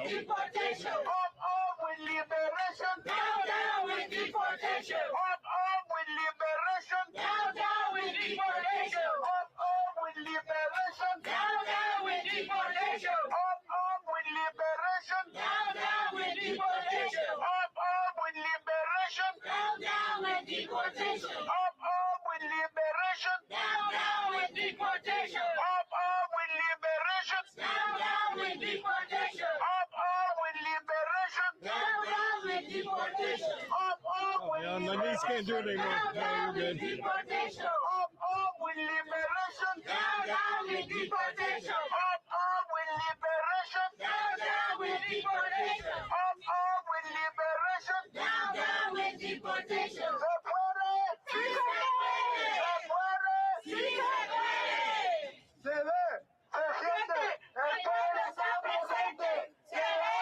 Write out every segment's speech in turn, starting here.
deportation. Up with liberation. Down with deportation. Up with liberation. Down with deportation. Up with liberation. Down with deportation. Up with liberation. Down with deportation. Up with liberation. Down with deportation. Up with liberation. Down with deportation. Up with liberation. Down with deportation. Up with liberation. Down with deportation. Up with Yeah, my knees can't do it anymore. No, you're good. Deportation. Up with liberation. Down with deportation. Up with liberation. Down with deportation. Up with liberation. Down with deportation. Se puede. Sí se puede. Se puede. Sí se puede. Se ve. Se siente. El pueblo está presente. Se ve,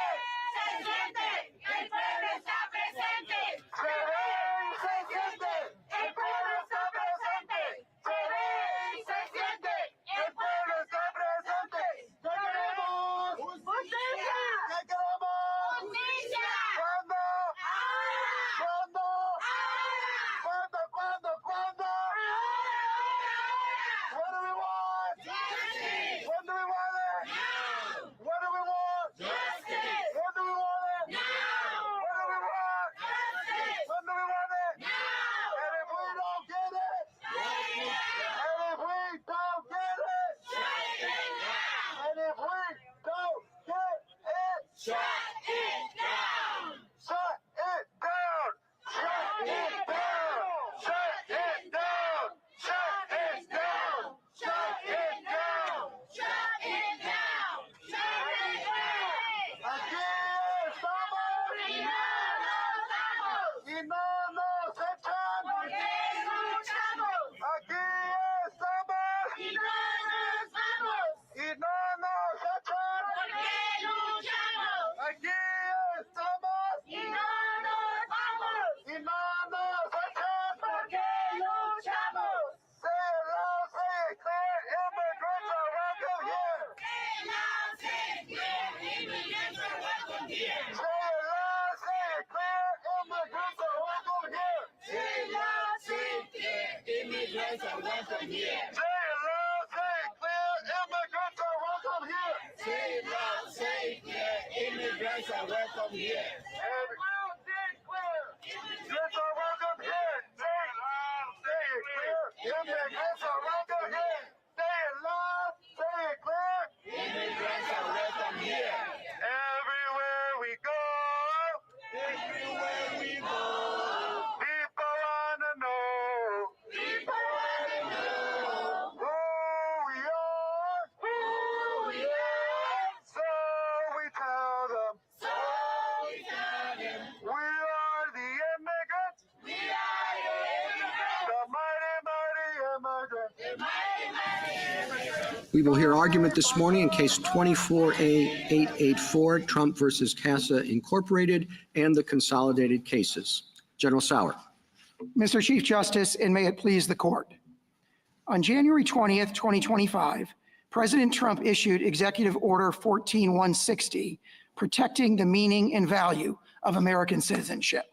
se siente, el pueblo está presente. Se ve y se siente. El pueblo está presente. Se ve y se siente. El pueblo está presente. ¿Qué queremos? Justicia. ¿Qué queremos? Justicia. ¿Cuándo? Ahora. ¿Cuándo? Ahora. ¿Cuándo? What do we want? Justice. When do we want it? Now. What do we want? Justice. When do we want it? Now. What do we want? Justice. When do we want it? Now. And if we don't get it, Shut it down. and if we don't get it, Shut it down. and if we don't get it, Shut it down. shut it down. Shut it down. Shut it down. Shut it down. Shut it down. Shut it down. Shut it down. Aquí estamos Y no nos vamos. y no nos echan. Porque luchamos. Aquí estamos Y no nos vamos. y no nos echan. Porque luchamos. Aquí estamos Y no nos vamos. y no nos echan. Porque luchamos. Say it loud, say it clear. Immigrants are welcome here. Immigrants are welcome here. Say it loud, say it clear. Immigrants are welcome here. Immigrants are welcome here. Say it loud, say it clear. Immigrants are welcome here. Say it loud, say it clear. Immigrants are welcome here. Immigrants are welcome here. Say it loud, say it clear. Immigrants are welcome here. Say it loud, say it clear. Immigrants are welcome here. Everywhere we go, Everywhere we go, people wanna know people want to know who we are. who we are. So we tell them So we tell them we are the immigrants, we are the immigrants, the mighty, mighty immigrants. the mighty, mighty immigrants. We will hear argument this morning in case 24A884, Trump versus CASA Incorporated, and the consolidated cases. General Sauer. Mr. Chief Justice, and may it please the court. On January 20th, 2025, President Trump issued Executive Order 14160, protecting the meaning and value of American citizenship.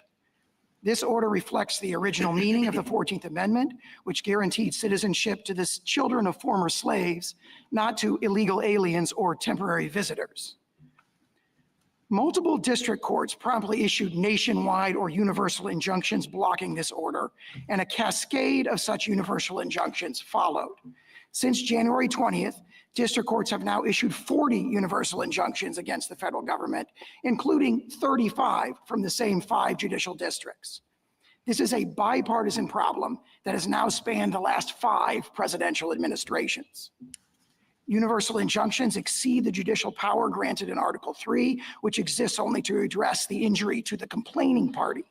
This order reflects the original meaning of the 14th Amendment, which guaranteed citizenship to the children of former slaves, not to illegal aliens or temporary visitors. Multiple district courts promptly issued nationwide or universal injunctions blocking this order, and a cascade of such universal injunctions followed. Since January 20th, district courts have now issued 40 universal injunctions against the federal government, including 35 from the same 5 judicial districts. This is a bipartisan problem that has now spanned the last 5 presidential administrations. Universal injunctions exceed the judicial power granted in Article 3, which exists only to address the injury to the complaining party.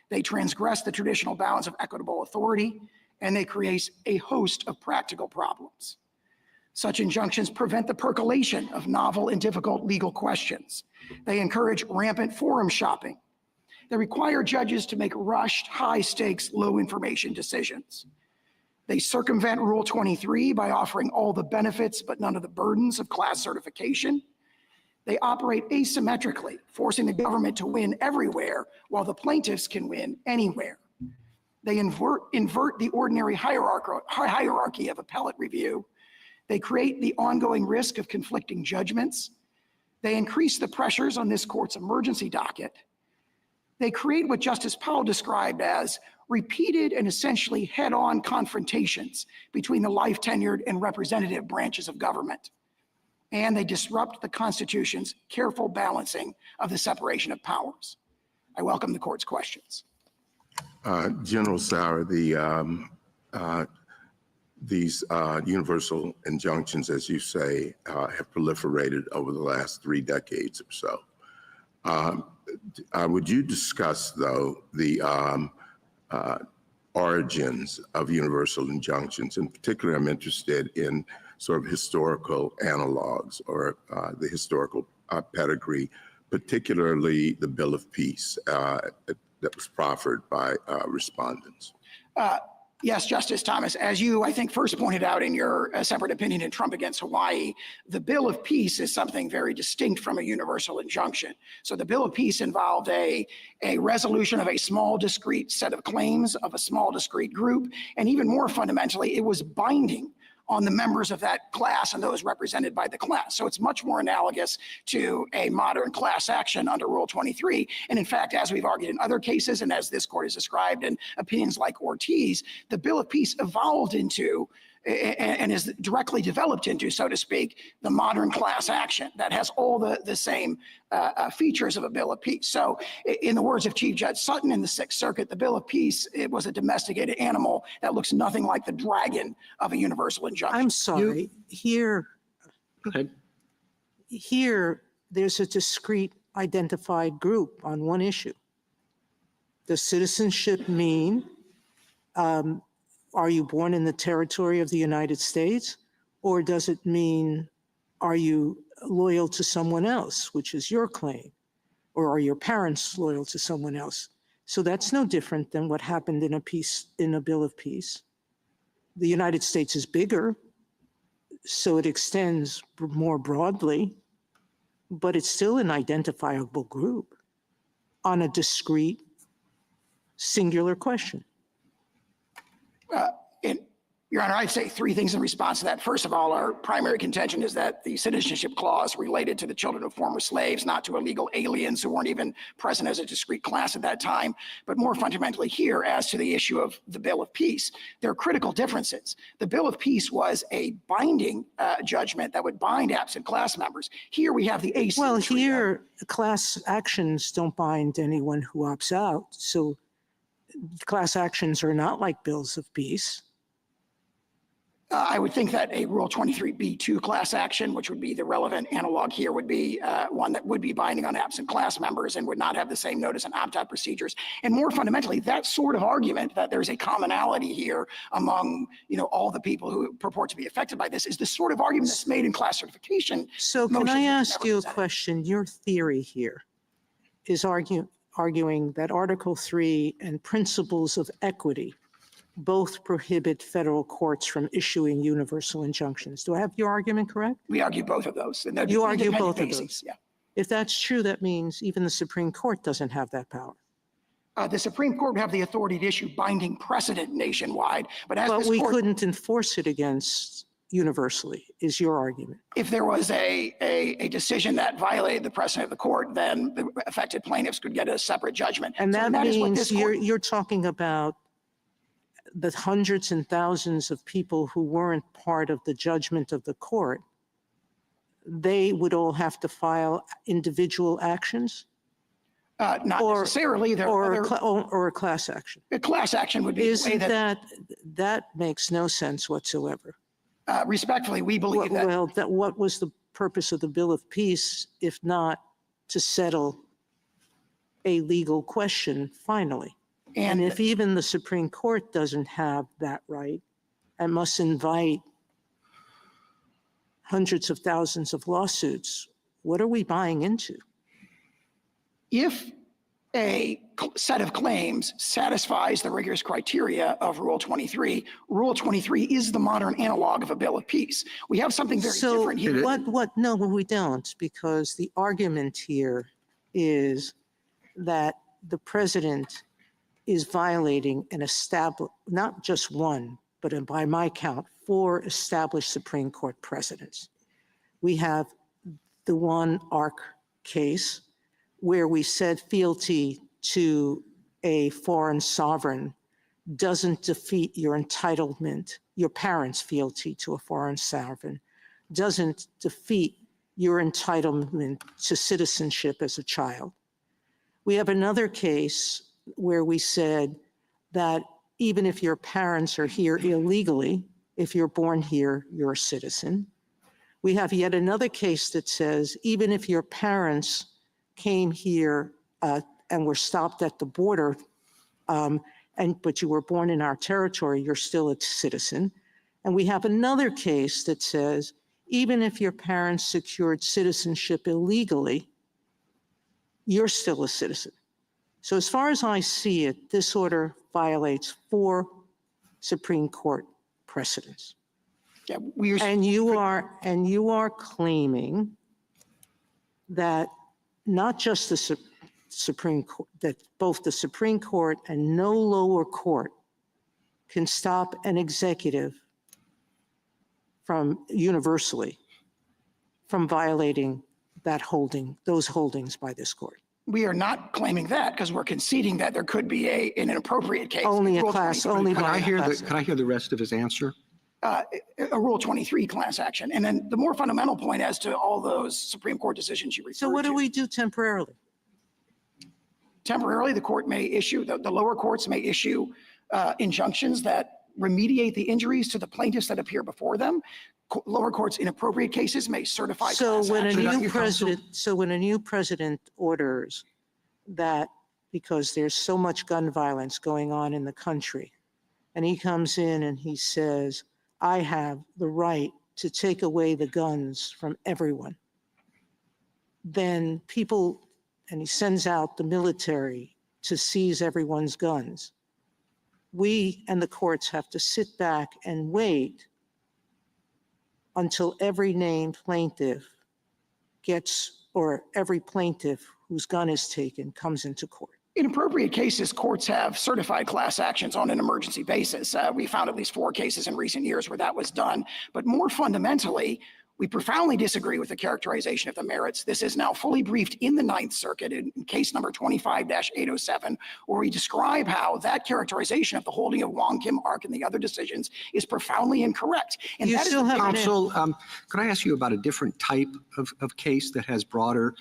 They transgress the traditional bounds of equitable authority, and they create a host of practical problems. Such injunctions prevent the percolation of novel and difficult legal questions. They encourage rampant forum shopping. They require judges to make rushed, high-stakes, low-information decisions. They circumvent Rule 23 by offering all the benefits but none of the burdens of class certification. They operate asymmetrically, forcing the government to win everywhere while the plaintiffs can win anywhere. They invert the ordinary hierarchy of appellate review. They create the ongoing risk of conflicting judgments. They increase the pressures on this court's emergency docket. They create what Justice Powell described as repeated and essentially head-on confrontations between the life-tenured and representative branches of government. And they disrupt the Constitution's careful balancing of the separation of powers. I welcome the court's questions. General Sauer, these universal injunctions, as you say, have proliferated over the last 3 decades or so. Would you discuss, though, the origins of universal injunctions? In particular, I'm interested in sort of historical analogs or the historical pedigree, particularly the Bill of Peace that was proffered by respondents. Yes, Justice Thomas, as you, I think, first pointed out in your separate opinion in Trump against Hawaii, the Bill of Peace is something very distinct from a universal injunction. So the Bill of Peace involved a resolution of a small, discrete set of claims of a small, discrete group. And even more fundamentally, it was binding on the members of that class and those represented by the class. So it's much more analogous to a modern class action under Rule 23. And in fact, as we've argued in other cases, and as this court has described in opinions like Ortiz, the Bill of Peace evolved into and is directly developed into, so to speak, the modern class action that has all the same features of a Bill of Peace. So in the words of Chief Judge Sutton in the Sixth Circuit, the Bill of Peace, it was a domesticated animal that looks nothing like the dragon of a universal injunction. I'm sorry. Here, there's a discrete identified group on one issue. Does citizenship mean are you born in the territory of the United States, or does it mean are you loyal to someone else, which is your claim, or are your parents loyal to someone else? So that's no different than what happened in a Bill of Peace. The United States is bigger, so it extends more broadly, but it's still an identifiable group on a discrete, singular question. Your Honor, I'd say 3 things in response to that. First of all, our primary contention is that the citizenship clause related to the children of former slaves, not to illegal aliens who weren't even present as a discrete class at that time. But more fundamentally here, as to the issue of the Bill of Peace, there are critical differences. The Bill of Peace was a binding judgment that would bind absent class members. Here we have the asymmetry. Well, here, class actions don't bind anyone who opts out. So class actions are not like bills of peace. I would think that a Rule 23b2 class action, which would be the relevant analog here, would be one that would be binding on absent class members and would not have the same notice and opt-out procedures. And more fundamentally, that sort of argument that there's a commonality here among, all the people who purport to be affected by this is the sort of argument that's made in class certification. So can I ask you a question? Your theory here is arguing that Article 3 and principles of equity both prohibit federal courts from issuing universal injunctions. Do I have your argument correct? We argue both of those. And you argue both of those? Yeah. If that's true, that means even the Supreme Court doesn't have that power. The Supreme Court would have the authority to issue binding precedent nationwide, but we couldn't enforce it against universally, is your argument. If there was a decision that violated the precedent of the court, then the affected plaintiffs could get a separate judgment. And that means you're talking about the hundreds and thousands of people who weren't part of the judgment of the court. They would all have to file individual actions? Not necessarily. Or a class action. A class action would be Isn't that makes no sense whatsoever. Respectfully, we believe that. Well, what was the purpose of the Bill of Peace if not to settle a legal question finally? And if even the Supreme Court doesn't have that right and must invite hundreds of thousands of lawsuits, what are we buying into? If set of claims satisfies the rigorous criteria of Rule 23. Rule 23 is the modern analog of a bill of peace. We have something very different here. No, we don't, because the argument here is that the president is violating not just one, but by my count, 4 established Supreme Court precedents. We have the one ARC case where we said fealty to a foreign sovereign doesn't defeat your entitlement, your parents' fealty to a foreign sovereign doesn't defeat your entitlement to citizenship as a child. We have another case where we said that even if your parents are here illegally, if you're born here, you're a citizen. We have yet another case that says even if your parents came here and were stopped at the border, but you were born in our territory, you're still a citizen. And we have another case that says even if your parents secured citizenship illegally, you're still a citizen. So as far as I see it, this order violates 4 Supreme Court precedents. Yeah, and you are claiming that not just the Supreme Court, that both the Supreme Court and no lower court can stop an executive from universally from violating those holdings by this court. We are not claiming that because we're conceding that there could be an inappropriate case. Only a class, only Can by I a hear class. can I hear the rest of his answer? A Rule 23 class action. And then the more fundamental point as to all those Supreme Court decisions you referred to. So what do we do temporarily? Temporarily, the court may issue, the lower courts may issue injunctions that remediate the injuries to the plaintiffs that appear before them. Lower courts in appropriate cases may certify class action. So when a new president orders that because there's so much gun violence going on in the country, and he comes in and he says, I have the right to take away the guns from everyone, then and he sends out the military to seize everyone's guns. We and the courts have to sit back and wait until every named plaintiff or every plaintiff whose gun is taken comes into court. In appropriate cases, courts have certified class actions on an emergency basis. We found at least 4 cases in recent years where that was done. But more fundamentally, we profoundly disagree with the characterization of the merits. This is now fully briefed in the Ninth Circuit in case number 25-807, where we describe how that characterization of the holding of Wong, Kim, Ark, and the other decisions is profoundly incorrect. And You that still have Counsel, could I ask you about a different type of case that has broader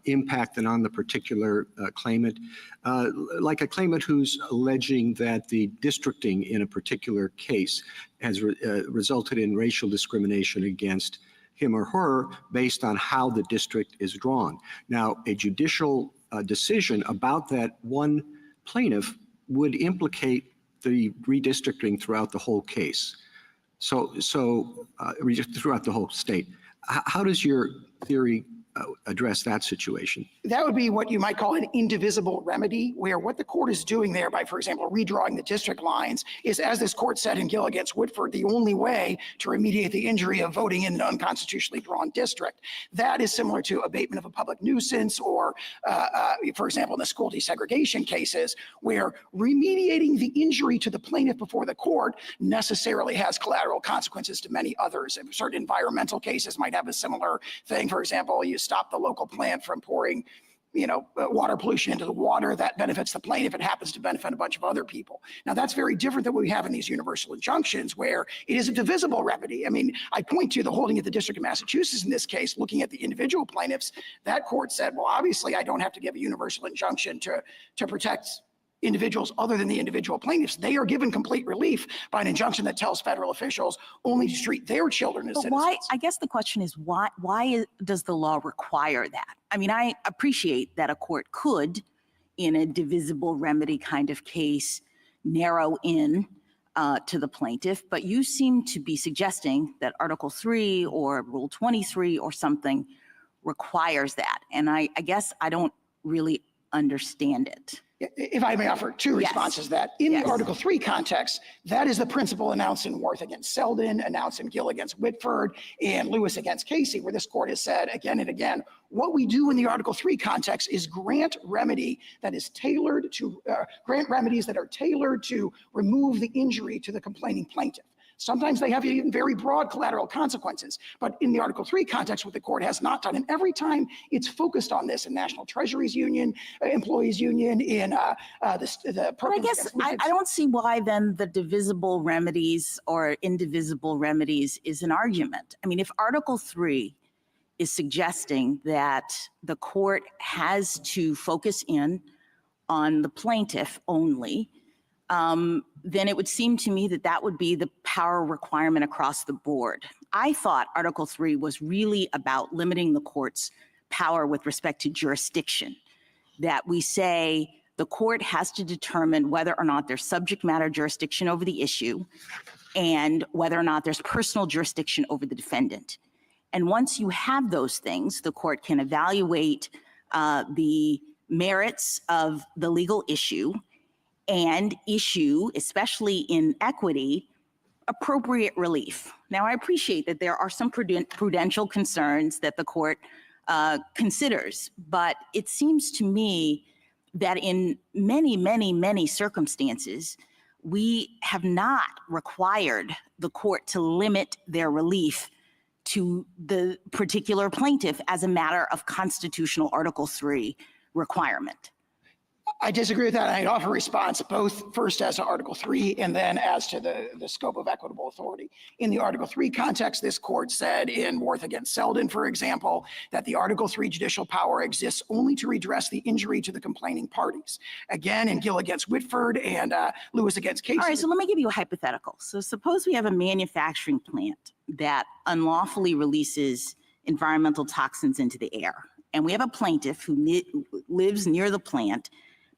impact than on the particular claimant? Like a claimant who's alleging that the districting in a particular case has resulted in racial discrimination against him or her based on how the district is drawn. Now, a judicial decision about that one plaintiff would implicate the redistricting throughout the whole case. So throughout the whole state. How does your theory address that situation? That would be what you might call an indivisible remedy, where what the court is doing there by, for example, redrawing the district lines is, as this court said in Gill against Woodford, the only way to remediate the injury of voting in an unconstitutionally drawn district. That is similar to abatement of a public nuisance or, for example, in the school desegregation cases, where remediating the injury to the plaintiff before the court necessarily has collateral consequences to many others. Certain environmental cases might have a similar thing. For example, you stop the local plant from pouring, water pollution into the water. That benefits the plaintiff. It happens to benefit a bunch of other people. Now, that's very different than what we have in these universal injunctions, where it is a divisible remedy. I mean, I point to the holding of the District of Massachusetts in this case, looking at the individual plaintiffs. That court said, well, obviously, I don't have to give a universal injunction to protect individuals other than the individual plaintiffs. They are given complete relief by an injunction that tells federal officials only to treat their children as citizens. Why? I guess the question is why does the law require that? I mean, I appreciate that a court could, in a divisible remedy kind of case, narrow in to the plaintiff, but you seem to be suggesting that Article 3 or Rule 23 or something requires that. And I guess I don't really understand it. If I may offer two Yes. responses to that. In Yes. the Article 3 context, that is the principle announced in Worth against Selden, announced in Gill against Whitford, and Lewis against Casey, where this court has said again and again, what we do in the Article 3 context is grant remedy that is tailored to, grant remedies that are tailored to remove the injury to the complaining plaintiff. Sometimes they have even very broad collateral consequences. But in the Article 3 context, what the court has not done, and every time it's focused on this in National Treasuries Union, Employees Union, in the But I guess I don't see why then the divisible remedies or indivisible remedies is an argument. I mean, if Article 3 is suggesting that the court has to focus in on the plaintiff only, then it would seem to me that that would be the power requirement across the board. I thought Article 3 was really about limiting the court's power with respect to jurisdiction, that we say the court has to determine whether or not there's subject matter jurisdiction over the issue and whether or not there's personal jurisdiction over the defendant. And once you have those things, the court can evaluate the merits of the legal issue and issue, especially in equity, appropriate relief. Now, I appreciate that there are some prudential concerns that the court considers, but it seems to me that in many, many, many circumstances, we have not required the court to limit their relief to the particular plaintiff as a matter of constitutional Article 3 requirement. I disagree with that. I'd offer a response both first as to Article 3 and then as to the scope of equitable authority. In the Article 3 context, this court said in Worth against Selden, for example, that the Article 3 judicial power exists only to redress the injury to the complaining parties. Again, in Gill against Whitford and Lewis against Casey. All right, so let me give you a hypothetical. So suppose we have a manufacturing plant that unlawfully releases environmental toxins into the air, and we have a plaintiff who lives near the plant,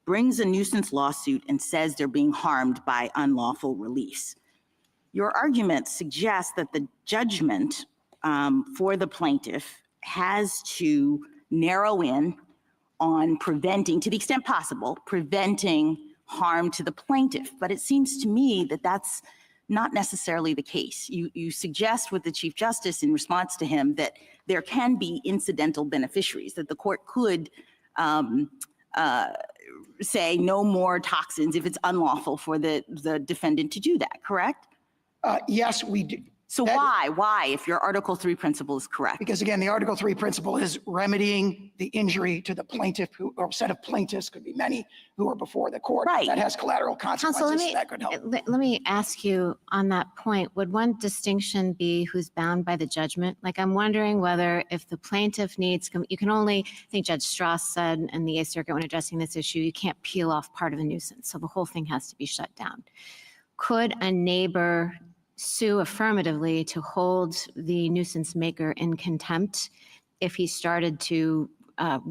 brings a nuisance lawsuit and says they're being harmed by unlawful release. Your argument suggests that the judgment for the plaintiff has to narrow in on preventing, to the extent possible, preventing harm to the plaintiff. But it seems to me that that's not necessarily the case. You suggest with the Chief Justice in response to him that there can be incidental beneficiaries, that the court could say no more toxins if it's unlawful for the defendant to do that, correct? Yes, we do. So why, if your Article 3 principle is correct? Because again, the Article 3 principle is remedying the injury to the plaintiff who, or set of plaintiffs, could be many, who are before the court. Right. That has collateral consequences that could help. Let me ask you on that point, would one distinction be who's bound by the judgment? Like, I'm wondering whether if the plaintiff needs, you can only, I think Judge Strauss said in the Eighth Circuit when addressing this issue, you can't peel off part of a nuisance. So the whole thing has to be shut down. Could a neighbor sue affirmatively to hold the nuisance maker in contempt if he started to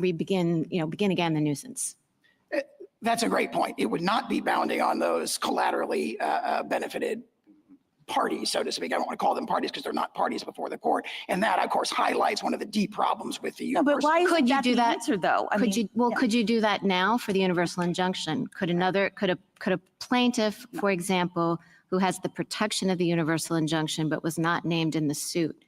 begin again the nuisance? That's a great point. It would not be bounding on those collaterally benefited parties, so to speak. I don't want to call them parties because they're not parties before the court. And that, of course, highlights one of the deep problems with the universal. But why Could you that do the that? answer, though? Could you do that now for the universal injunction? Could a plaintiff, for example, who has the protection of the universal injunction but was not named in the suit,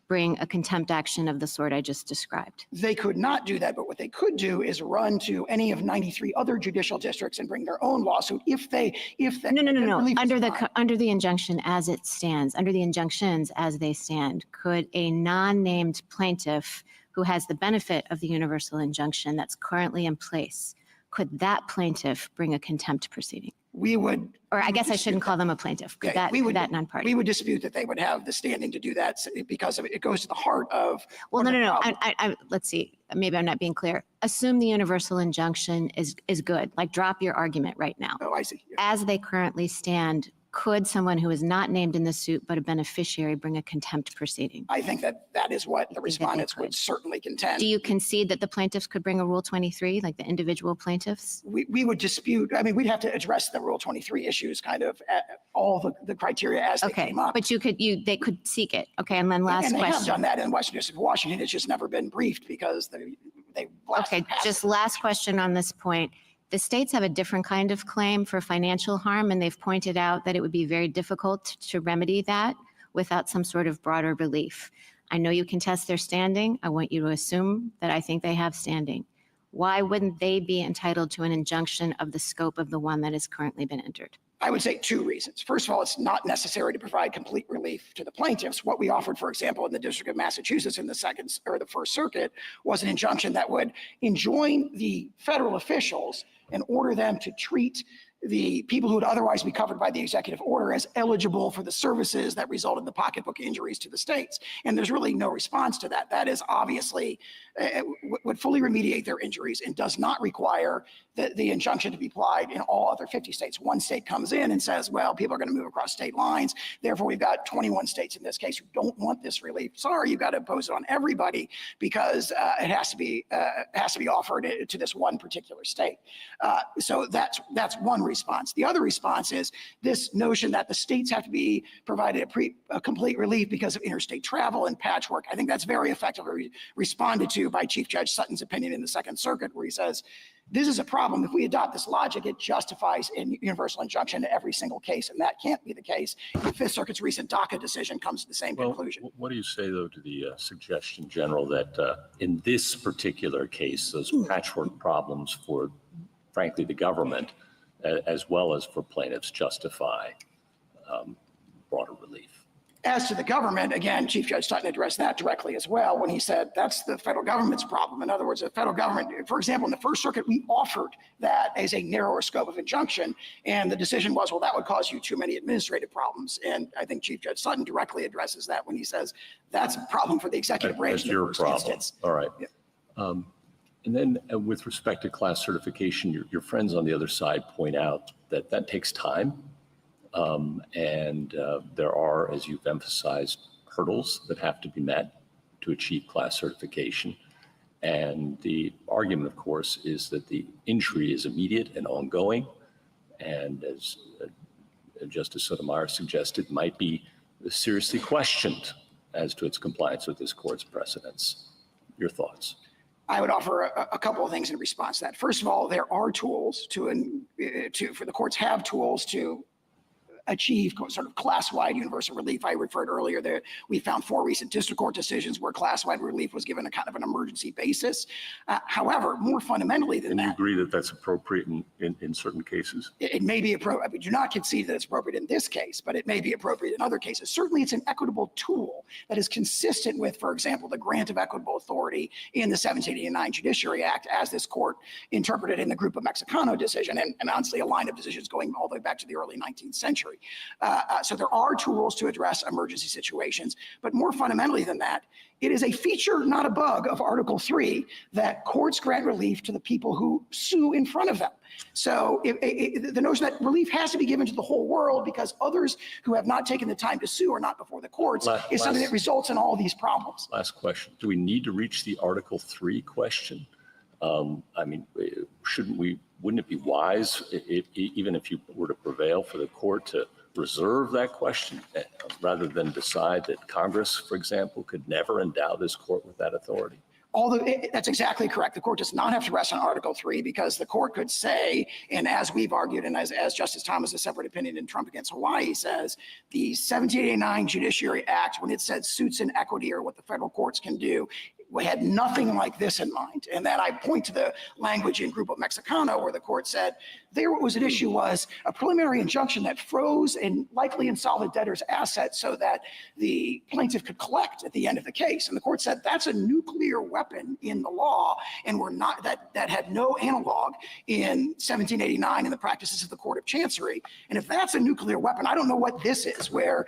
bring a contempt action of the sort I just described? They could not do that, but what they could do is run to any of 93 other judicial districts and bring their own lawsuit if they. No. relief is denied. Under the injunction as it stands, under the injunctions as they stand, could a non-named plaintiff who has the benefit of the universal injunction that's currently in place, could that plaintiff bring a contempt proceeding? We would. Or I guess I shouldn't call them a plaintiff. Could Yeah, that non-party? We would dispute that they would have the standing to do that because it goes to the heart of. Well, of the no. problem. Let's see. Maybe I'm not being clear. Assume the universal injunction is good. Like, drop your argument right now. Oh, I see. Yeah. As they currently stand, could someone who is not named in the suit but a beneficiary bring a contempt proceeding? I think that is what the think that they respondents could. would certainly contend. Do you concede that the plaintiffs could bring a Rule 23, like the individual plaintiffs? We would dispute, I mean, we'd have to address the Rule 23 issues, kind of all the criteria as they Okay, came up. but they could seek it. Okay, and then last And they have question. done that in Western District of Washington. It's just never been briefed because they blasted Okay, past just it. last question on this point. The states have a different kind of claim for financial harm, and they've pointed out that it would be very difficult to remedy that without some sort of broader relief. I know you contest their standing. I want you to assume that I think they have standing. Why wouldn't they be entitled to an injunction of the scope of the one that has currently been entered? I would say two reasons. First of all, it's not necessary to provide complete relief to the plaintiffs. What we offered, for example, in the District of Massachusetts in the First Circuit was an injunction that would enjoin the federal officials and order them to treat the people who would otherwise be covered by the executive order as eligible for the services that result in the pocketbook injuries to the states. And there's really no response to that. That is obviously would fully remediate their injuries and does not require the injunction to be applied in all other 50 states. One state comes in and says, well, people are going to move across state lines. Therefore, we've got 21 states in this case who don't want this relief. Sorry, you've got to impose it on everybody because it has to be offered to this one particular state. So that's one response. The other response is this notion that the states have to be provided a complete relief because of interstate travel and patchwork. I think that's very effectively responded to by Chief Judge Sutton's opinion in the Second Circuit, where he says, this is a problem. If we adopt this logic, it justifies a universal injunction in every single case, and that can't be the case. The Fifth Circuit's recent DACA decision comes to the same conclusion. What do you say, though, to the suggestion, General, that in this particular case, those patchwork problems for, frankly, the government, as well as for plaintiffs, justify broader relief? As to the government, again, Chief Judge Sutton addressed that directly as well when he said that's the federal government's problem. In other words, the federal government, for example, in the First Circuit, we offered that as a narrower scope of injunction. And the decision was, well, that would cause you too many administrative problems. And I think Chief Judge Sutton directly addresses that when he says that's a problem for the executive branch in the first instance. All right. Yeah. And then with respect to class certification, your friends on the other side point out that that takes time. And there are, as you've emphasized, hurdles that have to be met to achieve class certification. And the argument, of course, is that the injury is immediate and ongoing. And as Justice Sotomayor suggested, might be seriously questioned as to its compliance with this court's precedents. Your thoughts? I would offer a couple of things in response to that. First of all, there are tools for the courts have tools to achieve sort of class-wide universal relief. I referred earlier there, we found 4 recent district court decisions where class-wide relief was given a kind of an emergency basis. However, more fundamentally than that. And you agree that that's appropriate in certain cases? It may be appropriate. We do not concede that it's appropriate in this case, but it may be appropriate in other cases. Certainly, it's an equitable tool that is consistent with, for example, the grant of equitable authority in the 1789 Judiciary Act, as this court interpreted in the Grupo Mexicano decision, and honestly, a line of decisions going all the way back to the early 19th century. So there are tools to address emergency situations, but more fundamentally than that, it is a feature, not a bug, of Article 3 that courts grant relief to the people who sue in front of them. So the notion that relief has to be given to the whole world because others who have not taken the time to sue are not before the courts is something that results in all these problems. Last question. Do we need to reach the Article 3 question? I mean, wouldn't it be wise, even if you were to prevail, for the court to reserve that question rather than decide that Congress, for example, could never endow this court with that authority? That's exactly correct. The court does not have to rest on Article 3 because the court could say, and as we've argued, and as Justice Thomas' separate opinion in Trump against Hawaii says, the 1789 Judiciary Act, when it said suits in equity or what the federal courts can do, we had nothing like this in mind. And then I point to the language in Grupo Mexicano where the court said there what was at issue was a preliminary injunction that froze and likely insolvent debtors' assets so that the plaintiff could collect at the end of the case. And the court said that's a nuclear weapon in the law, and we're not that had no analog in 1789 in the practices of the Court of Chancery. And if that's a nuclear weapon, I don't know what this is, where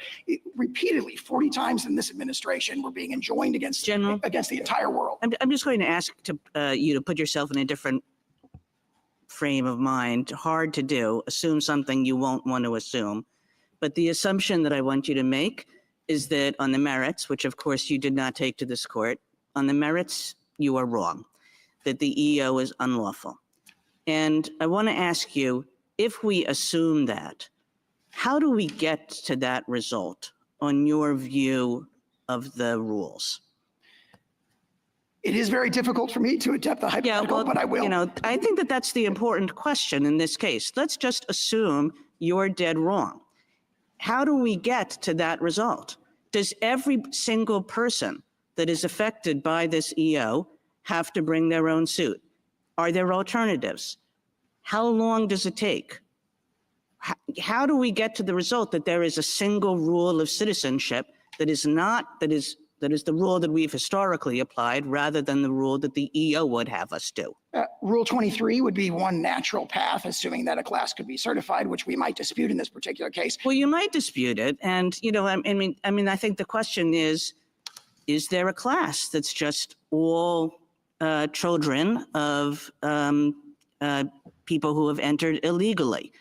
repeatedly 40 times in this administration we're being enjoined against the entire world. I'm just going to ask you to put yourself in a different frame of mind. Hard to do. Assume something you won't want to assume. But the assumption that I want you to make is that on the merits, which of course you did not take to this court, on the merits, you are wrong, that the EO is unlawful. And I want to ask you, if we assume that, how do we get to that result on your view of the rules? It is very difficult for me to attempt the Yeah, hypothetical, well, but I will. you know, I think that that's the important question in this case. Let's just assume you're dead wrong. How do we get to that result? Does every single person that is affected by this EO have to bring their own suit? Are there alternatives? How long does it take? How do we get to the result that there is a single rule of citizenship that is the rule that we've historically applied rather than the rule that the EO would have us do? Rule 23 would be one natural path, assuming that a class could be certified, which we might dispute in this particular case. Well, you might dispute it. And, you know, I mean, I think the question is there a class that's just all children of people who have entered illegally?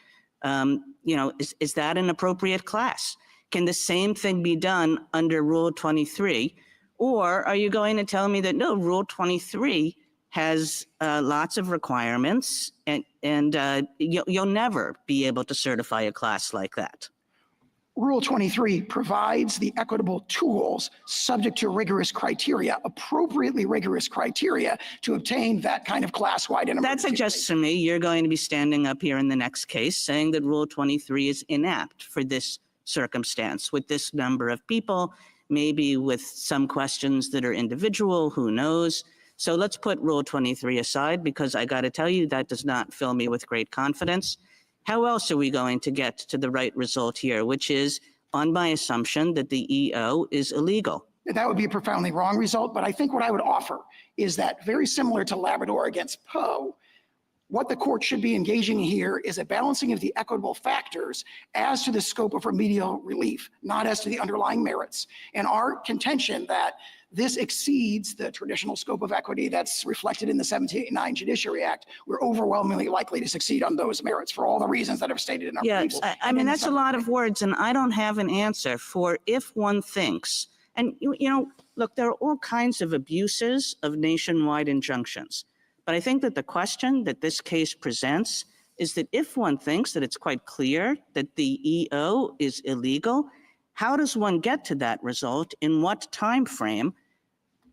You know, is that an appropriate class? Can the same thing be done under Rule 23? Or are you going to tell me that no, Rule 23 has lots of requirements and you'll never be able to certify a class like that? Rule 23 provides the equitable tools subject to rigorous criteria, appropriately rigorous criteria, to obtain that kind of class-wide and That suggests to me you're going to be standing up here in the next case saying that Rule 23 is inapt for this circumstance with this number of people, maybe with some questions that are individual, who knows? So let's put Rule 23 aside, because I got to tell you, that does not fill me with great confidence. How else are we going to get to the right result here, which is on my assumption that the EO is illegal? That would be a profoundly wrong result, but I think what I would offer is that, very similar to Labrador against Poe, what the court should be engaging here is a balancing of the equitable factors as to the scope of remedial relief, not as to the underlying merits. And our contention that this exceeds the traditional scope of equity that's reflected in the 1789 Judiciary Act, we're overwhelmingly likely to succeed on those merits for all the reasons that are stated in our briefs. I mean, that's a lot of words, and I don't have an answer for if one thinks, and you know, look, there are all kinds of abuses of nationwide injunctions. But I think that the question that this case presents is that if one thinks that it's quite clear that the EO is illegal, how does one get to that result? In what time frame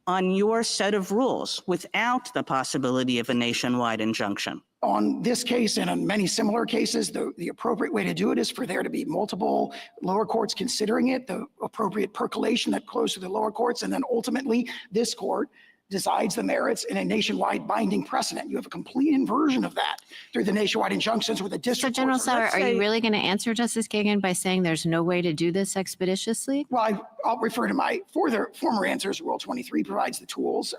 on your set of rules without the possibility of a nationwide injunction? On this case and on many similar cases, the appropriate way to do it is for there to be multiple lower courts considering it, the appropriate percolation that flows through the lower courts, and then ultimately this court decides the merits in a nationwide binding precedent. You have a complete inversion of that through the nationwide injunctions where the district. So General courts Sauer, are you really going to answer Justice Kagan by saying there's no way to do this expeditiously? Well, I'll refer to my former answers. Rule 23 provides the tools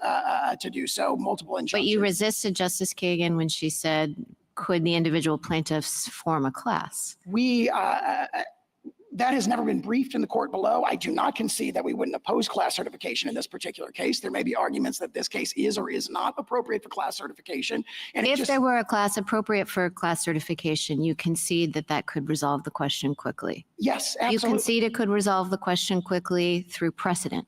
to do so, multiple injunctions. But you resisted Justice Kagan when she said, could the individual plaintiffs form a class? That has never been briefed in the court below. I do not concede that we wouldn't oppose class certification in this particular case. There may be arguments that this case is or is not appropriate for class certification. And if there were a class appropriate for class certification, you concede that that could resolve the question quickly? Yes, absolutely. You concede it could resolve the question quickly through precedent?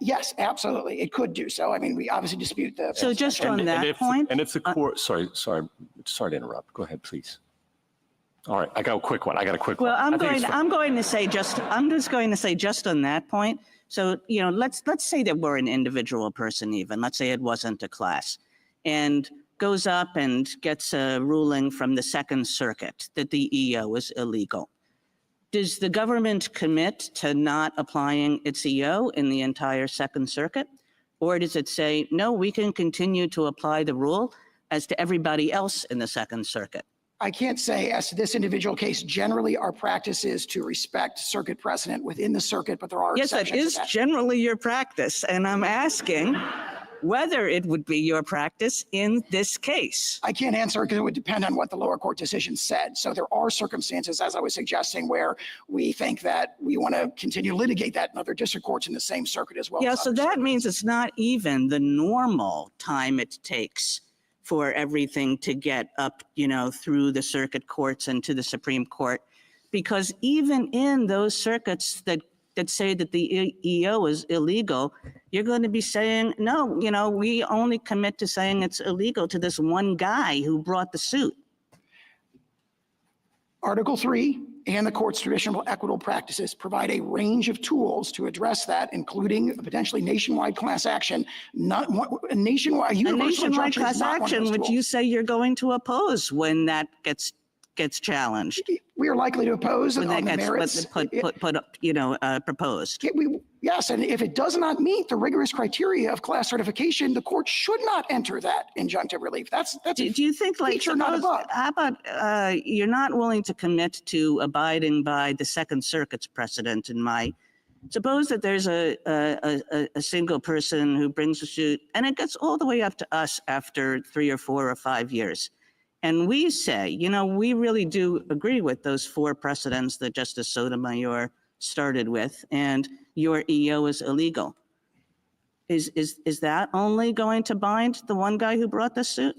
Yes, absolutely. It could do so. I mean, we obviously dispute the. So just on that point. And if the court, sorry to interrupt. Go ahead, please. All right, I got a quick one. Well, I'm just going to say just on that point. So, you know, let's say that we're an individual person even. Let's say it wasn't a class, and goes up and gets a ruling from the Second Circuit that the EO is illegal. Does the government commit to not applying its EO in the entire Second Circuit? Or does it say, no, we can continue to apply the rule as to everybody else in the Second Circuit? I can't say as to this individual case. Generally, our practice is to respect circuit precedent within the circuit, but there are exceptions. Yes, that is generally your practice. And I'm asking whether it would be your practice in this case. I can't answer because it would depend on what the lower court decision said. So there are circumstances, as I was suggesting, where we think that we want to continue to litigate that in other district courts in the same circuit as well. Yeah, so that means it's not even the normal time it takes for everything to get up, you know, through the circuit courts and to the Supreme Court, because even in those circuits that say that the EO is illegal, you're going to be saying, no, you know, we only commit to saying it's illegal to this one guy who brought the suit. Article 3 and the court's traditional equitable practices provide a range of tools to address that, including a potentially nationwide class action, not a nationwide, A universal nationwide injunction is class not one of action, those which tools. you say you're going to oppose when that gets challenged. We are likely to oppose When on that the gets merits. proposed. Yes, and if it does not meet the rigorous criteria of class certification, the court should not enter that injunctive relief. That's Do you think, like, feature, not suppose, above. how about you're not willing to commit to abiding by the Second Circuit's precedent suppose that there's a single person who brings a suit and it gets all the way up to us after 3 or 4 or 5 years. And we say, we really do agree with those 4 precedents that Justice Sotomayor started with, and your EO is illegal. Is that only going to bind the one guy who brought this suit?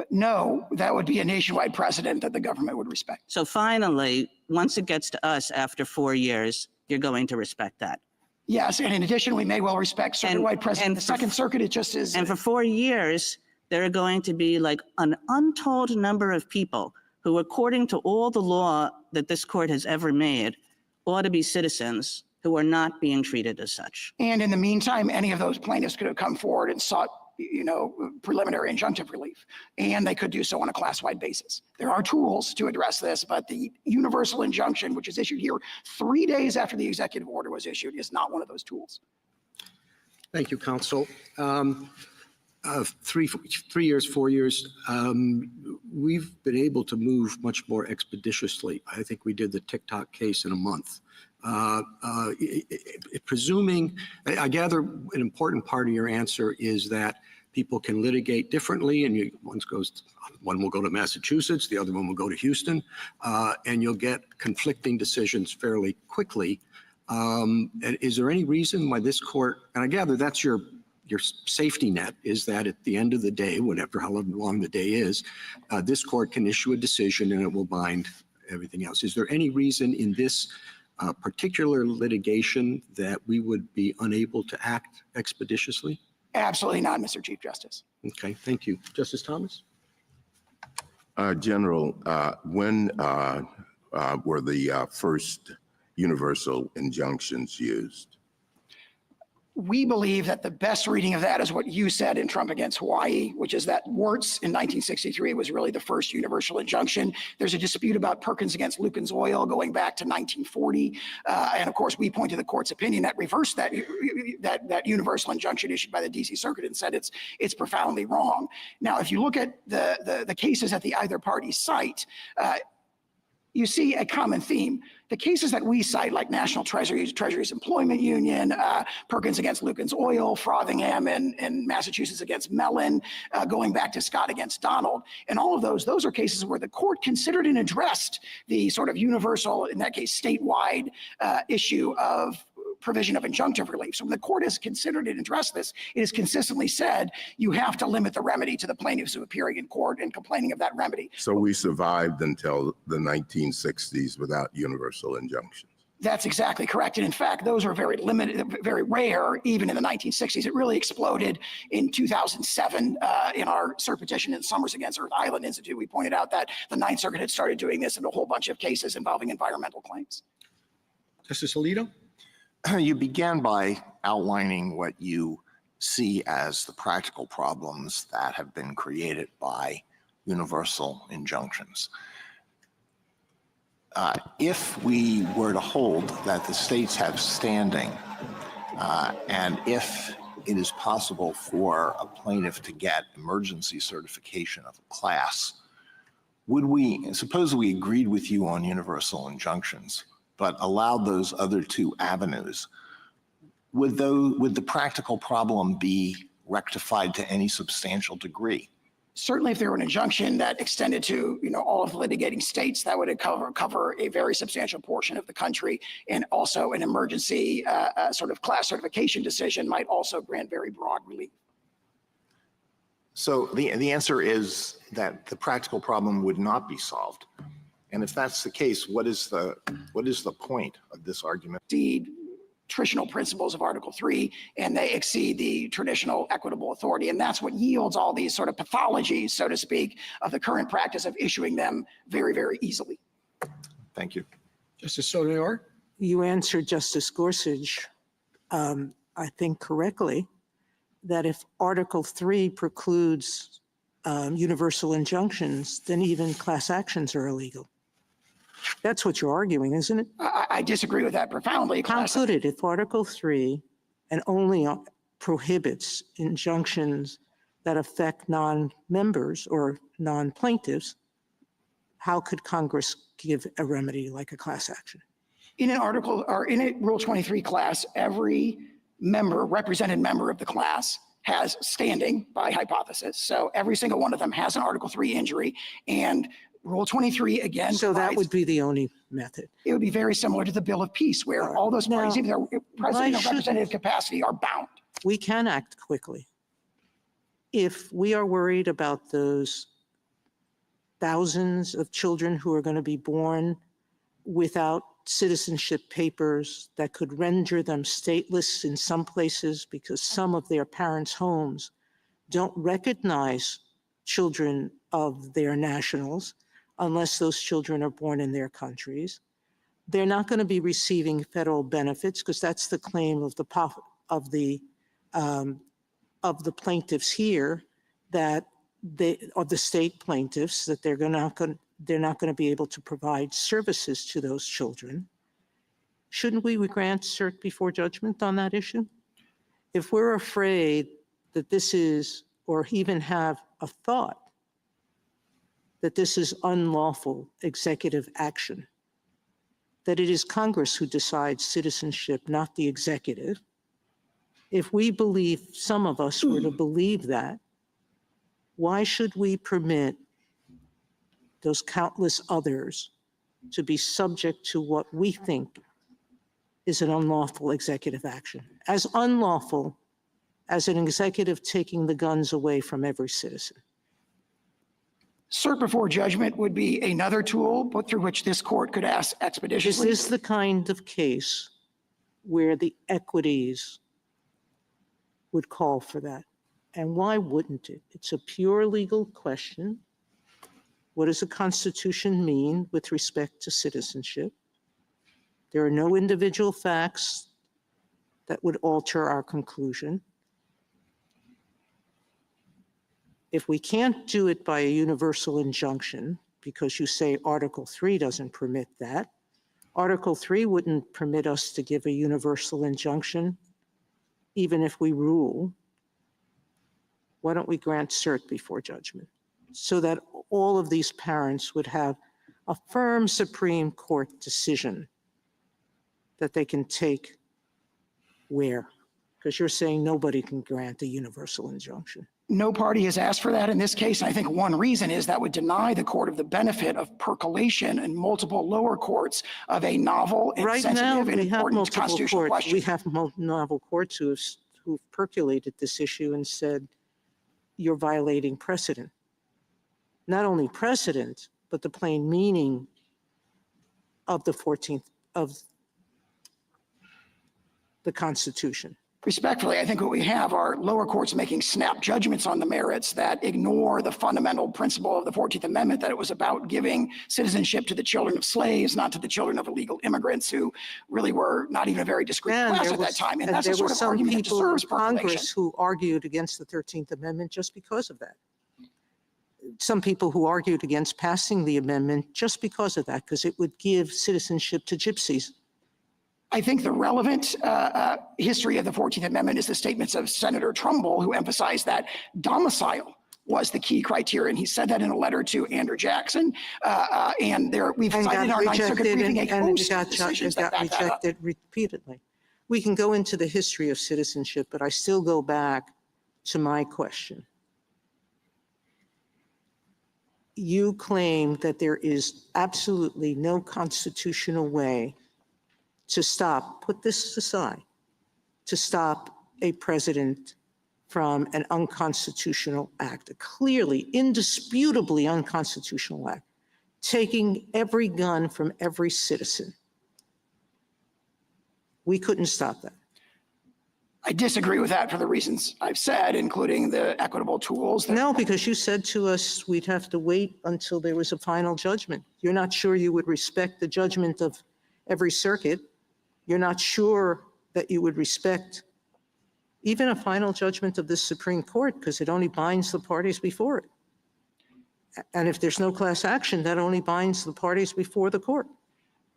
No, that would be a nationwide precedent that the government would respect. So finally, once it gets to us after 4 years, you're going to respect that. Yes, and in addition, we may well respect circuit-wide precedent. The Second Circuit, it just is. And for 4 years, there are going to be like an untold number of people who, according to all the law that this court has ever made, ought to be citizens who are not being treated as such. And in the meantime, any of those plaintiffs could have come forward and sought, preliminary injunctive relief, and they could do so on a class-wide basis. There are tools to address this, but the universal injunction, which is issued here 3 days after the executive order was issued, is not one of those tools. Thank you, counsel. 3 years, 4 years, we've been able to move much more expeditiously. I think we did the TikTok case in a month. Presuming, I gather an important part of your answer is that people can litigate differently, and one will go to Massachusetts, the other one will go to Houston, and you'll get conflicting decisions fairly quickly. Is there any reason why this court, and I gather that's your safety net, is that at the end of the day, however long the day is, this court can issue a decision and it will bind everything else. Is there any reason in this particular litigation that we would be unable to act expeditiously? Absolutely not, Mr. Chief Justice. Okay, thank you. Justice Thomas? General, when were the first universal injunctions used? We believe that the best reading of that is what you said in Trump against Hawaii, which is that Wirtz in 1963 was really the first universal injunction. There's a dispute about Perkins against Lucan's Oil going back to 1940. And of course, we point to the court's opinion that reversed that universal injunction issued by the DC Circuit and said it's profoundly wrong. Now, if you look at the cases that the either party cite, you see a common theme. The cases that we cite, like National Treasury's Employment Union, Perkins against Lucan's Oil, Frothingham and Massachusetts against Mellon, going back to Scott against Donald, and all of those are cases where the court considered and addressed the sort of universal, in that case, statewide issue of provision of injunctive relief. So when the court has considered and addressed this, it has consistently said you have to limit the remedy to the plaintiffs who are appearing in court and complaining of that remedy. So we survived until the 1960s without universal injunctions. That's exactly correct. And in fact, those are very limited, very rare, even in the 1960s. It really exploded in 2007 in our cert petition in Summers against Earth Island Institute. We pointed out that the Ninth Circuit had started doing this in a whole bunch of cases involving environmental claims. Justice Alito? You began by outlining what you see as the practical problems that have been created by universal injunctions. If we were to hold that the states have standing, and if it is possible for a plaintiff to get emergency certification of a class, suppose we agreed with you on universal injunctions, but allowed those other 2 avenues, would the practical problem be rectified to any substantial degree? Certainly, if there were an injunction that extended to all of the litigating states, that would cover a very substantial portion of the country, and also an emergency sort of class certification decision might also grant very broad relief. So the answer is that the practical problem would not be solved. And if that's the case, what is the point of this argument? Indeed, traditional principles of Article 3, and they exceed the traditional equitable authority. And that's what yields all these sort of pathologies, so to speak, of the current practice of issuing them very, very easily. Thank you. Justice Sotomayor? You answered Justice Gorsuch, I think correctly, that if Article 3 precludes universal injunctions, then even class actions are illegal. That's what you're arguing, isn't it? I disagree with that profoundly. How could it, if Article 3 and only prohibits injunctions that affect non-members or non-plaintiffs, how could Congress give a remedy like a class action? In an article or in a Rule 23 class, every represented member of the class has standing by hypothesis. So every single one of them has an Article 3 injury, and Rule 23 again. So that would be the only method. It would be very similar to the Bill of Peace, where all those parties, even their president or representative capacity, are bound. We can act quickly. If we are worried about those thousands of children who are going to be born without citizenship papers that could render them stateless in some places because some of their parents' homes don't recognize children of their nationals unless those children are born in their countries. They're not going to be receiving federal benefits because that's the claim of the plaintiffs here, that of the state plaintiffs, that they're not going to be able to provide services to those children. Shouldn't we grant cert before judgment on that issue? If we're afraid that this is, or even have a thought that this is unlawful executive action, that it is Congress who decides citizenship, not the executive, if we believe, some of us were to believe that, why should we permit those countless others to be subject to what we think is an unlawful executive action? As unlawful as an executive taking the guns away from every citizen. Cert before judgment would be another tool through which this court could act expeditiously. This is the kind of case where the equities would call for that. And why wouldn't it? It's a pure legal question. What does the Constitution mean with respect to citizenship? There are no individual facts that would alter our conclusion. If we can't do it by a universal injunction, because you say Article 3 doesn't permit that, Article 3 wouldn't permit us to give a universal injunction, even if we rule. Why don't we grant cert before judgment so that all of these parents would have a firm Supreme Court decision that they can take where? Because you're saying nobody can grant a universal injunction. No party has asked for that in this case. And I think one reason is that would deny the court of the benefit of percolation in multiple lower courts of a novel and sensitive and important constitutional question. We have novel courts who've percolated this issue and said, you're violating precedent. Not only precedent, but the plain meaning of the 14th of the Constitution. Respectfully, I think what we have are lower courts making snap judgments on the merits that ignore the fundamental principle of the 14th Amendment, that it was about giving citizenship to the children of slaves, not to the children of illegal immigrants who really were not even a very discreet class at that time. And that's the sort of argument that deserves percolation. Congress who argued against the 13th Amendment just because of that. Some people who argued against passing the amendment just because of that, because it would give citizenship to gypsies. I think the relevant history of the 14th Amendment is the statements of Senator Trumbull, who emphasized that domicile was the key criteria. And he said that in a letter to Andrew Jackson. And we've cited in our Ninth Circuit briefing a host of decisions that back that up. Rejected repeatedly. We can go into the history of citizenship, but I still go back to my question. You claim that there is absolutely no constitutional way to stop, put this aside, to stop a president from an unconstitutional act, a clearly, indisputably unconstitutional act, taking every gun from every citizen. We couldn't stop that. I disagree with that for the reasons I've said, including the equitable tools. No, because you said to us we'd have to wait until there was a final judgment. You're not sure you would respect the judgment of every circuit. You're not sure that you would respect even a final judgment of the Supreme Court because it only binds the parties before it. And if there's no class action, that only binds the parties before the court.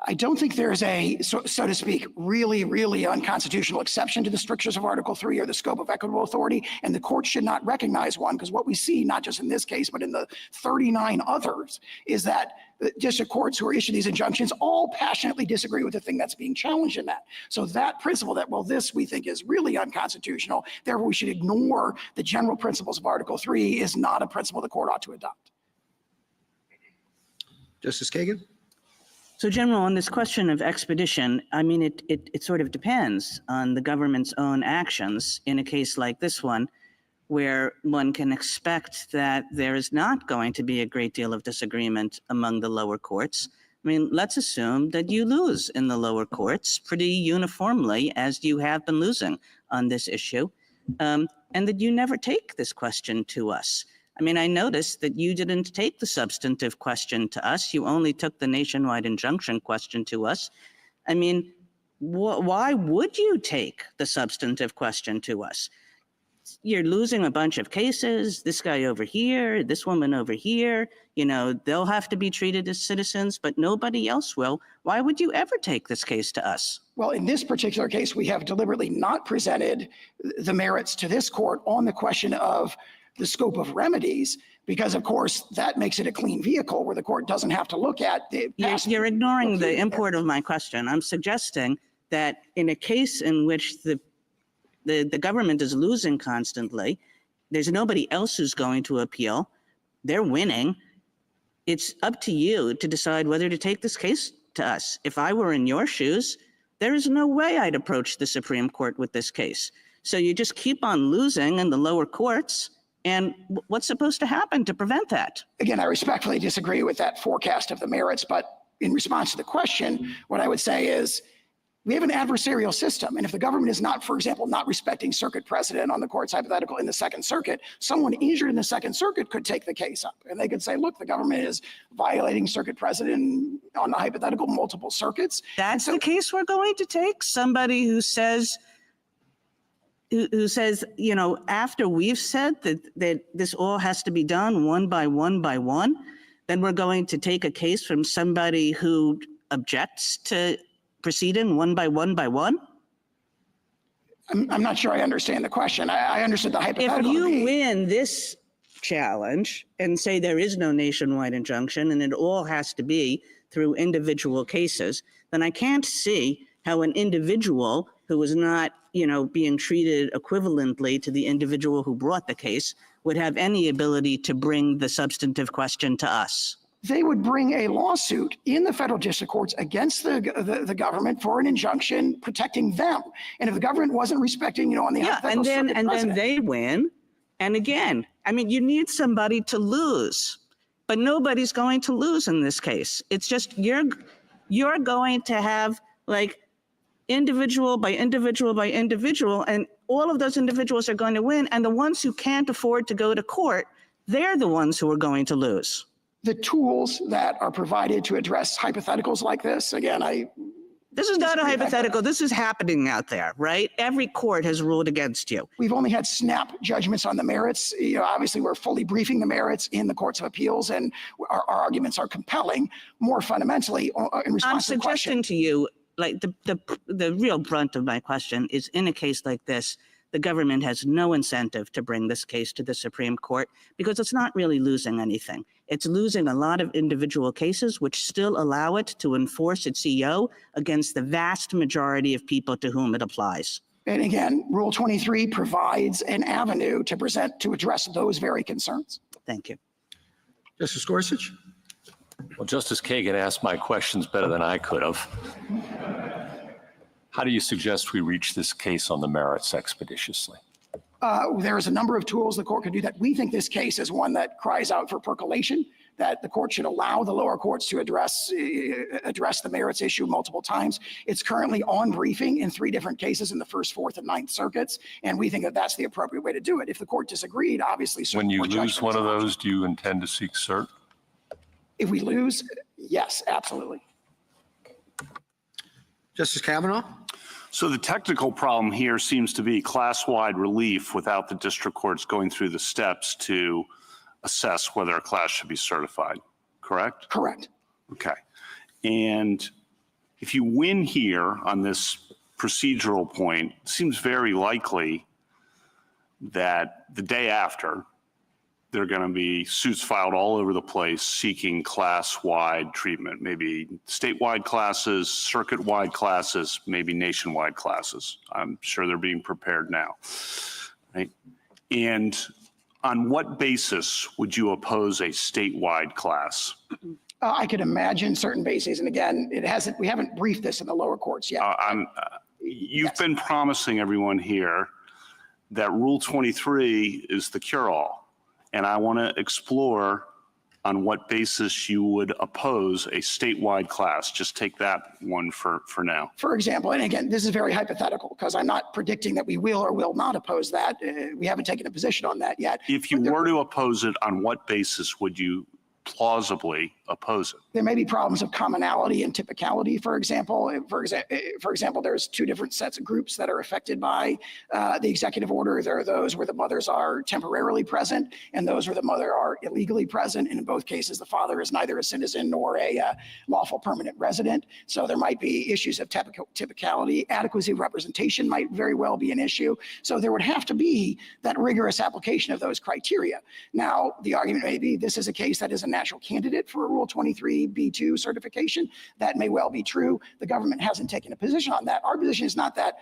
I don't think there's a, so to speak, really unconstitutional exception to the strictures of Article 3 or the scope of equitable authority, and the court should not recognize one, because what we see, not just in this case, but in the 39 others, is that the district courts who are issuing these injunctions all passionately disagree with the thing that's being challenged in that. So that principle that, well, this we think is really unconstitutional, therefore we should ignore the general principles of Article 3 is not a principle the court ought to adopt. Justice Kagan? So, General, on this question of expedition, I mean, it sort of depends on the government's own actions in a case like this one, where one can expect that there is not going to be a great deal of disagreement among the lower courts. I mean, let's assume that you lose in the lower courts pretty uniformly, as you have been losing on this issue, and that you never take this question to us. I mean, I noticed that you didn't take the substantive question to us. You only took the nationwide injunction question to us. I mean, why would you take the substantive question to us? You're losing a bunch of cases, this guy over here, this woman over here, you know, they'll have to be treated as citizens, but nobody else will. Why would you ever take this case to us? Well, in this particular case, we have deliberately not presented the merits to this court on the question of the scope of remedies, because of course that makes it a clean vehicle where the court doesn't have to look at the past. You're ignoring the import of my question. I'm suggesting that in a case in which the government is losing constantly, there's nobody else who's going to appeal, they're winning, it's up to you to decide whether to take this case to us. If I were in your shoes, there is no way I'd approach the Supreme Court with this case. So you just keep on losing in the lower courts. And what's supposed to happen to prevent that? Again, I respectfully disagree with that forecast of the merits, but in response to the question, what I would say is we have an adversarial system. And if the government is not, for example, not respecting circuit precedent on the court's hypothetical in the Second Circuit, someone injured in the Second Circuit could take the case up. And they could say, look, the government is violating circuit precedent on the hypothetical multiple circuits. That's the case we're going to take? Somebody who says, you know, after we've said that this all has to be done one by one by one, then we're going to take a case from somebody who objects to proceeding one by one by one? I'm not sure I understand the question. I understood the hypothetical. If you win this challenge and say there is no nationwide injunction and it all has to be through individual cases, then I can't see how an individual who is not, you know, being treated equivalently to the individual who brought the case would have any ability to bring the substantive question to us. They would bring a lawsuit in the federal district courts against the government for an injunction protecting them. And if the government wasn't respecting, you know, on the and then they win. And again, I mean, you need somebody to lose, but nobody's going to lose in this case. It's just you're going to have like individual by individual by individual, and all of those individuals are going to win. And the ones who can't afford to go to court, they're the ones who are going to lose. The tools that are provided to address hypotheticals like this, again, this is not a hypothetical. This is happening out there, right? Every court has ruled against you. We've only had snap judgments on the merits. You know, obviously, we're fully briefing the merits in the courts of appeals, and our arguments are compelling. More fundamentally, in response to the question, I'm suggesting to you, like the real brunt of my question is, in a case like this, the government has no incentive to bring this case to the Supreme Court because it's not really losing anything. It's losing a lot of individual cases, which still allow it to enforce its EO against the vast majority of people to whom it applies. And again, Rule 23 provides an avenue to address those very concerns. Thank you. Justice Gorsuch? Well, Justice Kagan asked my questions better than I could have. How do you suggest we reach this case on the merits expeditiously? There is a number of tools the court can do that. We think this case is one that cries out for percolation that the court should allow the lower courts to address the merits issue multiple times. It's currently on briefing in 3 different cases in the First, Fourth, and Ninth Circuits, and we think that that's the appropriate way to do it. If the court disagreed, obviously, When you lose one of those, do you intend to seek cert? if we lose, yes, absolutely. Justice Kavanaugh? So the technical problem here seems to be class-wide relief without the district courts going through the steps to assess whether a class should be certified, correct? Correct. Okay. And if you win here on this procedural point, it seems very likely that the day after, there are going to be suits filed all over the place seeking class-wide treatment, maybe statewide classes, circuit-wide classes, maybe nationwide classes. I'm sure they're being prepared now, right? And on what basis would you oppose a statewide class? I could imagine certain bases, and again, we haven't briefed this in the lower courts yet. You've been promising everyone here that Rule 23 is the cure-all. And I want to explore on what basis you would oppose a statewide class. Just take that one for now. For example, and again, this is very hypothetical because I'm not predicting that we will or will not oppose that. We haven't taken a position on that yet. If you were to oppose it, on what basis would you plausibly oppose it? There may be problems of commonality and typicality, for example. For example, there's 2 different sets of groups that are affected by the executive order. There are those where the mothers are temporarily present and those where the mother are illegally present. And in both cases, the father is neither a citizen nor a lawful permanent resident. So there might be issues of typicality. Adequacy of representation might very well be an issue. So there would have to be that rigorous application of those criteria. Now, the argument may be this is a case that is a natural candidate for a Rule 23b2 certification. That may well be true. The government hasn't taken a position on that. Our position is not that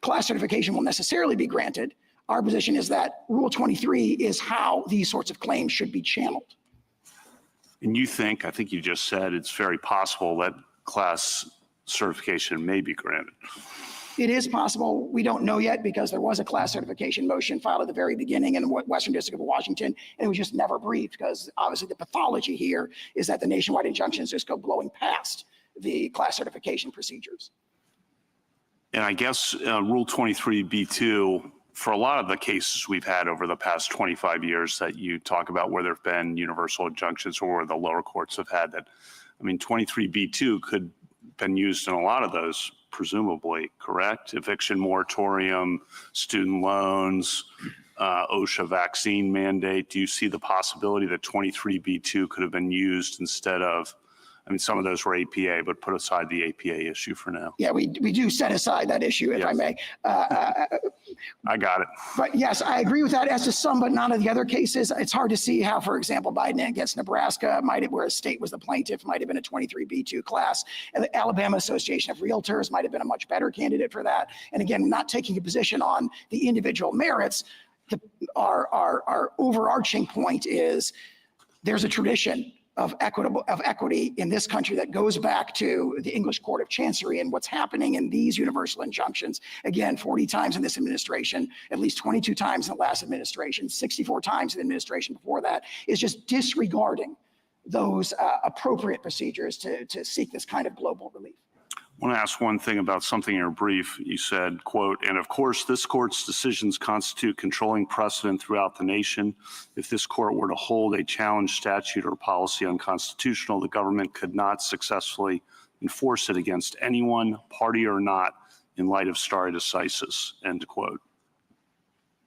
class certification will necessarily be granted. Our position is that Rule 23 is how these sorts of claims should be channeled. And you think, I think you just said, it's very possible that class certification may be granted. It is possible. We don't know yet because there was a class certification motion filed at the very beginning in the Western District of Washington, and it was just never briefed because obviously the pathology here is that the nationwide injunctions just go blowing past the class certification procedures. And I guess Rule 23b2, for a lot of the cases we've had over the past 25 years that you talk about where there have been universal injunctions or where the lower courts have had that, I mean, 23b2 could have been used in a lot of those, presumably, correct? Eviction moratorium, student loans, OSHA vaccine mandate. Do you see the possibility that 23b2 could have been used instead of, I mean, some of those were APA, but put aside the APA issue for now. Yeah, we do set aside that issue, if I may. I got it. But yes, I agree with that as to some, but none of the other cases. It's hard to see how, for example, Biden against Nebraska, where a state was the plaintiff, might have been a 23b2 class. And the Alabama Association of Realtors might have been a much better candidate for that. And again, not taking a position on the individual merits, our overarching point is there's a tradition of equity in this country that goes back to the English Court of Chancery, and what's happening in these universal injunctions, again, 40 times in this administration, at least 22 times in the last administration, 64 times in the administration before that, is just disregarding those appropriate procedures to seek this kind of global relief. I want to ask one thing about something in your brief. You said, quote, and of course, this court's decisions constitute controlling precedent throughout the nation. If this court were to hold a challenge statute or policy unconstitutional, the government could not successfully enforce it against anyone, party or not, in light of stare decisis, end quote.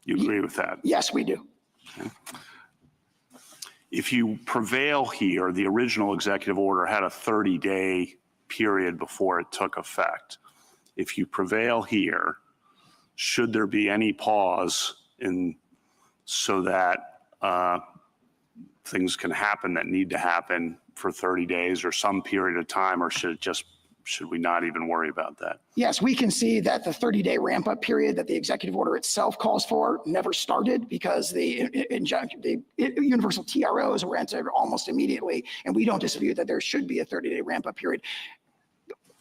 You agree with that? Yes, we do. Okay. If you prevail here, the original executive order had a 30-day period before it took effect. If you prevail here, should there be any pause so that things can happen that need to happen for 30 days or some period of time, or should we not even worry about that? Yes, we can see that the 30-day ramp-up period that the executive order itself calls for never started because the universal TROs were entered almost immediately, and we don't dispute that there should be a 30-day ramp-up period.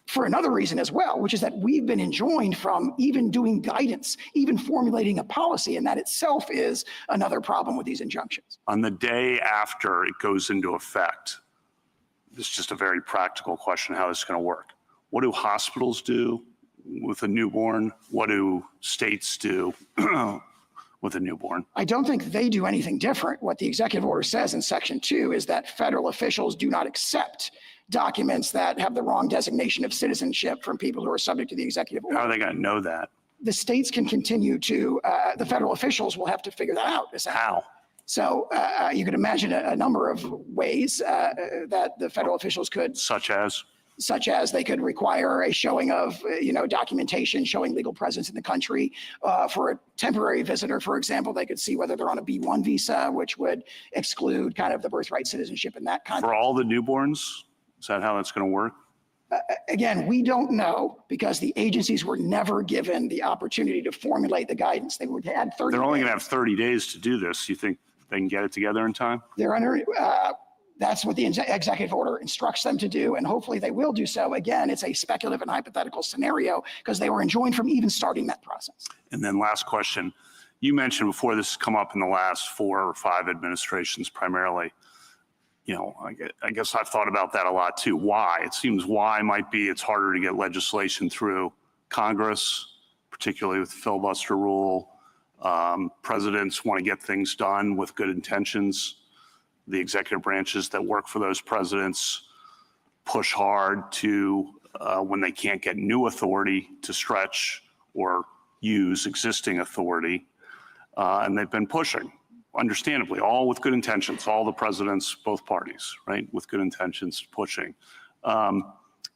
for another reason as well, which is that we've been enjoined from even doing guidance, even formulating a policy, and that itself is another problem with these injunctions. On the day after it goes into effect, this is just a very practical question, how this is going to work. What do hospitals do with a newborn? What do states do with a newborn? I don't think they do anything different. What the executive order says in Section 2 is that federal officials do not accept documents that have the wrong designation of citizenship from people who are subject to the executive order. How are they going to know that? The states can continue to, the federal officials will have to figure that out. How? So you could imagine a number of ways that the federal officials could. Such as they could require a showing of, documentation showing legal presence in the country. For a temporary visitor, for example, they could see whether they're on a B1 visa, which would exclude kind of the birthright citizenship and that kind of. For all the newborns? Is that how that's going to work? Again, we don't know because the agencies were never given the opportunity to formulate the guidance. They would had 30 They're only days. going to have 30 days to do this. You think they can get it together in time? They're under, that's what the executive order instructs them to do, and hopefully they will do so. Again, it's a speculative and hypothetical scenario because they were enjoined from even starting that process. And then last question. You mentioned before this has come up in the last 4 or 5 administrations primarily. I guess I've thought about that a lot too. Why? It seems why might be it's harder to get legislation through Congress, particularly with the filibuster rule. Presidents want to get things done with good intentions. The executive branches that work for those presidents push hard to, when they can't get new authority, to stretch or use existing authority. And they've been pushing. Understandably, all with good intentions, all the presidents, both parties, right, with good intentions pushing.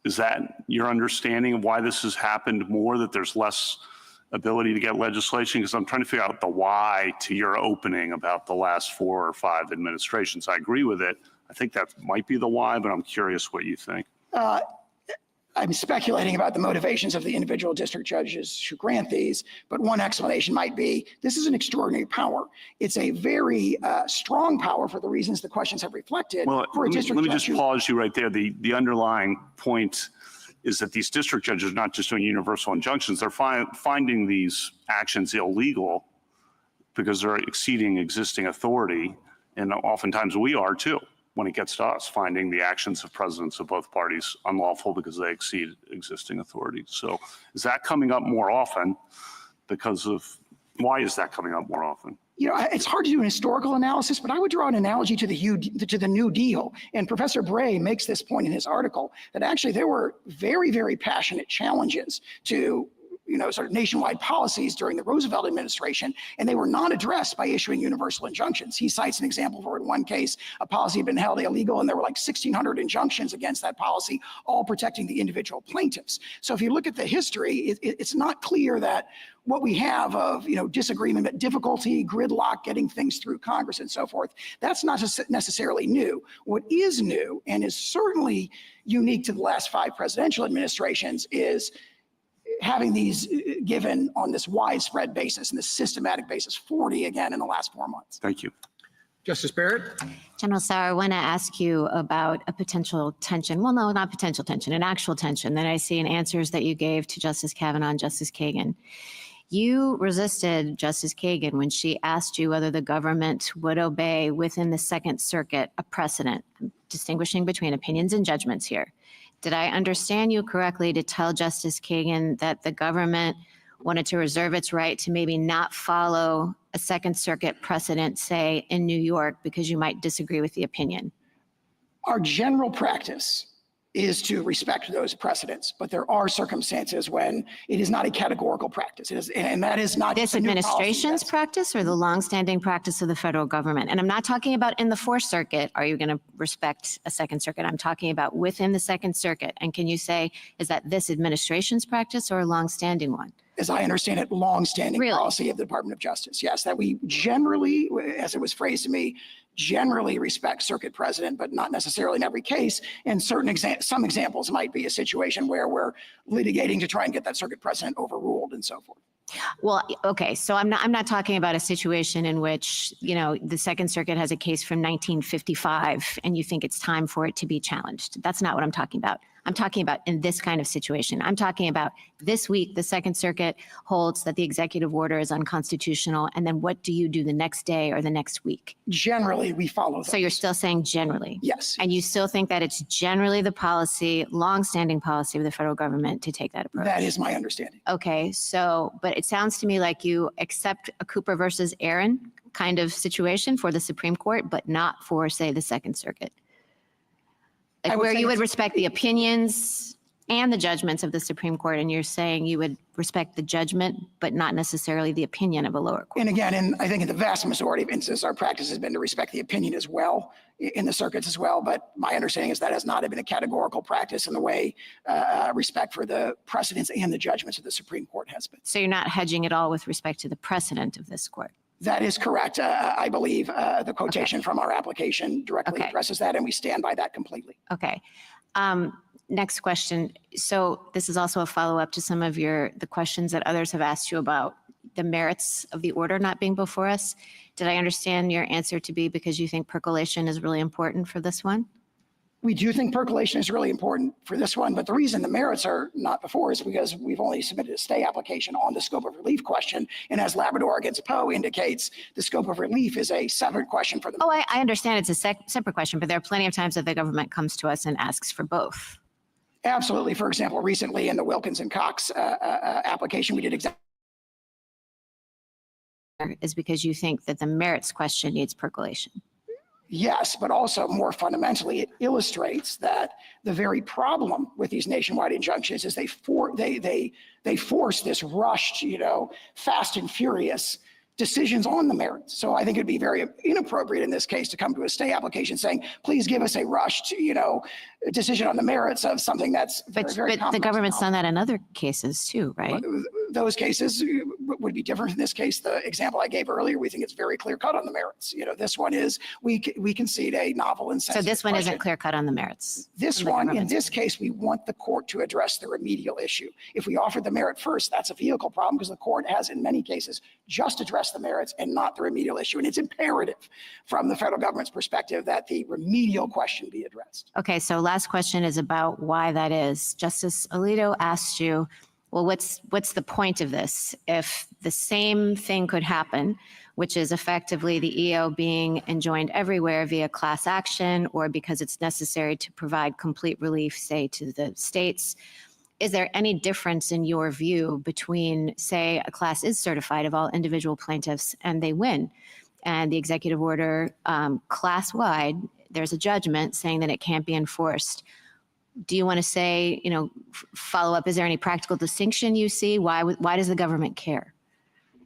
Is that your understanding of why this has happened more, that there's less ability to get legislation? Because I'm trying to figure out the why to your opening about the last 4 or 5 administrations. I agree with it. I think that might be the why, but I'm curious what you think. I'm speculating about the motivations of the individual district judges who grant these, but one explanation might be this is an extraordinary power. It's a very strong power for the reasons the questions have reflected. Well, for a district let me judge just pause you right there. The underlying point is that these district judges are not just doing universal injunctions. They're finding these actions illegal because they're exceeding existing authority. And oftentimes we are too, when it gets to us, finding the actions of presidents of both parties unlawful because they exceed existing authority. So is that coming up more often why is that coming up more often? It's hard to do an historical analysis, but I would draw an analogy to the New Deal. And Professor Bray makes this point in his article that actually there were very, very passionate challenges to sort of nationwide policies during the Roosevelt administration, and they were not addressed by issuing universal injunctions. He cites an example where in one case, a policy had been held illegal and there were like 1,600 injunctions against that policy, all protecting the individual plaintiffs. So if you look at the history, it's not clear that what we have of, disagreement, but difficulty, gridlock, getting things through Congress and so forth, that's not necessarily new. What is new and is certainly unique to the last 5 presidential administrations is having these given on this widespread basis and this systematic basis, 40 again in the last 4 months. Thank you. Justice Barrett? General Sauer, I want to ask you about a potential tension. Well, no, not potential tension, an actual tension that I see in answers that you gave to Justice Kavanaugh and Justice Kagan. You resisted Justice Kagan when she asked you whether the government would obey within the Second Circuit a precedent. I'm distinguishing between opinions and judgments here. Did I understand you correctly to tell Justice Kagan that the government wanted to reserve its right to maybe not follow a Second Circuit precedent, say, in New York, because you might disagree with the opinion? Our general practice is to respect those precedents, but there are circumstances when it is not a categorical practice. And that is not this administration's practice or the longstanding practice of the federal government. And I'm not talking about in the Fourth Circuit, are you going to respect a Second Circuit? I'm talking about within the Second Circuit. And can you say, is that this administration's practice or a longstanding one? As I understand it, longstanding policy of the Department of Justice. Yes, that we generally, as it was phrased to me, generally respect circuit precedent, but not necessarily in every case. And some examples might be a situation where we're litigating to try and get that circuit precedent overruled and so forth. Well, okay, so I'm not talking about a situation in which, the Second Circuit has a case from 1955 and you think it's time for it to be challenged. That's not what I'm talking about. I'm talking about in this kind of situation. I'm talking about this week, the Second Circuit holds that the executive order is unconstitutional. And then what do you do the next day or the next week? Generally, we follow those. So you're still saying generally? Yes. And you still think that it's generally the policy, longstanding policy of the federal government to take that approach? That is my understanding. Okay, so, but it sounds to me like you accept a Cooper versus Aaron kind of situation for the Supreme Court, but not for, say, the Second Circuit. Like where you would respect the opinions and the judgments of the Supreme Court, and you're saying you would respect the judgment, but not necessarily the opinion of a lower court. And again, I think in the vast majority of instances, our practice has been to respect the opinion as well, in the circuits as well. But my understanding is that has not been a categorical practice in the way respect for the precedents and the judgments of the Supreme Court has been. So you're not hedging at all with respect to the precedent of this court? That is correct. I believe the quotation from our application directly addresses that, and we stand by that completely. Okay. Next question. So this is also a follow-up to some of the questions that others have asked you about the merits of the order not being before us. Did I understand your answer to be because you think percolation is really important for this one? We do think percolation is really important for this one, but the reason the merits are not before is because we've only submitted a stay application on the scope of relief question. And as Labrador against Poe indicates, the scope of relief is a separate question for the. Oh, I understand it's a separate question, but there are plenty of times that the government comes to us and asks for both. Absolutely. For example, recently in the Wilkins and Cox application, we did exactly. Is because you think that the merits question needs percolation. Yes, but also more fundamentally, it illustrates that the very problem with these nationwide injunctions is they force this rushed, fast and furious decisions on the merits. So I think it'd be very inappropriate in this case to come to a stay application saying, please give us a rushed, decision on the merits of something that's very But the government's done that in other cases too, right? Those cases would be different. In this case, the example I gave earlier, we think it's very clear cut on the merits. This one is, we concede a novel and sensitive So this one question. isn't clear cut on the merits? This one, in this case, we want the court to address the remedial issue. If we offered the merit first, that's a vehicle problem because the court has in many cases just addressed the merits and not the remedial issue. And it's imperative from the federal government's perspective that the remedial question be addressed. Okay, so last question is about why that is. Justice Alito asked you, well, what's the point of this? If the same thing could happen, which is effectively the EO being enjoined everywhere via class action or because it's necessary to provide complete relief, say, to the states, is there any difference in your view between, say, a class is certified of all individual plaintiffs and they win, and the executive order class-wide, there's a judgment saying that it can't be enforced? Do you want to say, follow up, is there any practical distinction you see? Why does the government care?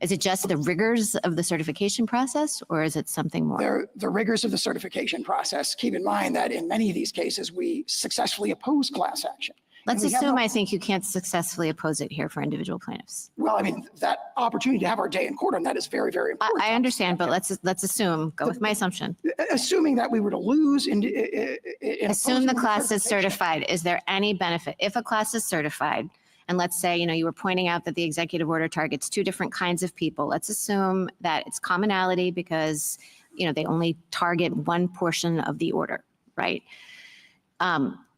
Is it just the rigors of the certification process, or is it something more? The rigors of the certification process. Keep in mind that in many of these cases, we successfully oppose class action. Let's assume I think you can't successfully oppose it here for individual plaintiffs. Well, I mean, that opportunity to have our day in court on that is very, very important. I understand, but let's assume, go with my assumption. Assuming that we were to lose assume the class is certified. Is there any benefit? If a class is certified, and let's say, you were pointing out that the executive order targets two different kinds of people. Let's assume that it's commonality because, they only target one portion of the order, right?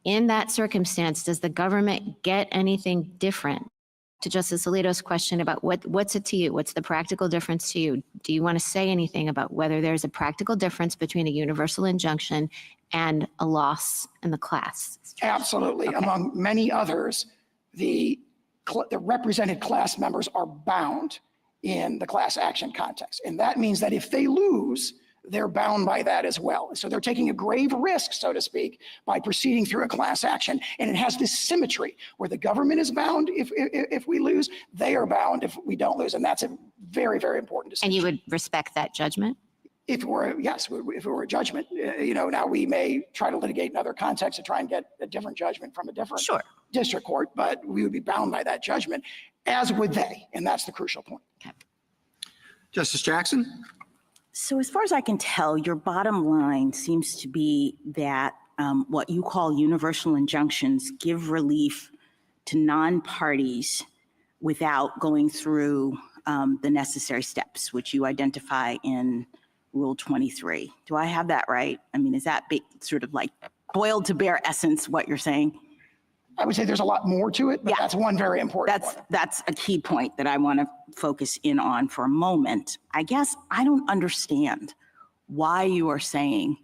In that circumstance, does the government get anything different? To Justice Alito's question about what's it to you? What's the practical difference to you? Do you want to say anything about whether there's a practical difference between a universal injunction and a loss in the class? Absolutely. Okay. Among many others, the represented class members are bound in the class action context. And that means that if they lose, they're bound by that as well. So they're taking a grave risk, so to speak, by proceeding through a class action. And it has this symmetry where the government is bound if we lose, they are bound if we don't lose. And that's a very, very important distinction. And you would respect that judgment? If it were a judgment, now we may try to litigate in other contexts to try and get a different judgment from a different district court, but we would be bound by that judgment, as would they. And that's the crucial point. Okay. Justice Jackson? So as far as I can tell, your bottom line seems to be that what you call universal injunctions give relief to non-parties without going through the necessary steps, which you identify in Rule 23. Do I have that right? I mean, is that sort of like boiled to bare essence what you're saying? I would say there's a lot more to it, but Yeah. that's one very important one. That's a key point that I want to focus in on for a moment. I guess I don't understand why you are saying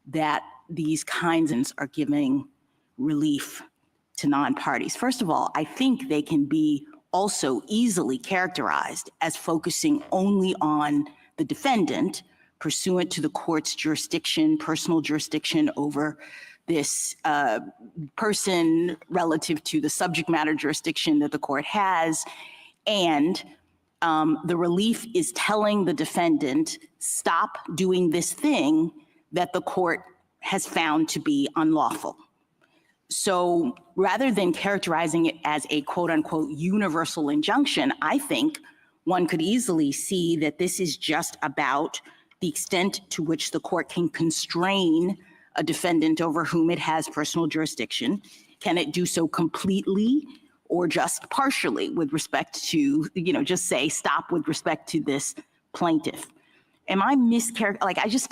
that these kinds are giving relief to non-parties. First of all, I think they can be also easily characterized as focusing only on the defendant pursuant to the court's jurisdiction, personal jurisdiction over this person relative to the subject matter jurisdiction that the court has. And the relief is telling the defendant, stop doing this thing that the court has found to be unlawful. So rather than characterizing it as a quote unquote universal injunction, I think one could easily see that this is just about the extent to which the court can constrain a defendant over whom it has personal jurisdiction. Can it do so completely or just partially with respect to, just say stop with respect to this plaintiff? Am I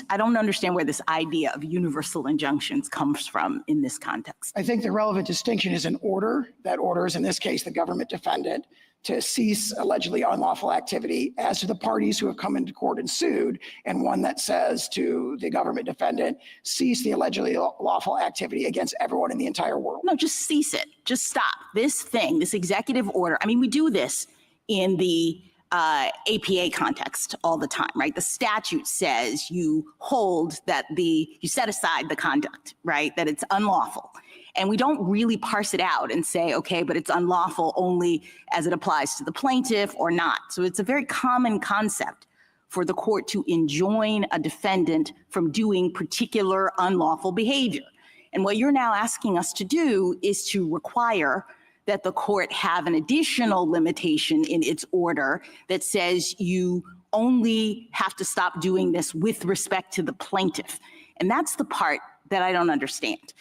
I don't understand where this idea of universal injunctions comes from in this context. I think the relevant distinction is an order. That order is, in this case, the government defendant to cease allegedly unlawful activity as to the parties who have come into court and sued, and one that says to the government defendant, cease the allegedly lawful activity against everyone in the entire world. No, just cease it. Just stop. This thing, this executive order. I mean, we do this in the APA context all the time, right? The statute says you hold that you set aside the conduct, right? That it's unlawful. And we don't really parse it out and say, okay, but it's unlawful only as it applies to the plaintiff or not. So it's a very common concept for the court to enjoin a defendant from doing particular unlawful behavior. And what you're now asking us to do is to require that the court have an additional limitation in its order that says you only have to stop doing this with respect to the plaintiff. And that's the part that I don't understand.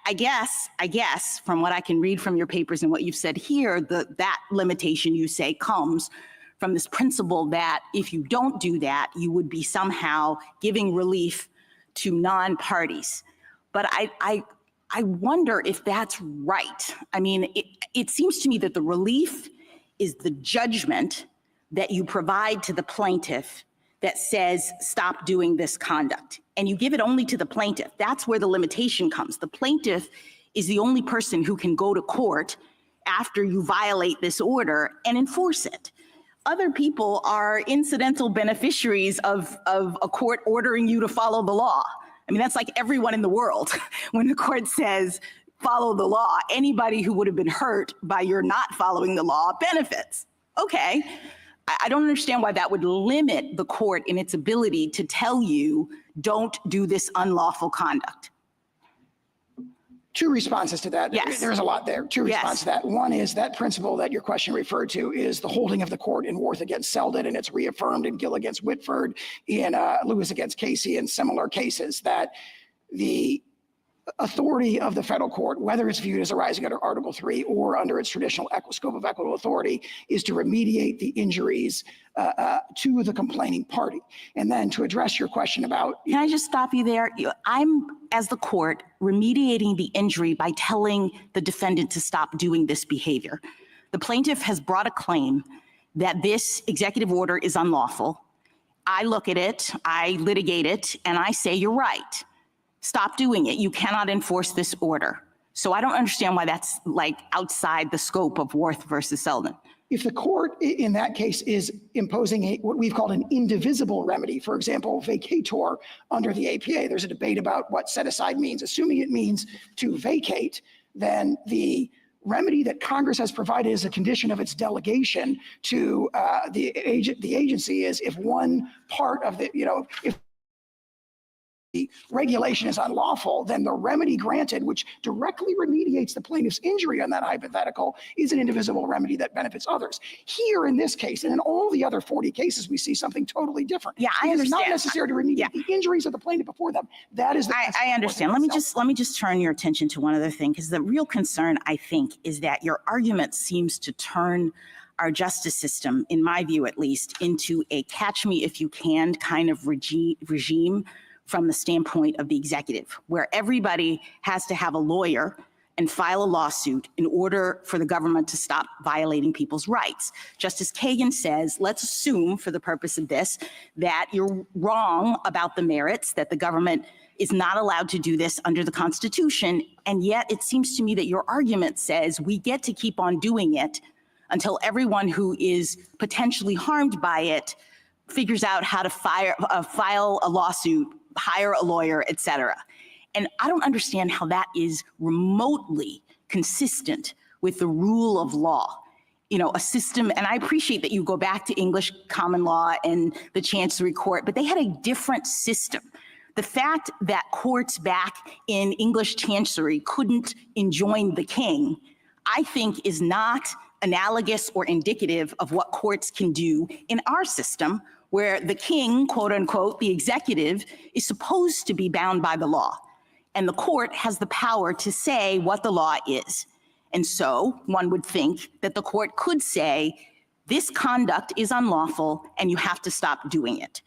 I guess from what I can read from your papers and what you've said here, that limitation you say comes from this principle that if you don't do that, you would be somehow giving relief to non-parties. But I wonder if that's right. I mean, it seems to me that the relief is the judgment that you provide to the plaintiff that says, stop doing this conduct. And you give it only to the plaintiff. That's where the limitation comes. The plaintiff is the only person who can go to court after you violate this order and enforce it. Other people are incidental beneficiaries of a court ordering you to follow the law. I mean, that's like everyone in the world. When the court says, follow the law, anybody who would have been hurt by your not following the law benefits. Okay. I don't understand why that would limit the court in its ability to tell you, don't do this unlawful conduct. Two responses to that. Yes. There's a lot there. Two responses to that. One is that principle that your question referred to is the holding of the court in Worth against Selden, and it's reaffirmed in Gill against Whitford, in Lewis against Casey, and similar cases, that the authority of the federal court, whether it's viewed as arising under Article 3 or under its traditional scope of equitable authority, is to remediate the injuries to the complaining party. And then to address your question about— Can I just stop you there? I'm, as the court, remediating the injury by telling the defendant to stop doing this behavior. The plaintiff has brought a claim that this executive order is unlawful. I look at it, I litigate it, and I say, you're right. Stop doing it. You cannot enforce this order. So I don't understand why that's like outside the scope of Worth versus Selden. If the court in that case is imposing what we've called an indivisible remedy, for example, vacator under the APA, there's a debate about what set aside means. Assuming it means to vacate, then the remedy that Congress has provided as a condition of its delegation to the agency is if one part of the, if the regulation is unlawful, then the remedy granted, which directly remediates the plaintiff's injury on that hypothetical, is an indivisible remedy that benefits others. Here in this case, and in all the other 40 cases, we see something totally different. Yeah, I understand. It's not necessary to remediate the injuries of the plaintiff before them. That is the— I understand. Let me just turn your attention to one other thing, because the real concern, I think, is that your argument seems to turn our justice system, in my view at least, into a catch me if you can kind of regime from the standpoint of the executive, where everybody has to have a lawyer and file a lawsuit in order for the government to stop violating people's rights. Justice Kagan says, let's assume for the purpose of this that you're wrong about the merits, that the government is not allowed to do this under the Constitution. And yet it seems to me that your argument says we get to keep on doing it until everyone who is potentially harmed by it figures out how to file a lawsuit, hire a lawyer, et cetera. And I don't understand how that is remotely consistent with the rule of law. You know, a system, and I appreciate that you go back to English common law and the Chancery Court, but they had a different system. The fact that courts back in English Chancery couldn't enjoin the king, I think is not analogous or indicative of what courts can do in our system, where the king, quote unquote, the executive, is supposed to be bound by the law. And the court has the power to say what the law is. And so one would think that the court could say, this conduct is unlawful and you have to stop doing it.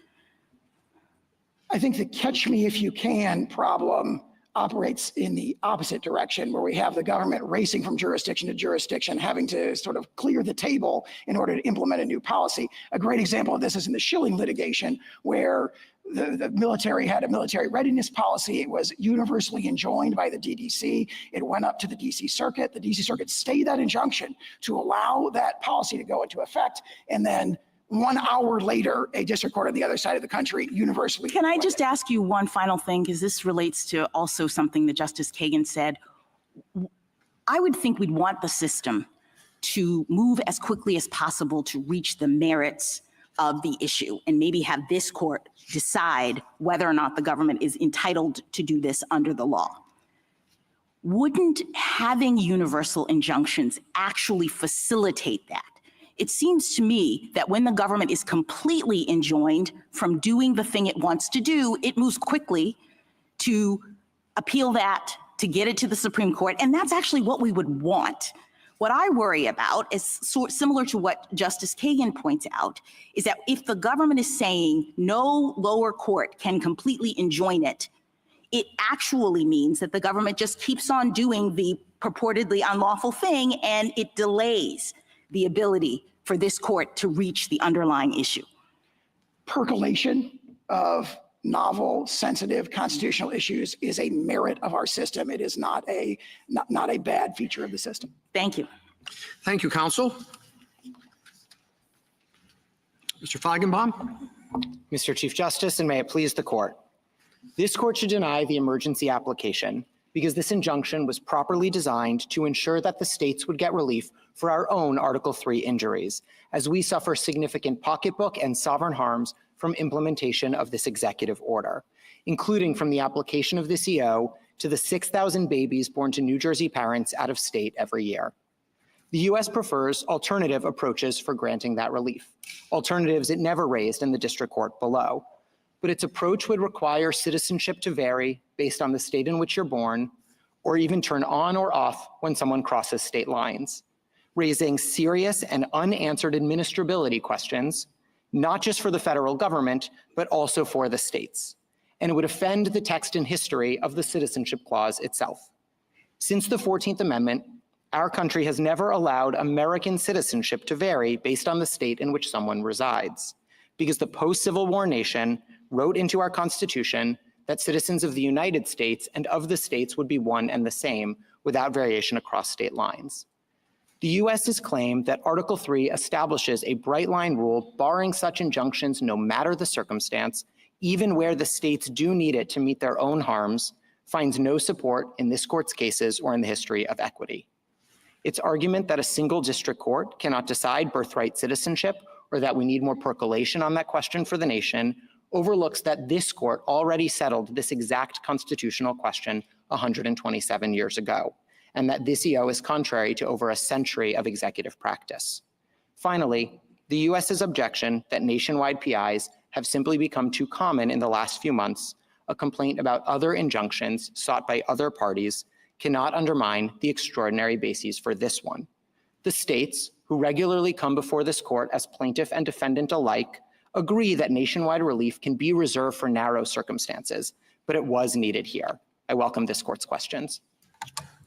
I think the catch me if you can problem operates in the opposite direction, where we have the government racing from jurisdiction to jurisdiction, having to sort of clear the table in order to implement a new policy. A great example of this is in the Schilling litigation, where the military had a military readiness policy. It was universally enjoined by the DDC. It went up to the DC Circuit. The DC Circuit stayed that injunction to allow that policy to go into effect. And then 1 hour later, a district court on the other side of the country universally. Can I just ask you one final thing, because this relates to also something that Justice Kagan said. I would think we'd want the system to move as quickly as possible to reach the merits of the issue and maybe have this court decide whether or not the government is entitled to do this under the law. Wouldn't having universal injunctions actually facilitate that? It seems to me that when the government is completely enjoined from doing the thing it wants to do, it moves quickly to appeal that, to get it to the Supreme Court, and that's actually what we would want. What I worry about is similar to what Justice Kagan points out, is that if the government is saying no lower court can completely enjoin it, it actually means that the government just keeps on doing the purportedly unlawful thing, and it delays the ability for this court to reach the underlying issue. Percolation of novel, sensitive constitutional issues is a merit of our system. It is not a bad feature of the system. Thank you. Thank you, counsel. Mr. Feigenbaum. Mr. Chief Justice, and may it please the court. This court should deny the emergency application because this injunction was properly designed to ensure that the states would get relief for our own Article 3 injuries, as we suffer significant pocketbook and sovereign harms from implementation of this executive order, including from the application of this EO to the 6,000 babies born to New Jersey parents out of state every year. The U.S. prefers alternative approaches for granting that relief, alternatives it never raised in the district court below. But its approach would require citizenship to vary based on the state in which you're born, or even turn on or off when someone crosses state lines, raising serious and unanswered administrability questions, not just for the federal government, but also for the states. And it would offend the text and history of the Citizenship Clause itself. Since the 14th Amendment, our country has never allowed American citizenship to vary based on the state in which someone resides, because the post-Civil War nation wrote into our Constitution that citizens of the United States and of the states would be one and the same without variation across state lines. The U.S. has claimed that Article 3 establishes a bright line rule barring such injunctions no matter the circumstance, even where the states do need it to meet their own harms, finds no support in this court's cases or in the history of equity. Its argument that a single district court cannot decide birthright citizenship, or that we need more percolation on that question for the nation, overlooks that this court already settled this exact constitutional question 127 years ago, and that this EO is contrary to over a century of executive practice. Finally, the US's objection that nationwide PIs have simply become too common in the last few months, a complaint about other injunctions sought by other parties, cannot undermine the extraordinary bases for this one. The states, who regularly come before this court as plaintiff and defendant alike, agree that nationwide relief can be reserved for narrow circumstances, but it was needed here. I welcome this court's questions.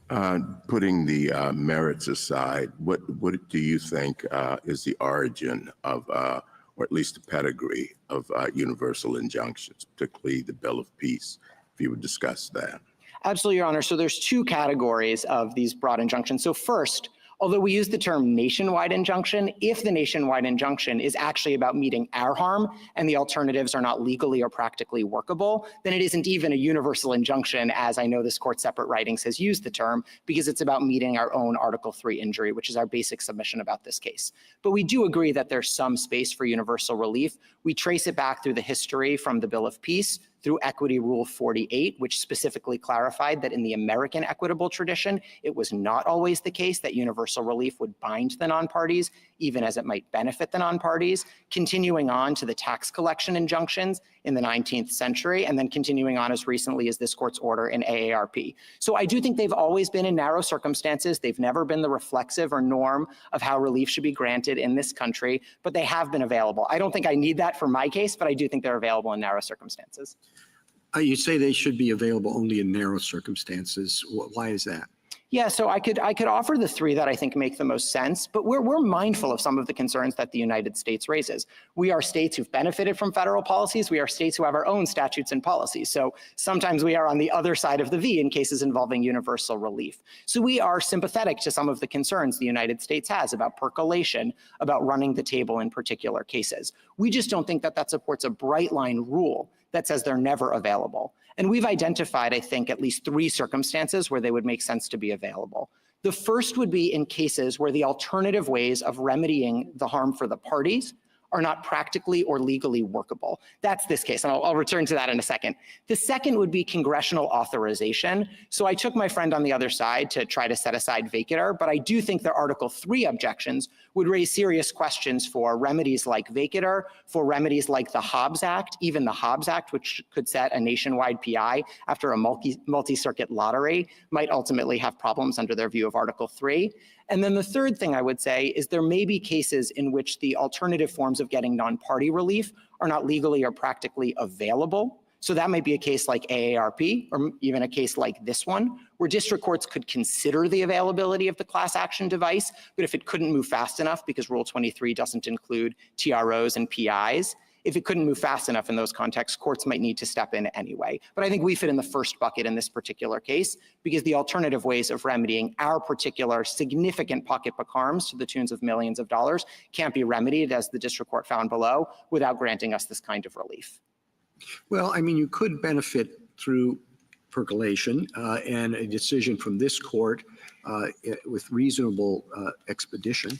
Putting the merits aside, what do you think is the origin of, or at least the pedigree of universal injunctions, particularly the Bill of Peace, if you would discuss that? Absolutely, Your Honor. So there's two categories of these broad injunctions. So first, although we use the term nationwide injunction, if the nationwide injunction is actually about meeting our harm and the alternatives are not legally or practically workable, then it isn't even a universal injunction, as I know this court's separate writings has used the term, because it's about meeting our own Article 3 injury, which is our basic submission about this case. But we do agree that there's some space for universal relief. We trace it back through the history from the Bill of Peace, through Equity Rule 48, which specifically clarified that in the American equitable tradition, it was not always the case that universal relief would bind the non-parties, even as it might benefit the non-parties, continuing on to the tax collection injunctions in the 19th century, and then continuing on as recently as this court's order in AARP. So I do think they've always been in narrow circumstances. They've never been the reflexive or norm of how relief should be granted in this country, but they have been available. I don't think I need that for my case, but I do think they're available in narrow circumstances. You say they should be available only in narrow circumstances. Why is that? Yeah, so I could offer the three that I think make the most sense, but we're mindful of some of the concerns that the United States raises. We are states who've benefited from federal policies. We are states who have our own statutes and policies. So sometimes we are on the other side of the V in cases involving universal relief. So we are sympathetic to some of the concerns the United States has about percolation, about running the table in particular cases. We just don't think that that supports a bright line rule that says they're never available. And we've identified, I think, at least three circumstances where they would make sense to be available. The first would be in cases where the alternative ways of remedying the harm for the parties are not practically or legally workable. That's this case, and I'll return to that in a second. The second would be congressional authorization. So I took my friend on the other side to try to set aside vacatur, but I do think their Article 3 objections would raise serious questions for remedies like vacatur, for remedies like the Hobbs Act, even the Hobbs Act, which could set a nationwide PI after a multi-circuit lottery, might ultimately have problems under their view of Article 3. And then the third thing I would say is there may be cases in which the alternative forms of getting non-party relief are not legally or practically available. So that might be a case like AARP, or even a case like this one, where district courts could consider the availability of the class action device, but if it couldn't move fast enough, because Rule 23 doesn't include TROs and PIs, if it couldn't move fast enough in those contexts, courts might need to step in anyway. But I think we fit in the first bucket in this particular case, because the alternative ways of remedying our particular significant pocketbook harms to the tunes of millions of dollars can't be remedied, as the district court found below, without granting us this kind of relief. Well, I mean, you could benefit through percolation and a decision from this court with reasonable expedition.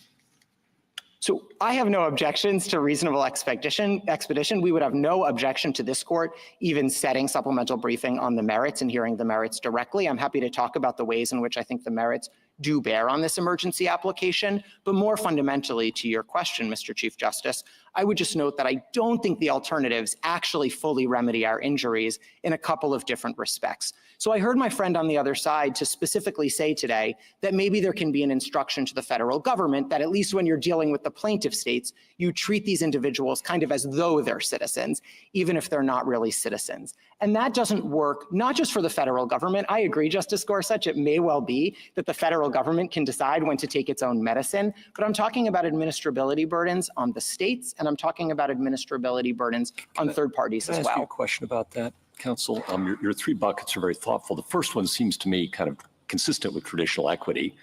So I have no objections to reasonable expedition. We would have no objection to this court even setting supplemental briefing on the merits and hearing the merits directly. I'm happy to talk about the ways in which I think the merits do bear on this emergency application. But more fundamentally to your question, Mr. Chief Justice, I would just note that I don't think the alternatives actually fully remedy our injuries in a couple of different respects. So I heard my friend on the other side to specifically say today that maybe there can be an instruction to the federal government that at least when you're dealing with the plaintiff states, you treat these individuals kind of as though they're citizens, even if they're not really citizens. And that doesn't work, not just for the federal government. I agree, Justice Gorsuch, it may well be that the federal government can decide when to take its own medicine, but I'm talking about administrability burdens on the states, and I'm talking about administrability burdens on third parties as well. Can I ask you a question about that, counsel? Your three buckets are very thoughtful. The first one seems to me kind of consistent with traditional equity,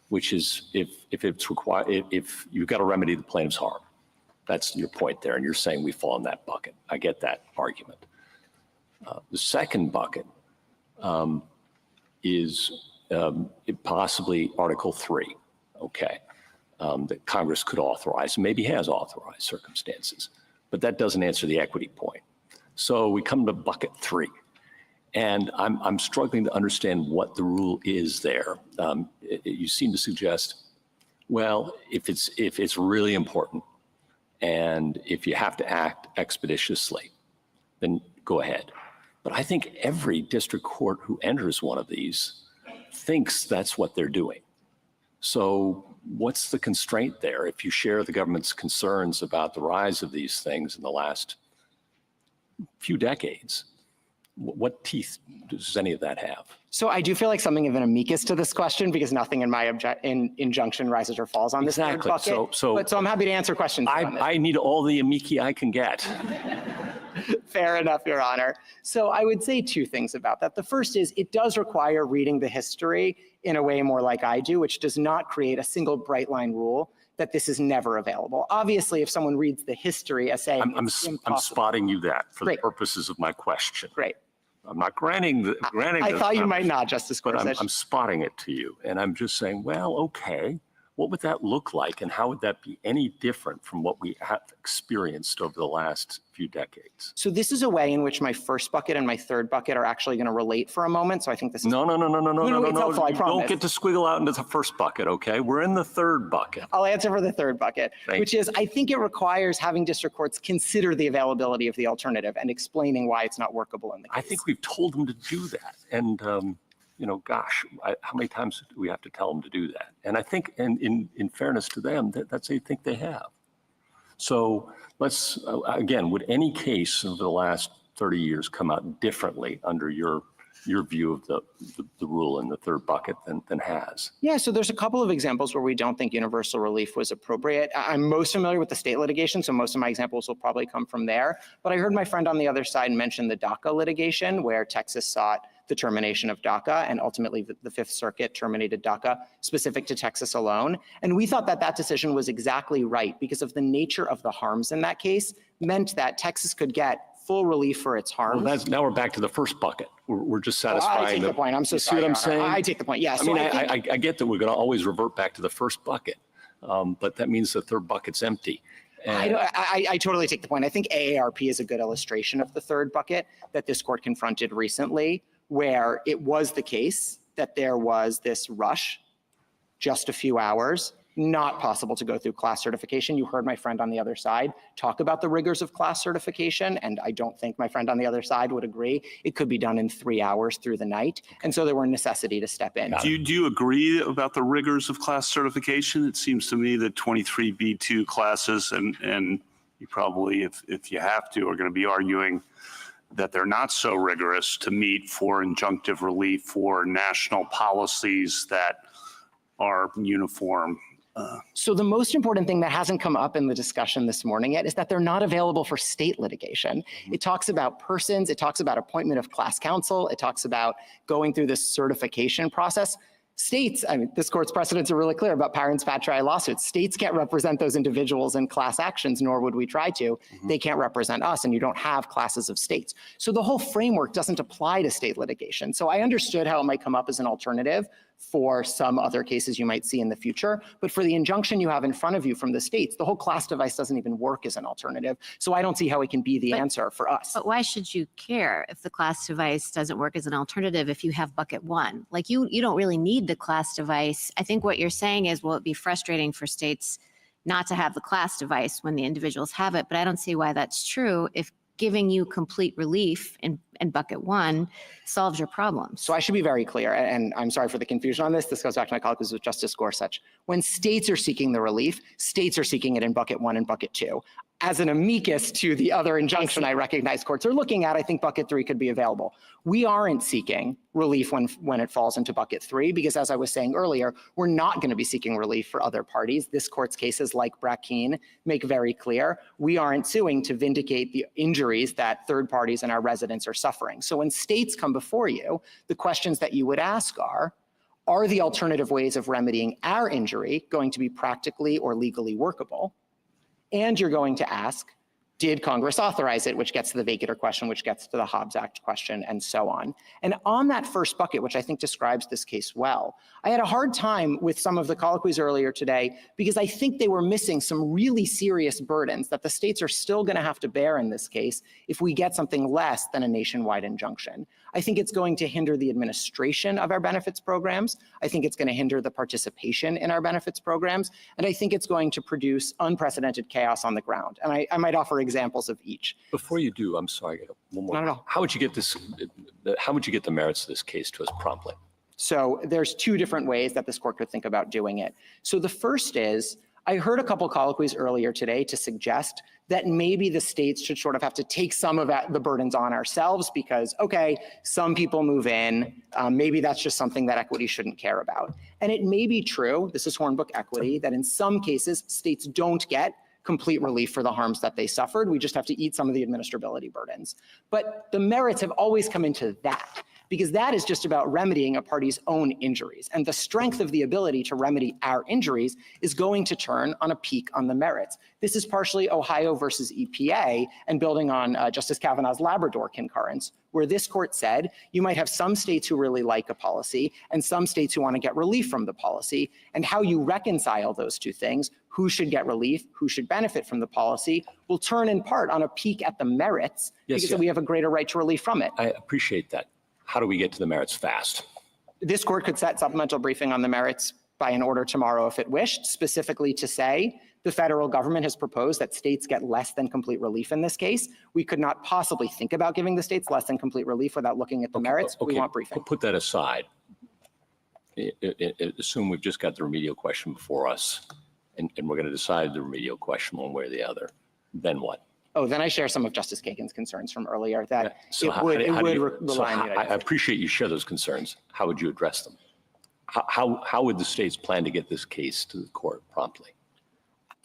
which is if it's required, if you've got to remedy the plaintiff's harm. That's your point there, and you're saying we fall in that bucket. I get that argument. The second bucket is possibly Article 3, okay, that Congress could authorize, maybe has authorized circumstances, but that doesn't answer the equity point. So we come to bucket 3, and I'm struggling to understand what the rule is there. You seem to suggest, well, if it's really important, and if you have to act expeditiously, then go ahead. But I think every district court who enters one of these thinks that's what they're doing. So what's the constraint there? If you share the government's concerns about the rise of these things in the last few decades, What teeth does any of that have? So I do feel like something of an amicus to this question because nothing in my injunction rises or falls on this third Exactly. bucket. So I'm happy to answer questions. I need all the amici I can get. Fair enough, Your Honor. So I would say two things about that. The first is it does require reading the history in a way more like I do, which does not create a single bright line rule that this is never available. Obviously, if someone reads the history as saying I'm spotting you that for Great. the purposes of my question. Great. I'm not granting I thought you might not, Justice but Gorsuch. I'm spotting it to you. And I'm just saying, well, okay, what would that look like? And how would that be any different from what we have experienced over the last few decades? So this is a way in which my first bucket and my third bucket are actually going to relate for a moment. So I think this is No. it's helpful, I You promise. don't get to squiggle out into the first bucket, okay? We're in the third bucket. I'll answer for the third bucket, which is I think it requires having district courts consider the availability of the alternative and explaining why it's not workable in the case. I think we've told them to do that. And, gosh, how many times do we have to tell them to do that? And I think, in fairness to them, I think they have. So let's, again, would any case over the last 30 years come out differently under your view of the rule in the third bucket than has? Yeah, so there's a couple of examples where we don't think universal relief was appropriate. I'm most familiar with the state litigation, so most of my examples will probably come from there. But I heard my friend on the other side mention the DACA litigation, where Texas sought the termination of DACA, and ultimately the Fifth Circuit terminated DACA specific to Texas alone. And we thought that decision was exactly right because of the nature of the harms in that case meant that Texas could get full relief for its harms. Well, now we're back to the first bucket. We're just satisfying. I take the point. I'm so sorry. See what I'm saying? I take the point. Yeah. I mean, I get that we're going to always revert back to the first bucket, but that means the third bucket's empty. I totally take the point. I think AARP is a good illustration of the third bucket that this court confronted recently, where it was the case that there was this rush, just a few hours, not possible to go through class certification. You heard my friend on the other side talk about the rigors of class certification, and I don't think my friend on the other side would agree. It could be done in 3 hours through the night, and so there were necessity to step in. Do you agree about the rigors of class certification? It seems to me that 23B2 classes, and you probably, if you have to, are going to be arguing that they're not so rigorous to meet for injunctive relief for national policies that are uniform. So the most important thing that hasn't come up in the discussion this morning yet is that they're not available for state litigation. It talks about persons, it talks about appointment of class counsel, it talks about going through this certification process. States, I mean, this court's precedents are really clear about parents patriae lawsuits. States can't represent those individuals in class actions, nor would we try to. They can't represent us, and you don't have classes of states. So the whole framework doesn't apply to state litigation. So I understood how it might come up as an alternative for some other cases you might see in the future. But for the injunction you have in front of you from the states, the whole class device doesn't even work as an alternative. So I don't see how it can be the answer for us. But why should you care if the class device doesn't work as an alternative if you have bucket one? Like you don't really need the class device. I think what you're saying is, will it be frustrating for states not to have the class device when the individuals have it? But I don't see why that's true if giving you complete relief in bucket one solves your problems. So I should be very clear, and I'm sorry for the confusion on this. This goes back to my colleagues with Justice Gorsuch. When states are seeking the relief, states are seeking it in bucket one and bucket two. As an amicus to the other injunction I recognize courts are looking at, I think bucket three could be available. We aren't seeking relief when it falls into bucket three, because as I was saying earlier, we're not going to be seeking relief for other parties. This court's cases like Brackeen make very clear we aren't suing to vindicate the injuries that third parties and our residents are suffering. So when states come before you, the questions that you would ask are the alternative ways of remedying our injury going to be practically or legally workable? And you're going to ask, did Congress authorize it, which gets to the vacator question, which gets to the Hobbs Act question, and so on. And on that first bucket, which I think describes this case well, I had a hard time with some of the colloquies earlier today because I think they were missing some really serious burdens that the states are still going to have to bear in this case if we get something less than a nationwide injunction. I think it's going to hinder the administration of our benefits programs. I think it's going to hinder the participation in our benefits programs. And I think it's going to produce unprecedented chaos on the ground. And I might offer examples of each. Before you do, I'm sorry, one more. Not at all. How would you get this? How would you get the merits of this case to us promptly? So there's two different ways that this court could think about doing it. So the first is, I heard a couple colloquies earlier today to suggest that maybe the states should sort of have to take some of the burdens on ourselves because, okay, some people move in, maybe that's just something that equity shouldn't care about. And it may be true, this is Hornbook equity, that in some cases, states don't get complete relief for the harms that they suffered. We just have to eat some of the administrability burdens. But the merits have always come into that, because that is just about remedying a party's own injuries. And the strength of the ability to remedy our injuries is going to turn on a peak on the merits. This is partially Ohio versus EPA and building on Justice Kavanaugh's Labrador concurrence, where this court said you might have some states who really like a policy and some states who want to get relief from the policy, and how you reconcile those two things, who should get relief, who should benefit from the policy, will turn in part on a peak at the merits because we have a greater right to relief from it. I appreciate that. How do we get to the merits fast? This court could set supplemental briefing on the merits by an order tomorrow if it wished, specifically to say the federal government has proposed that states get less than complete relief in this case. We could not possibly think about giving the states less than complete relief without looking at the merits. We want briefing. Put that aside. Assume we've just got the remedial question before us and we're going to decide the remedial question one way or the other. Then what? Oh, then I share some of Justice Kagan's concerns from earlier that it would rely on the United States. I appreciate you share those concerns. How would you address them? How would the states plan to get this case to the court promptly?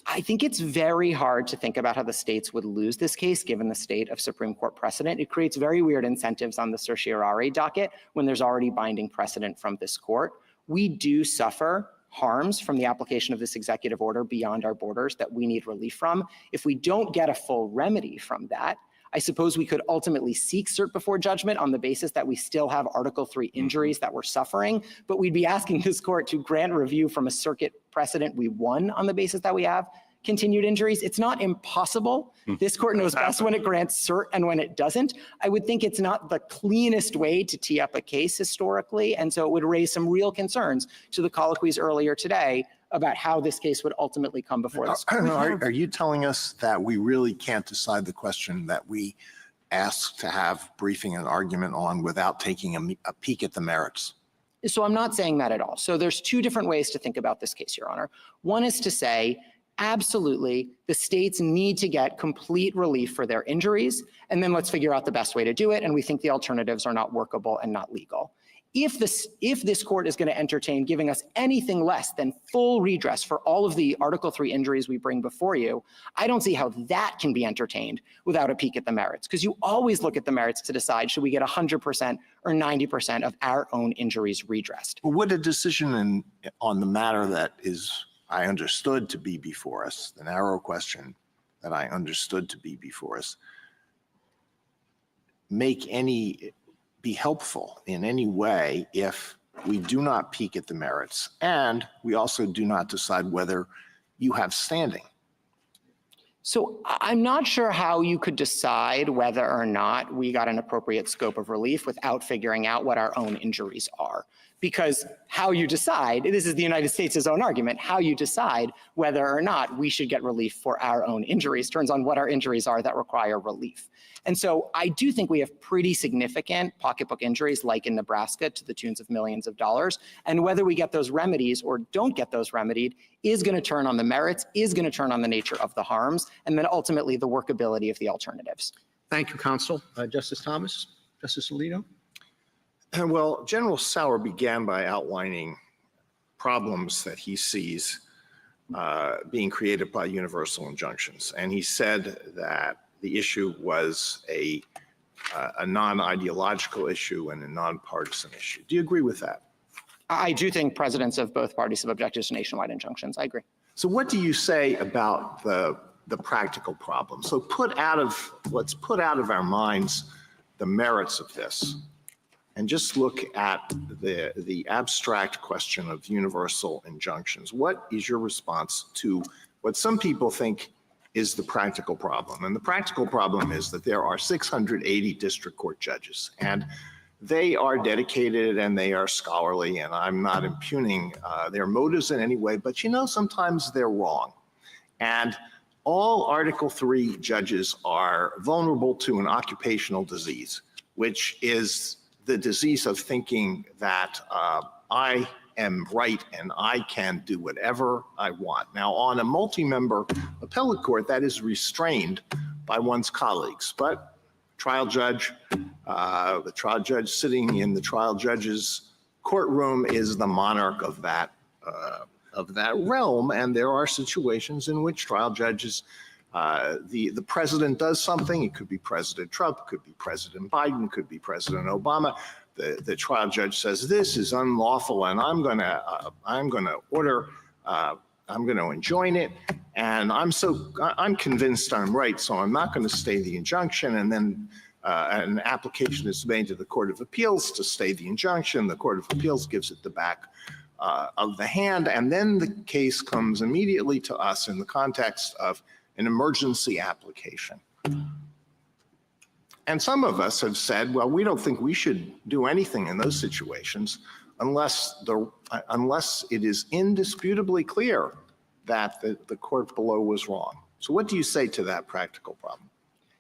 I think it's very hard to think about how the states would lose this case given the state of Supreme Court precedent. It creates very weird incentives on the certiorari docket when there's already binding precedent from this court. We do suffer harms from the application of this executive order beyond our borders that we need relief from. If we don't get a full remedy from that, I suppose we could ultimately seek cert before judgment on the basis that we still have Article 3 injuries that we're suffering, but we'd be asking this court to grant review from a circuit precedent we won on the basis that we have continued injuries. It's not impossible. This court knows best when it grants cert and when it doesn't. I would think it's not the cleanest way to tee up a case historically, and so it would raise some real concerns to the colloquies earlier today about how this case would ultimately come before this court. Are you telling us that we really can't decide the question that we asked to have briefing and argument on without taking a peek at the merits? So I'm not saying that at all. So there's two different ways to think about this case, Your Honor. One is to say, absolutely, the states need to get complete relief for their injuries, and then let's figure out the best way to do it, and we think the alternatives are not workable and not legal. If this court is going to entertain giving us anything less than full redress for all of the Article 3 injuries we bring before you, I don't see how that can be entertained without a peek at the merits, because you always look at the merits to decide should we get 100% or 90% of our own injuries redressed. Would a decision on the matter that I understood to be before us, the narrow question that I understood to be before us, be helpful in any way if we do not peek at the merits and we also do not decide whether you have standing? So I'm not sure how you could decide whether or not we got an appropriate scope of relief without figuring out what our own injuries are. Because how you decide, this is the United States' own argument, how you decide whether or not we should get relief for our own injuries turns on what our injuries are that require relief. And so I do think we have pretty significant pocketbook injuries like in Nebraska to the tunes of millions of dollars. And whether we get those remedies or don't get those remedied is going to turn on the merits, is going to turn on the nature of the harms, and then ultimately the workability of the alternatives. Thank you, counsel. Justice Thomas, Justice Alito. Well, General Sauer began by outlining problems that he sees being created by universal injunctions. And he said that the issue was a non-ideological issue and a non-partisan issue. Do you agree with that? I do think presidents of both parties have objected to nationwide injunctions. I agree. So what do you say about the practical problem? So let's put out of our minds the merits of this and just look at the abstract question of universal injunctions. What is your response to what some people think is the practical problem? And the practical problem is that there are 680 district court judges, and they are dedicated and they are scholarly, and I'm not impugning their motives in any way, but sometimes they're wrong. And all Article 3 judges are vulnerable to an occupational disease, which is the disease of thinking that I am right and I can do whatever I want. Now, on a multi-member appellate court, that is restrained by one's colleagues, but the trial judge sitting in the trial judge's courtroom is the monarch of that realm, and there are situations in which trial judges, the president does something. It could be President Trump, it could be President Biden, it could be President Obama. The trial judge says this is unlawful, and I'm going to order. I'm going to enjoin it, and I'm convinced I'm right, so I'm not going to stay the injunction. And then an application is made to the Court of Appeals to stay the injunction. The Court of Appeals gives it the back of the hand, and then the case comes immediately to us in the context of an emergency application. And some of us have said, well, we don't think we should do anything in those situations unless it is indisputably clear that the court below was wrong. So what do you say to that practical problem?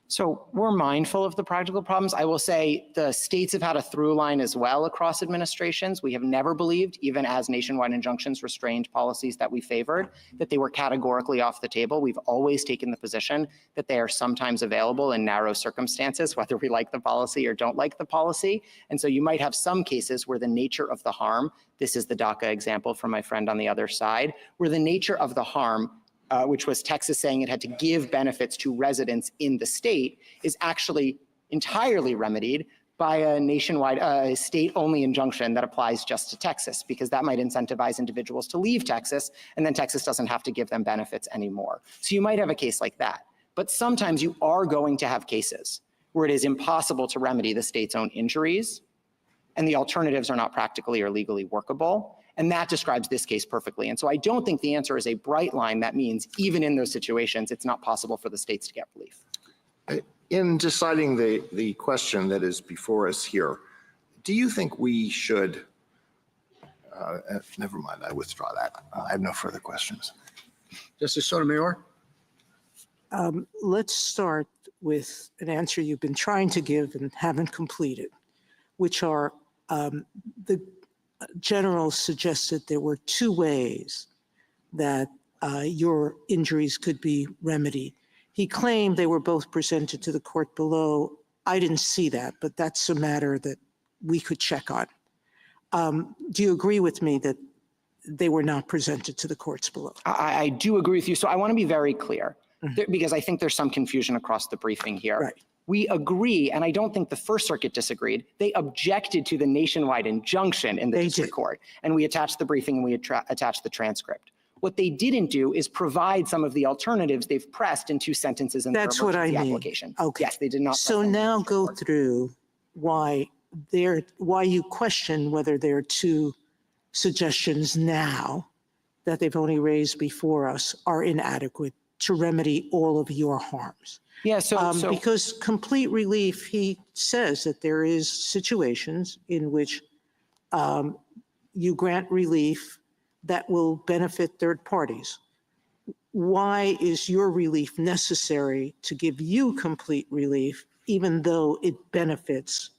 So we're mindful of the practical problems. I will say the states have had a through line as well across administrations. We have never believed, even as nationwide injunctions restrained policies that we favored, that they were categorically off the table. We've always taken the position that they are sometimes available in narrow circumstances, whether we like the policy or don't like the policy. And so you might have some cases where the nature of the harm, this is the DACA example from my friend on the other side, where the nature of the harm which was Texas saying it had to give benefits to residents in the state, is actually entirely remedied by a nationwide state-only injunction that applies just to Texas, because that might incentivize individuals to leave Texas, and then Texas doesn't have to give them benefits anymore. So you might have a case like that. But sometimes you are going to have cases where it is impossible to remedy the state's own injuries, and the alternatives are not practically or legally workable. And that describes this case perfectly. And so I don't think the answer is a bright line that means even in those situations, it's not possible for the states to get relief. In deciding the question that is before us here, do you think we should, never mind, I withdraw that. I have no further questions. Justice Sotomayor? Let's start with an answer you've been trying to give and haven't completed, which are the general suggested there were two ways that your injuries could be remedied. He claimed they were both presented to the court below. I didn't see that, but that's a matter that we could check on. Do you agree with me that they were not presented to the courts below? I do agree with you. So I want to be very clear, because I think there's some confusion across the briefing here. Right. We agree, and I don't think the First Circuit disagreed. They objected to the nationwide injunction in the district court, and we attached the briefing and we attached the transcript. What they didn't do is provide some of the alternatives they've pressed in two sentences in their emergency application. Okay. Yes, they did not. So now go through why you question whether there are two suggestions now that they've only raised before us are inadequate to remedy all of your harms. Yeah, so because complete relief, he says that there is situations in which you grant relief that will benefit third parties. Why is your relief necessary to give you complete relief, even though it benefits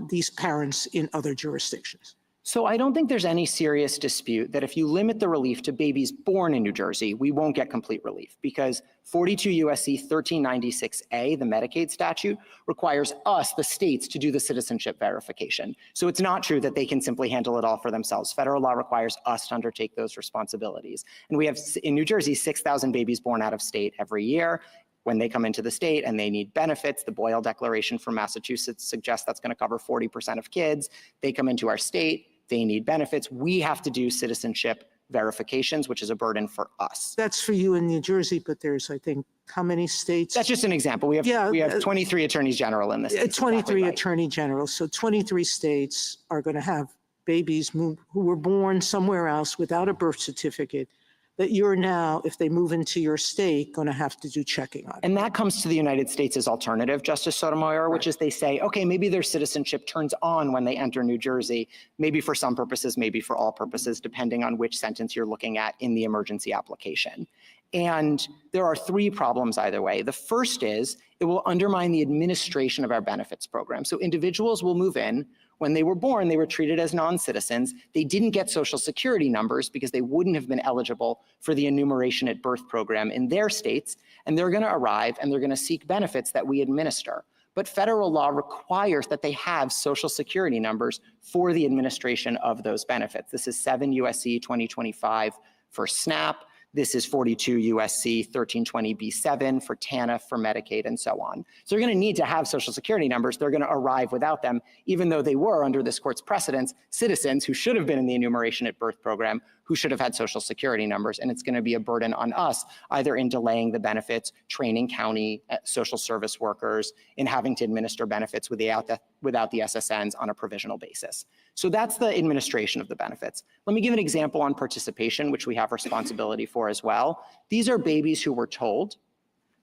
these parents in other jurisdictions? So I don't think there's any serious dispute that if you limit the relief to babies born in New Jersey, we won't get complete relief, because 42 U.S.C. 1396A, the Medicaid statute, requires us, the states, to do the citizenship verification. So it's not true that they can simply handle it all for themselves. Federal law requires us to undertake those responsibilities. And we have, in New Jersey, 6,000 babies born out of state every year. When they come into the state and they need benefits, the Boyle Declaration from Massachusetts suggests that's going to cover 40% of kids. They come into our state, they need benefits. We have to do citizenship verifications, which is a burden for us. That's for you in New Jersey, but there's, I think, how many states? That's just an example. We have 23 attorneys general in this. 23 exactly right. attorney generals. So 23 states are going to have babies who were born somewhere else without a birth certificate that you're now, if they move into your state, going to have to do checking on. And that comes to the United States as alternative, Justice Sotomayor, which is they say, okay, maybe their citizenship turns on when they enter New Jersey, maybe for some purposes, maybe for all purposes, depending on which sentence you're looking at in the emergency application. And there are three problems either way. The first is it will undermine the administration of our benefits program. So individuals will move in. When they were born, they were treated as non-citizens. They didn't get Social Security numbers because they wouldn't have been eligible for the enumeration at birth program in their states. And they're going to arrive and they're going to seek benefits that we administer. But federal law requires that they have Social Security numbers for the administration of those benefits. This is 7 USC 2025 for SNAP. This is 42 USC 1320B7 for TANF, for Medicaid, and so on. So they're going to need to have Social Security numbers. They're going to arrive without them, even though they were, under this court's precedents, citizens who should have been in the enumeration at birth program, who should have had Social Security numbers. And it's going to be a burden on us, either in delaying the benefits, training county social service workers, in having to administer benefits without the SSNs on a provisional basis. So that's the administration of the benefits. Let me give an example on participation, which we have responsibility for as well. These are babies who were told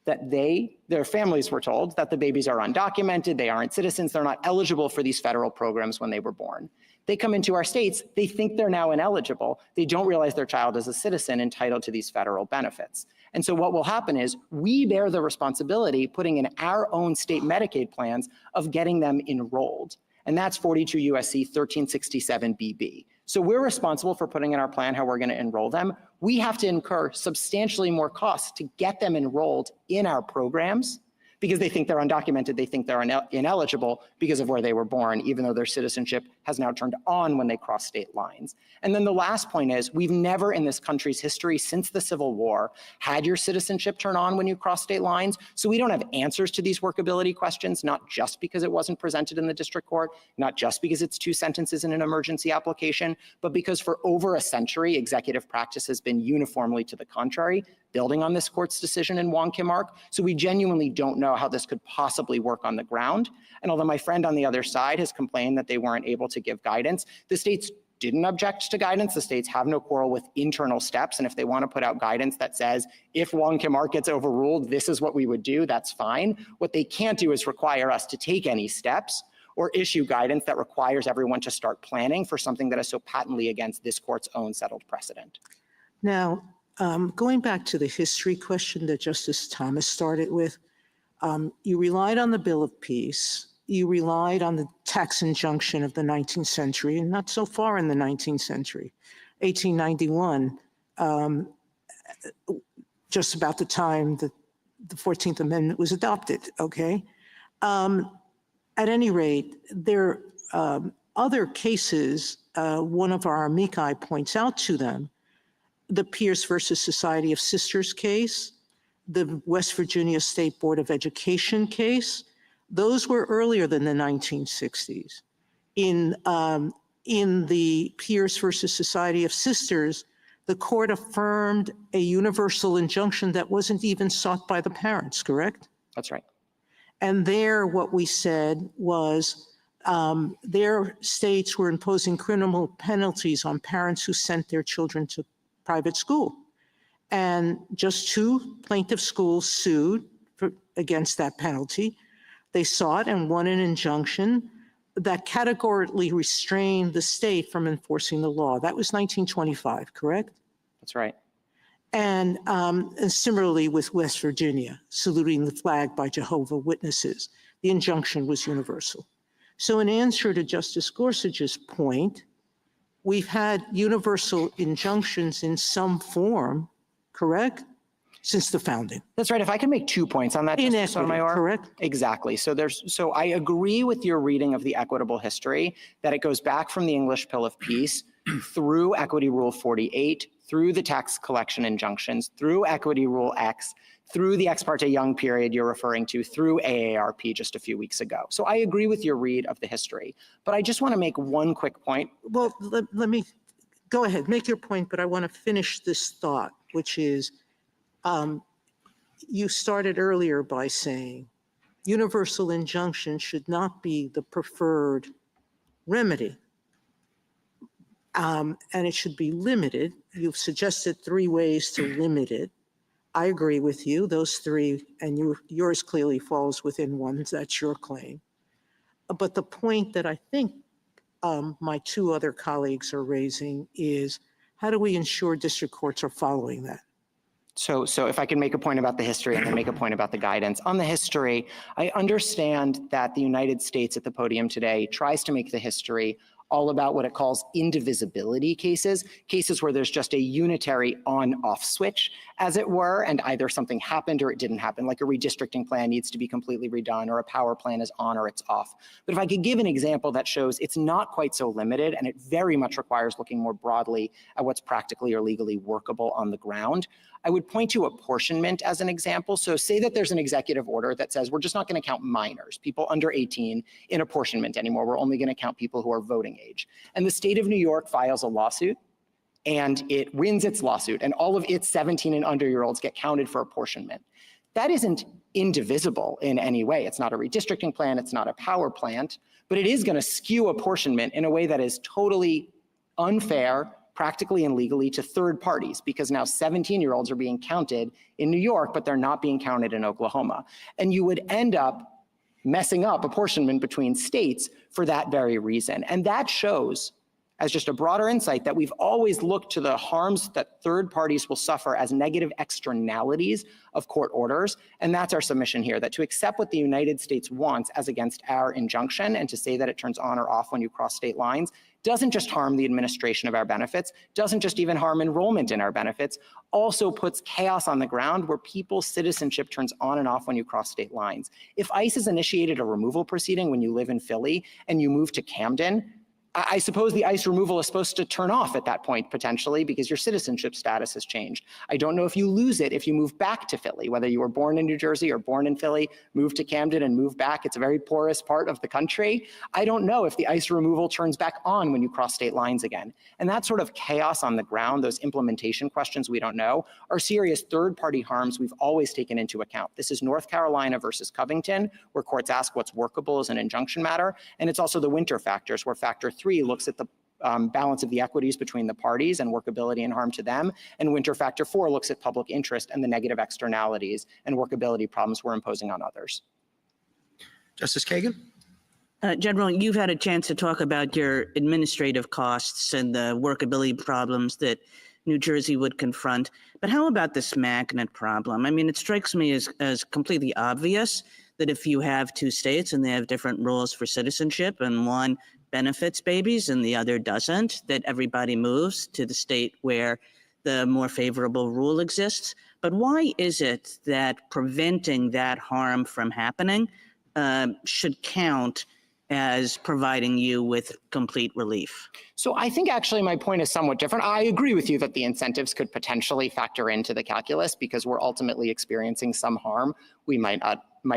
that their families were told that the babies are undocumented, they aren't citizens, they're not eligible for these federal programs when they were born. They come into our states, they think they're now ineligible. They don't realize their child is a citizen entitled to these federal benefits. And so what will happen is we bear the responsibility, putting in our own state Medicaid plans, of getting them enrolled. And that's 42 USC 1367BB. So we're responsible for putting in our plan how we're going to enroll them. We have to incur substantially more costs to get them enrolled in our programs because they think they're undocumented, they think they're ineligible because of where they were born, even though their citizenship has now turned on when they cross state lines. And then the last point is, we've never in this country's history since the Civil War had your citizenship turn on when you cross state lines. So we don't have answers to these workability questions, not just because it wasn't presented in the district court, not just because it's 2 sentences in an emergency application, but because for over a century, executive practice has been uniformly to the contrary, building on this court's decision in Wong Kim Ark. So we genuinely don't know how this could possibly work on the ground. And although my friend on the other side has complained that they weren't able to give guidance, the states didn't object to guidance. The states have no quarrel with internal steps. And if they want to put out guidance that says, if Wong Kim Ark gets overruled, this is what we would do, that's fine. What they can't do is require us to take any steps or issue guidance that requires everyone to start planning for something that is so patently against this court's own settled precedent. Now, going back to the history question that Justice Thomas started with, you relied on the Bill of Peace. You relied on the tax injunction of the 19th century, and not so far in the 19th century, 1891, just about the time that the 14th Amendment was adopted, okay? At any rate, there are other cases, one of our amici points out to them, the Pierce versus Society of Sisters case, the West Virginia State Board of Education case. Those were earlier than the 1960s. In the Pierce versus Society of Sisters, the court affirmed a universal injunction that wasn't even sought by the parents, correct? That's right. And there, what we said was their states were imposing criminal penalties on parents who sent their children to private school. And just 2 plaintiff schools sued against that penalty. They sought and won an injunction that categorically restrained the state from enforcing the law. That was 1925, correct? That's right. And similarly with West Virginia, saluting the flag by Jehovah's Witnesses. The injunction was universal. So in answer to Justice Gorsuch's point, we've had universal injunctions in some form, correct? Since the founding. That's right. If I can make 2 points on that, Justice Sotomayor. Correct? Exactly. So I agree with your reading of the equitable history, that it goes back from the English Pill of Peace through Equity Rule 48, through the tax collection injunctions, through Equity Rule X, through the Ex parte Young period you're referring to, through AARP just a few weeks ago. So I agree with your read of the history, but I just want to make one quick point. Well, let me, go ahead, make your point, but I want to finish this thought, which is, you started earlier by saying universal injunction should not be the preferred remedy. And it should be limited. You've suggested 3 ways to limit it. I agree with you, those 3, and yours clearly falls within one, that's your claim. But the point that I think my 2 other colleagues are raising is, how do we ensure district courts are following that? So if I can make a point about the history and then make a point about the guidance. On the history, I understand that the United States at the podium today tries to make the history all about what it calls indivisibility cases, cases where there's just a unitary on-off switch, as it were, and either something happened or it didn't happen, like a redistricting plan needs to be completely redone or a power plan is on or it's off. But if I could give an example that shows it's not quite so limited and it very much requires looking more broadly at what's practically or legally workable on the ground, I would point to apportionment as an example. So say that there's an executive order that says we're just not going to count minors, people under 18, in apportionment anymore. We're only going to count people who are voting age. And the state of New York files a lawsuit and it wins its lawsuit and all of its 17 and under-year-olds get counted for apportionment. That isn't indivisible in any way. It's not a redistricting plan, it's not a power plant, but it is going to skew apportionment in a way that is totally unfair, practically and legally, to third parties, because now 17-year-olds are being counted in New York, but they're not being counted in Oklahoma. And you would end up messing up apportionment between states for that very reason. And that shows, as just a broader insight, that we've always looked to the harms that third parties will suffer as negative externalities of court orders. And that's our submission here, that to accept what the United States wants as against our injunction and to say that it turns on or off when you cross state lines doesn't just harm the administration of our benefits, doesn't just even harm enrollment in our benefits, also puts chaos on the ground where people's citizenship turns on and off when you cross state lines. If ICE has initiated a removal proceeding when you live in Philly and you move to Camden, I suppose the ICE removal is supposed to turn off at that point, potentially, because your citizenship status has changed. I don't know if you lose it if you move back to Philly, whether you were born in New Jersey or born in Philly, move to Camden and move back. It's a very porous part of the country. I don't know if the ICE removal turns back on when you cross state lines again. And that sort of chaos on the ground, those implementation questions we don't know, are serious third-party harms we've always taken into account. This is North Carolina versus Covington, where courts ask what's workable as an injunction matter. And it's also the winter factors, where factor 3 looks at the balance of the equities between the parties and workability and harm to them. And winter factor 4 looks at public interest and the negative externalities and workability problems we're imposing on others. Justice Kagan? General, you've had a chance to talk about your administrative costs and the workability problems that New Jersey would confront. But how about this magnet problem? I mean, it strikes me as completely obvious that if you have two states and they have different rules for citizenship and one benefits babies and the other doesn't, that everybody moves to the state where the more favorable rule exists. But why is it that preventing that harm from happening should count as providing you with complete relief? So I think actually my point is somewhat different. I agree with you that the incentives could potentially factor into the calculus because we're ultimately experiencing some harm we might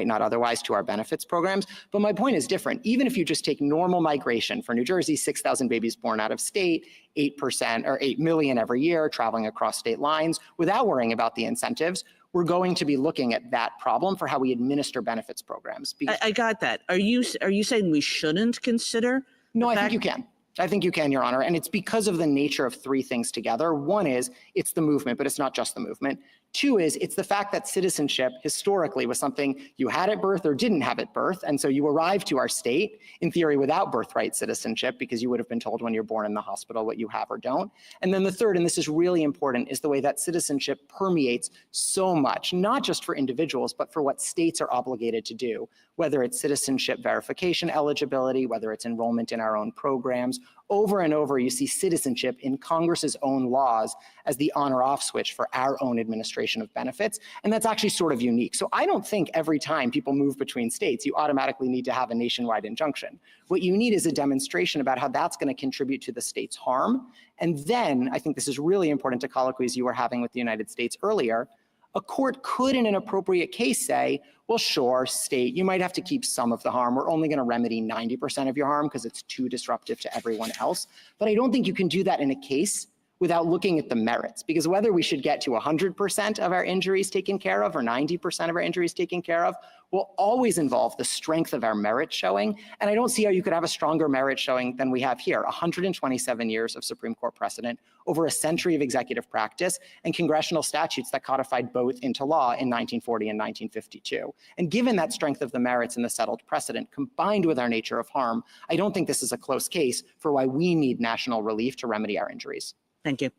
not otherwise to our benefits programs. But my point is different. Even if you just take normal migration for New Jersey, 6,000 babies born out of state, 8% or 8 million every year traveling across state lines without worrying about the incentives, we're going to be looking at that problem for how we administer benefits programs. I got that. Are you saying we shouldn't consider? No, I think you can. I think you can, Your Honor. And it's because of the nature of three things together. One is it's the movement, but it's not just the movement. Two is it's the fact that citizenship historically was something you had at birth or didn't have at birth. And so you arrived to our state, in theory, without birthright citizenship because you would have been told when you're born in the hospital what you have or don't. And then the third, and this is really important, is the way that citizenship permeates so much, not just for individuals, but for what states are obligated to do, whether it's citizenship verification eligibility, whether it's enrollment in our own programs. Over and over, you see citizenship in Congress's own laws as the on or off switch for our own administration of benefits. And that's actually sort of unique. So I don't think every time people move between states, you automatically need to have a nationwide injunction. What you need is a demonstration about how that's going to contribute to the state's harm. And then I think this is really important to colloquies you were having with the United States earlier. A court could, in an appropriate case, say, well, sure, state, you might have to keep some of the harm. We're only going to remedy 90% of your harm because it's too disruptive to everyone else. But I don't think you can do that in a case without looking at the merits, because whether we should get to 100% of our injuries taken care of or 90% of our injuries taken care of will always involve the strength of our merit showing. And I don't see how you could have a stronger merit showing than we have here. 127 years of Supreme Court precedent, over a century of executive practice, and congressional statutes that codified both into law in 1940 and 1952. And given that strength of the merits and the settled precedent, combined with our nature of harm, I don't think this is a close case for why we need national relief to remedy our injuries. Thank you.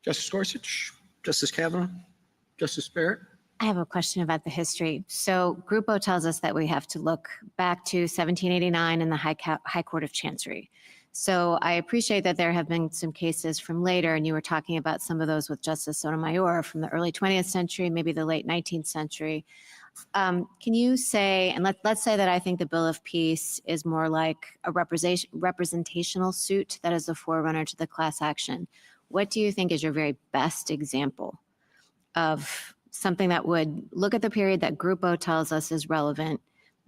Justice Gorsuch, Justice Kavanaugh. Justice Barrett? I have a question about the history. So Grupo tells us that we have to look back to 1789 in the High Court of Chancery. So I appreciate that there have been some cases from later, and you were talking about some of those with Justice Sotomayor from the early 20th century, maybe the late 19th century. Can you say, and let's say that I think the Bill of Peace is more like a representational suit that is the forerunner to the class action. What do you think is your very best example of something that would look at the period that Grupo tells us is relevant,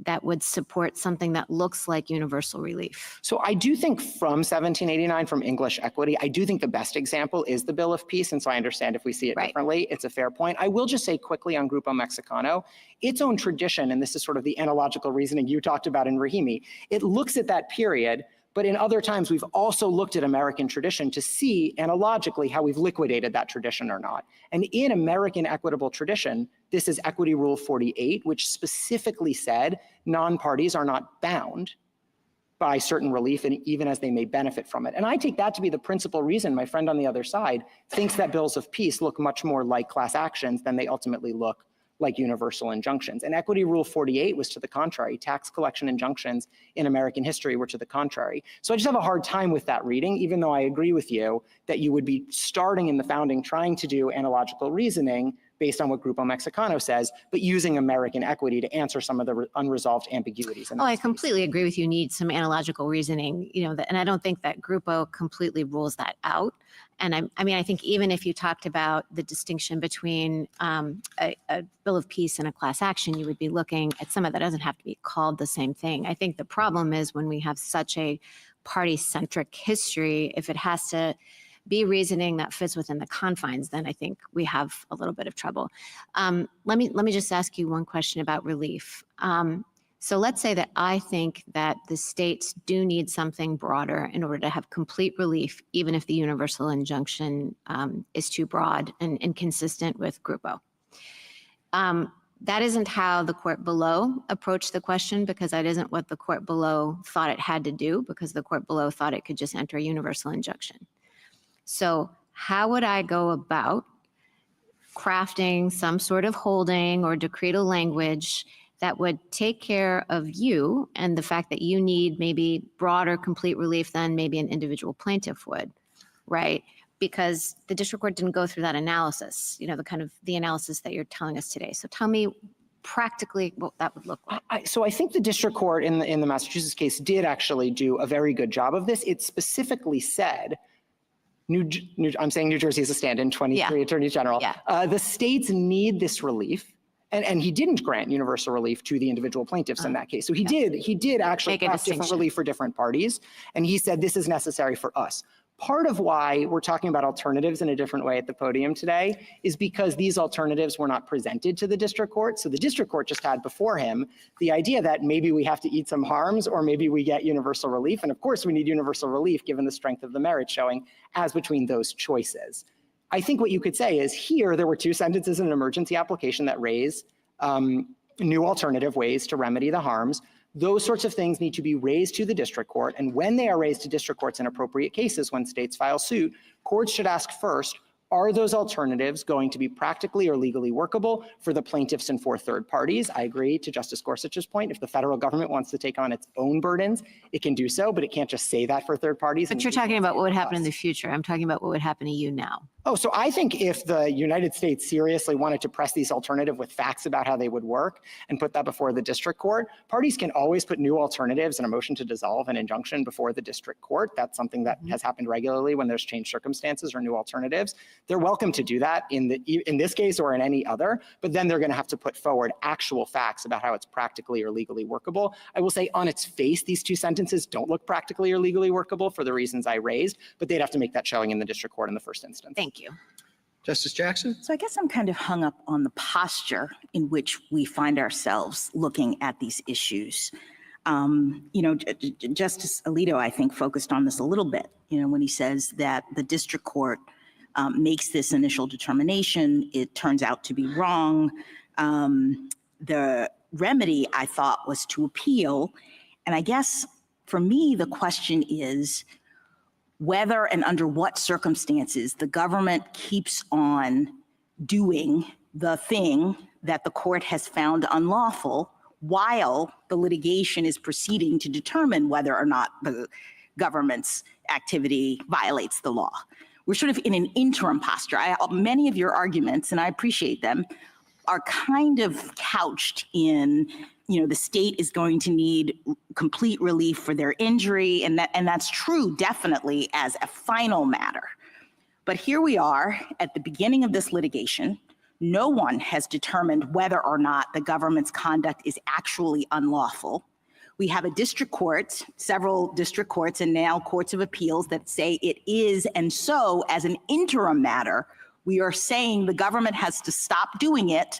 that would support something that looks like universal relief? So I do think from 1789, from English equity, I do think the best example is the Bill of Peace. And so I understand if we see it differently, it's a fair point. I will just say quickly on Grupo Mexicano, its own tradition, and this is sort of the analogical reasoning you talked about in Rahimi, it looks at that period, but in other times we've also looked at American tradition to see analogically how we've liquidated that tradition or not. And in American equitable tradition, this is Equity Rule 48, which specifically said non-parties are not bound by certain relief, and even as they may benefit from it. And I take that to be the principal reason my friend on the other side thinks that bills of peace look much more like class actions than they ultimately look like universal injunctions. And Equity Rule 48 was to the contrary. Tax collection injunctions in American history were to the contrary. So I just have a hard time with that reading, even though I agree with you that you would be starting in the founding trying to do analogical reasoning based on what Grupo Mexicano says, but using American equity to answer some of the unresolved ambiguities. Oh, I completely agree with you. You need some analogical reasoning, and I don't think that Grupo completely rules that out. And I think even if you talked about the distinction between a Bill of Peace and a class action, you would be looking at some of that doesn't have to be called the same thing. I think the problem is when we have such a party-centric history, if it has to be reasoning that fits within the confines, then I think we have a little bit of trouble. Let me just ask you one question about relief. So let's say that I think that the states do need something broader in order to have complete relief, even if the universal injunction is too broad and inconsistent with Grupo. That isn't how the court below approached the question, because that isn't what the court below thought it had to do, because the court below thought it could just enter a universal injunction. So how would I go about crafting some sort of holding or decretal language that would take care of you and the fact that you need maybe broader complete relief than maybe an individual plaintiff would, right? Because the district court didn't go through that analysis, the analysis that you're telling us today. So tell me practically what that would look like. So I think the district court in the Massachusetts case did actually do a very good job of this. It specifically said, I'm saying New Jersey as a stand-in, 23 Attorney General. The states need this relief, and he didn't grant universal relief to the individual plaintiffs in that case. So he did actually craft different relief for different parties, and he said this is necessary for us. Part of why we're talking about alternatives in a different way at the podium today is because these alternatives were not presented to the district court. So the district court just had before him the idea that maybe we have to eat some harms or maybe we get universal relief. And of course we need universal relief given the strength of the merit showing as between those choices. I think what you could say is here there were two sentences in an emergency application that raise new alternative ways to remedy the harms. Those sorts of things need to be raised to the district court. And when they are raised to district courts in appropriate cases, when states file suit, courts should ask first, are those alternatives going to be practically or legally workable for the plaintiffs and for third parties? I agree to Justice Gorsuch's point. If the federal government wants to take on its own burdens, it can do so, but it can't just say that for third parties. But you're talking about what would happen in the future. I'm talking about what would happen to you now. Oh, so I think if the United States seriously wanted to press these alternative with facts about how they would work and put that before the district court, parties can always put new alternatives and a motion to dissolve an injunction before the district court. That's something that has happened regularly when there's changed circumstances or new alternatives. They're welcome to do that in this case or in any other, but then they're going to have to put forward actual facts about how it's practically or legally workable. I will say on its face, these two sentences don't look practically or legally workable for the reasons I raised, but they'd have to make that showing in the district court in the first instance. Thank you. Justice Jackson? So I guess I'm kind of hung up on the posture in which we find ourselves looking at these issues. Justice Alito, I think, focused on this a little bit, when he says that the district court makes this initial determination, it turns out to be wrong. The remedy, I thought, was to appeal. And I guess for me, the question is whether and under what circumstances the government keeps on doing the thing that the court has found unlawful while the litigation is proceeding to determine whether or not the government's activity violates the law. We're sort of in an interim posture. Many of your arguments, and I appreciate them, are kind of couched in, the state is going to need complete relief for their injury, and that's true definitely as a final matter. But here we are at the beginning of this litigation. No one has determined whether or not the government's conduct is actually unlawful. We have a district court, several district courts, and now courts of appeals that say it is, and so as an interim matter, we are saying the government has to stop doing it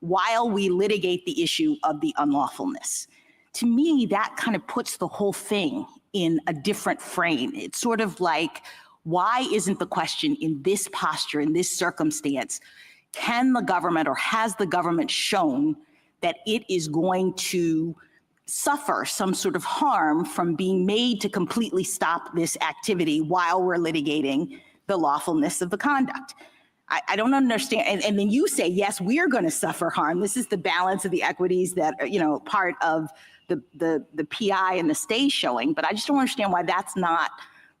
while we litigate the issue of the unlawfulness. To me, that kind of puts the whole thing in a different frame. It's sort of like, why isn't the question in this posture, in this circumstance, can the government or has the government shown that it is going to suffer some sort of harm from being made to completely stop this activity while we're litigating the lawfulness of the conduct? I don't understand. And then you say, yes, we're going to suffer harm. This is the balance of the equities that are, part of the PI and the stay showing. But I just don't understand why that's not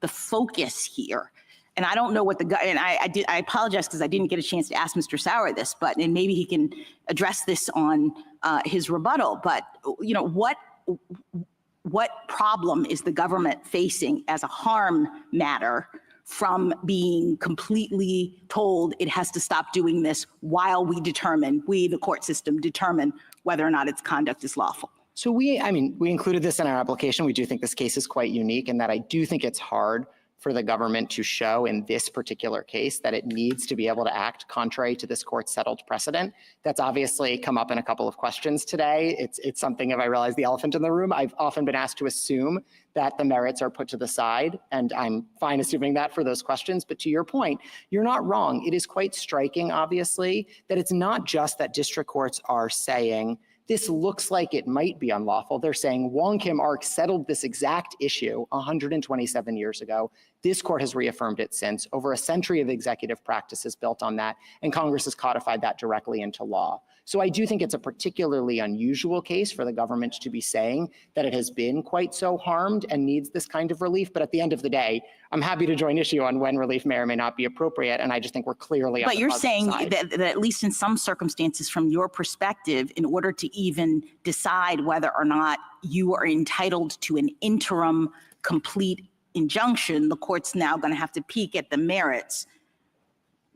the focus here. And I don't know what I apologize because I didn't get a chance to ask Mr. Sauer this, and maybe he can address this on his rebuttal. But, what problem is the government facing as a harm matter from being completely told it has to stop doing this while we, the court system, determine whether or not its conduct is lawful? So we included this in our application. We do think this case is quite unique in that I do think it's hard for the government to show in this particular case that it needs to be able to act contrary to this court's settled precedent. That's obviously come up in a couple of questions today. It's something, if I realize the elephant in the room, I've often been asked to assume that the merits are put to the side, and I'm fine assuming that for those questions. But to your point, you're not wrong. It is quite striking, obviously, that it's not just that district courts are saying, this looks like it might be unlawful. They're saying Wong Kim Ark settled this exact issue 127 years ago. This court has reaffirmed it since. Over a century of executive practices built on that, and Congress has codified that directly into law. So I do think it's a particularly unusual case for the government to be saying that it has been quite so harmed and needs this kind of relief. But at the end of the day, I'm happy to join issue on when relief may or may not be appropriate. And I just think we're clearly on the positive side. But you're saying that at least in some circumstances, from your perspective, in order to even decide whether or not you are entitled to an interim complete injunction, the court's now going to have to peek at the merits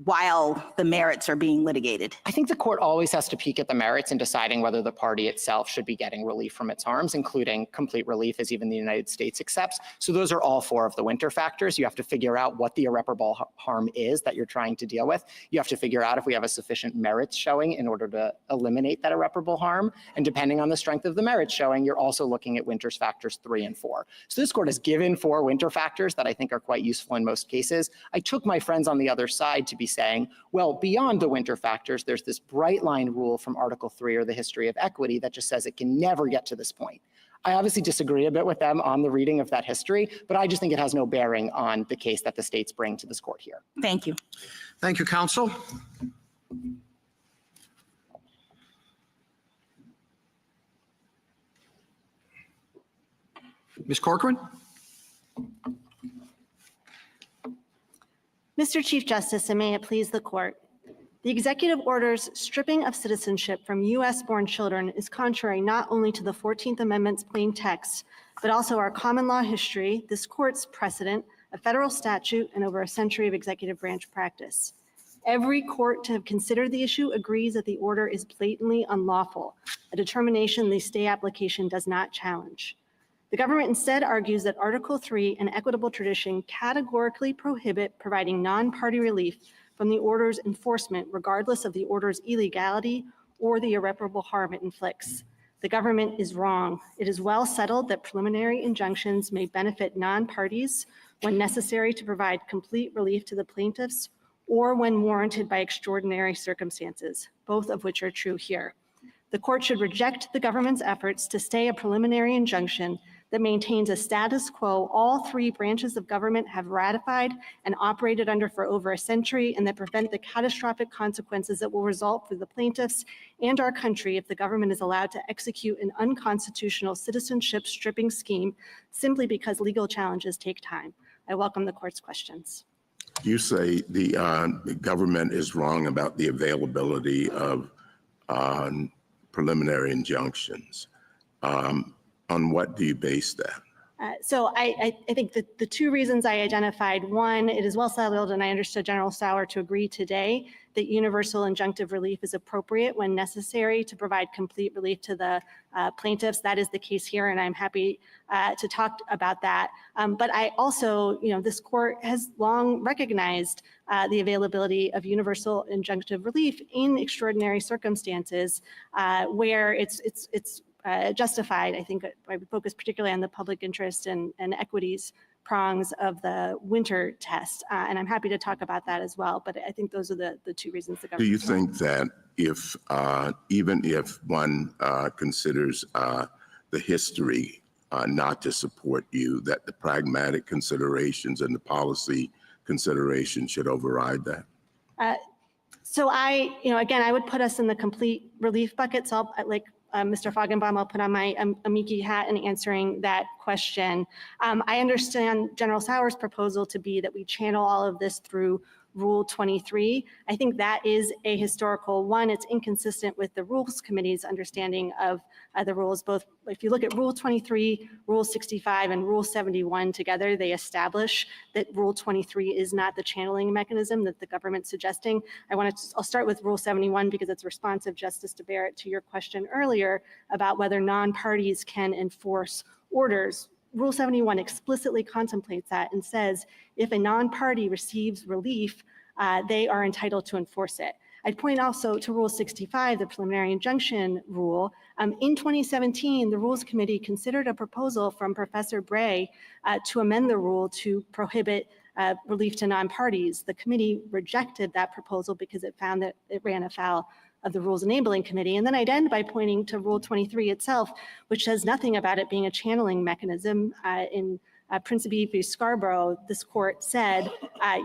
while the merits are being litigated. I think the court always has to peek at the merits in deciding whether the party itself should be getting relief from its harms, including complete relief, as even the United States accepts. So those are all four of the winter factors. You have to figure out what the irreparable harm is that you're trying to deal with. You have to figure out if we have a sufficient merits showing in order to eliminate that irreparable harm. And depending on the strength of the merits showing, you're also looking at winter's factors 3 and 4. So this court has given 4 winter factors that I think are quite useful in most cases. I took my friends on the other side to be saying, well, beyond the winter factors, there's this bright line rule from Article 3 or the history of equity that just says it can never get to this point. I obviously disagree a bit with them on the reading of that history, but I just think it has no bearing on the case that the states bring to this court here. Thank you. Thank you, counsel. Ms. Corcoran? Mr. Chief Justice, and may it please the court, the executive order's stripping of citizenship from U.S.-born children is contrary not only to the 14th Amendment's plain text, but also our common law history, this court's precedent, a federal statute, and over a century of executive branch practice. Every court to have considered the issue agrees that the order is blatantly unlawful, a determination the stay application does not challenge. The government instead argues that Article 3 and equitable tradition categorically prohibit providing non-party relief from the order's enforcement, regardless of the order's illegality or the irreparable harm it inflicts. The government is wrong. It is well settled that preliminary injunctions may benefit non-parties when necessary to provide complete relief to the plaintiffs or when warranted by extraordinary circumstances, both of which are true here. The court should reject the government's efforts to stay a preliminary injunction that maintains a status quo all three branches of government have ratified and operated under for over a century, and that prevent the catastrophic consequences that will result for the plaintiffs and our country if the government is allowed to execute an unconstitutional citizenship stripping scheme simply because legal challenges take time. I welcome the court's questions. You say the government is wrong about the availability of preliminary injunctions. On what do you base that? So I think that the two reasons I identified, one, it is well settled, and I understood General Sauer to agree today that universal injunctive relief is appropriate when necessary to provide complete relief to the plaintiffs. That is the case here, and I'm happy to talk about that. But I also, this court has long recognized the availability of universal injunctive relief in extraordinary circumstances where it's justified. I think I would focus particularly on the public interest and equities prongs of the Winter test. And I'm happy to talk about that as well. But I think those are the two reasons the government. Do you think that if, even if one considers the history not to support you, that the pragmatic considerations and the policy considerations should override that? So again, I would put us in the complete relief bucket. So like Mr. Feigenbaum, I'll put on my amici hat in answering that question. I understand General Sauer's proposal to be that we channel all of this through Rule 23. I think that is a historical one. It's inconsistent with the Rules Committee's understanding of the rules. Both, if you look at Rule 23, Rule 65, and Rule 71 together, they establish that Rule 23 is not the channeling mechanism that the government's suggesting. I'll start with Rule 71 because it's responsive, Justice DeBarrett, to your question earlier about whether non-parties can enforce orders. Rule 71 explicitly contemplates that and says if a non-party receives relief, they are entitled to enforce it. I'd point also to Rule 65, the preliminary injunction rule. In 2017, the Rules Committee considered a proposal from Professor Bray to amend the rule to prohibit relief to non-parties. The committee rejected that proposal because it found that it ran afoul of the Rules Enabling Committee. And then I'd end by pointing to Rule 23 itself, which says nothing about it being a channeling mechanism. In Principe v. Scarborough, this court said,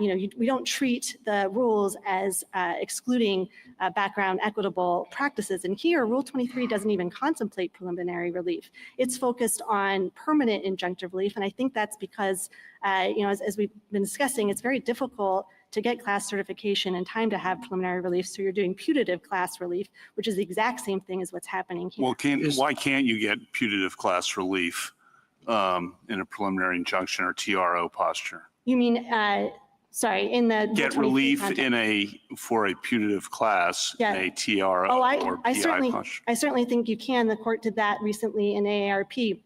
we don't treat the rules as excluding background equitable practices. And here, Rule 23 doesn't even contemplate preliminary relief. It's focused on permanent injunctive relief. And I think that's because, as we've been discussing, it's very difficult to get class certification in time to have preliminary relief. So you're doing putative class relief, which is the exact same thing as what's happening here. Well, why can't you get putative class relief in a preliminary injunction or TRO posture? You mean, sorry, in the get relief for a putative class in a TRO or PI posture? I certainly think you can. The court did that recently in AARP.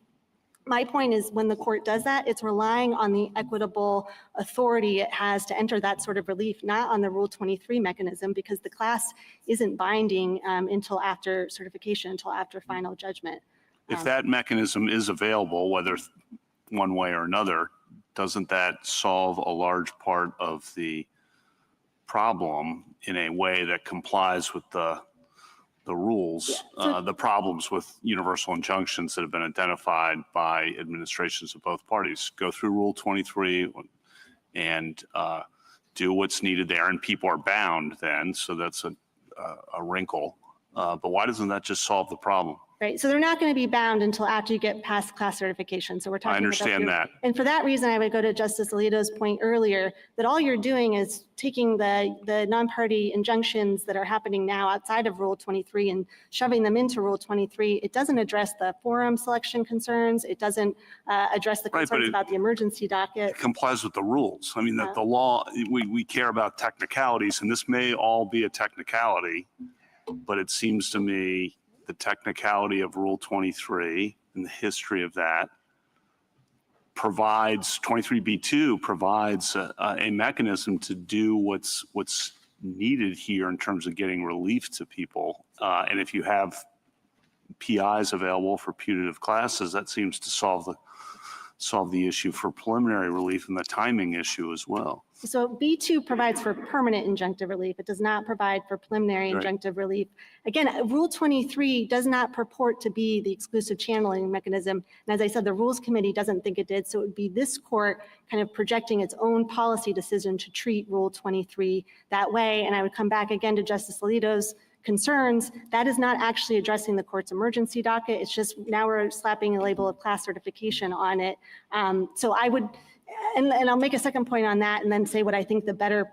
My point is when the court does that, it's relying on the equitable authority it has to enter that sort of relief, not on the Rule 23 mechanism, because the class isn't binding until after certification, until after final judgment. If that mechanism is available, whether one way or another, doesn't that solve a large part of the problem in a way that complies with the rules, the problems with universal injunctions that have been identified by administrations of both parties? Go through Rule 23 and do what's needed there, and people are bound then, so that's a wrinkle. But why doesn't that just solve the problem? Right, so they're not going to be bound until after you get past class certification. So we're talking. I understand that. And for that reason, I would go to Justice Alito's point earlier that all you're doing is taking the non-party injunctions that are happening now outside of Rule 23 and shoving them into Rule 23. It doesn't address the forum selection concerns. It doesn't address the concerns about the emergency docket. It complies with the rules. I mean, that the law, we care about technicalities, and this may all be a technicality, but it seems to me the technicality of Rule 23 and the history of that provides, 23B2 provides a mechanism to do what's needed here in terms of getting relief to people. And if you have PIs available for putative classes, that seems to solve solve the issue for preliminary relief and the timing issue as well. So B2 provides for permanent injunctive relief. It does not provide for preliminary Right. injunctive relief. Again, Rule 23 does not purport to be the exclusive channeling mechanism. And as I said, the Rules Committee doesn't think it did. So it would be this court kind of projecting its own policy decision to treat Rule 23 that way. And I would come back again to Justice Alito's concerns. That is not actually addressing the court's emergency docket. It's just now we're slapping a label of class certification on it. So I would, and I'll make a second point on that and then say what I think the better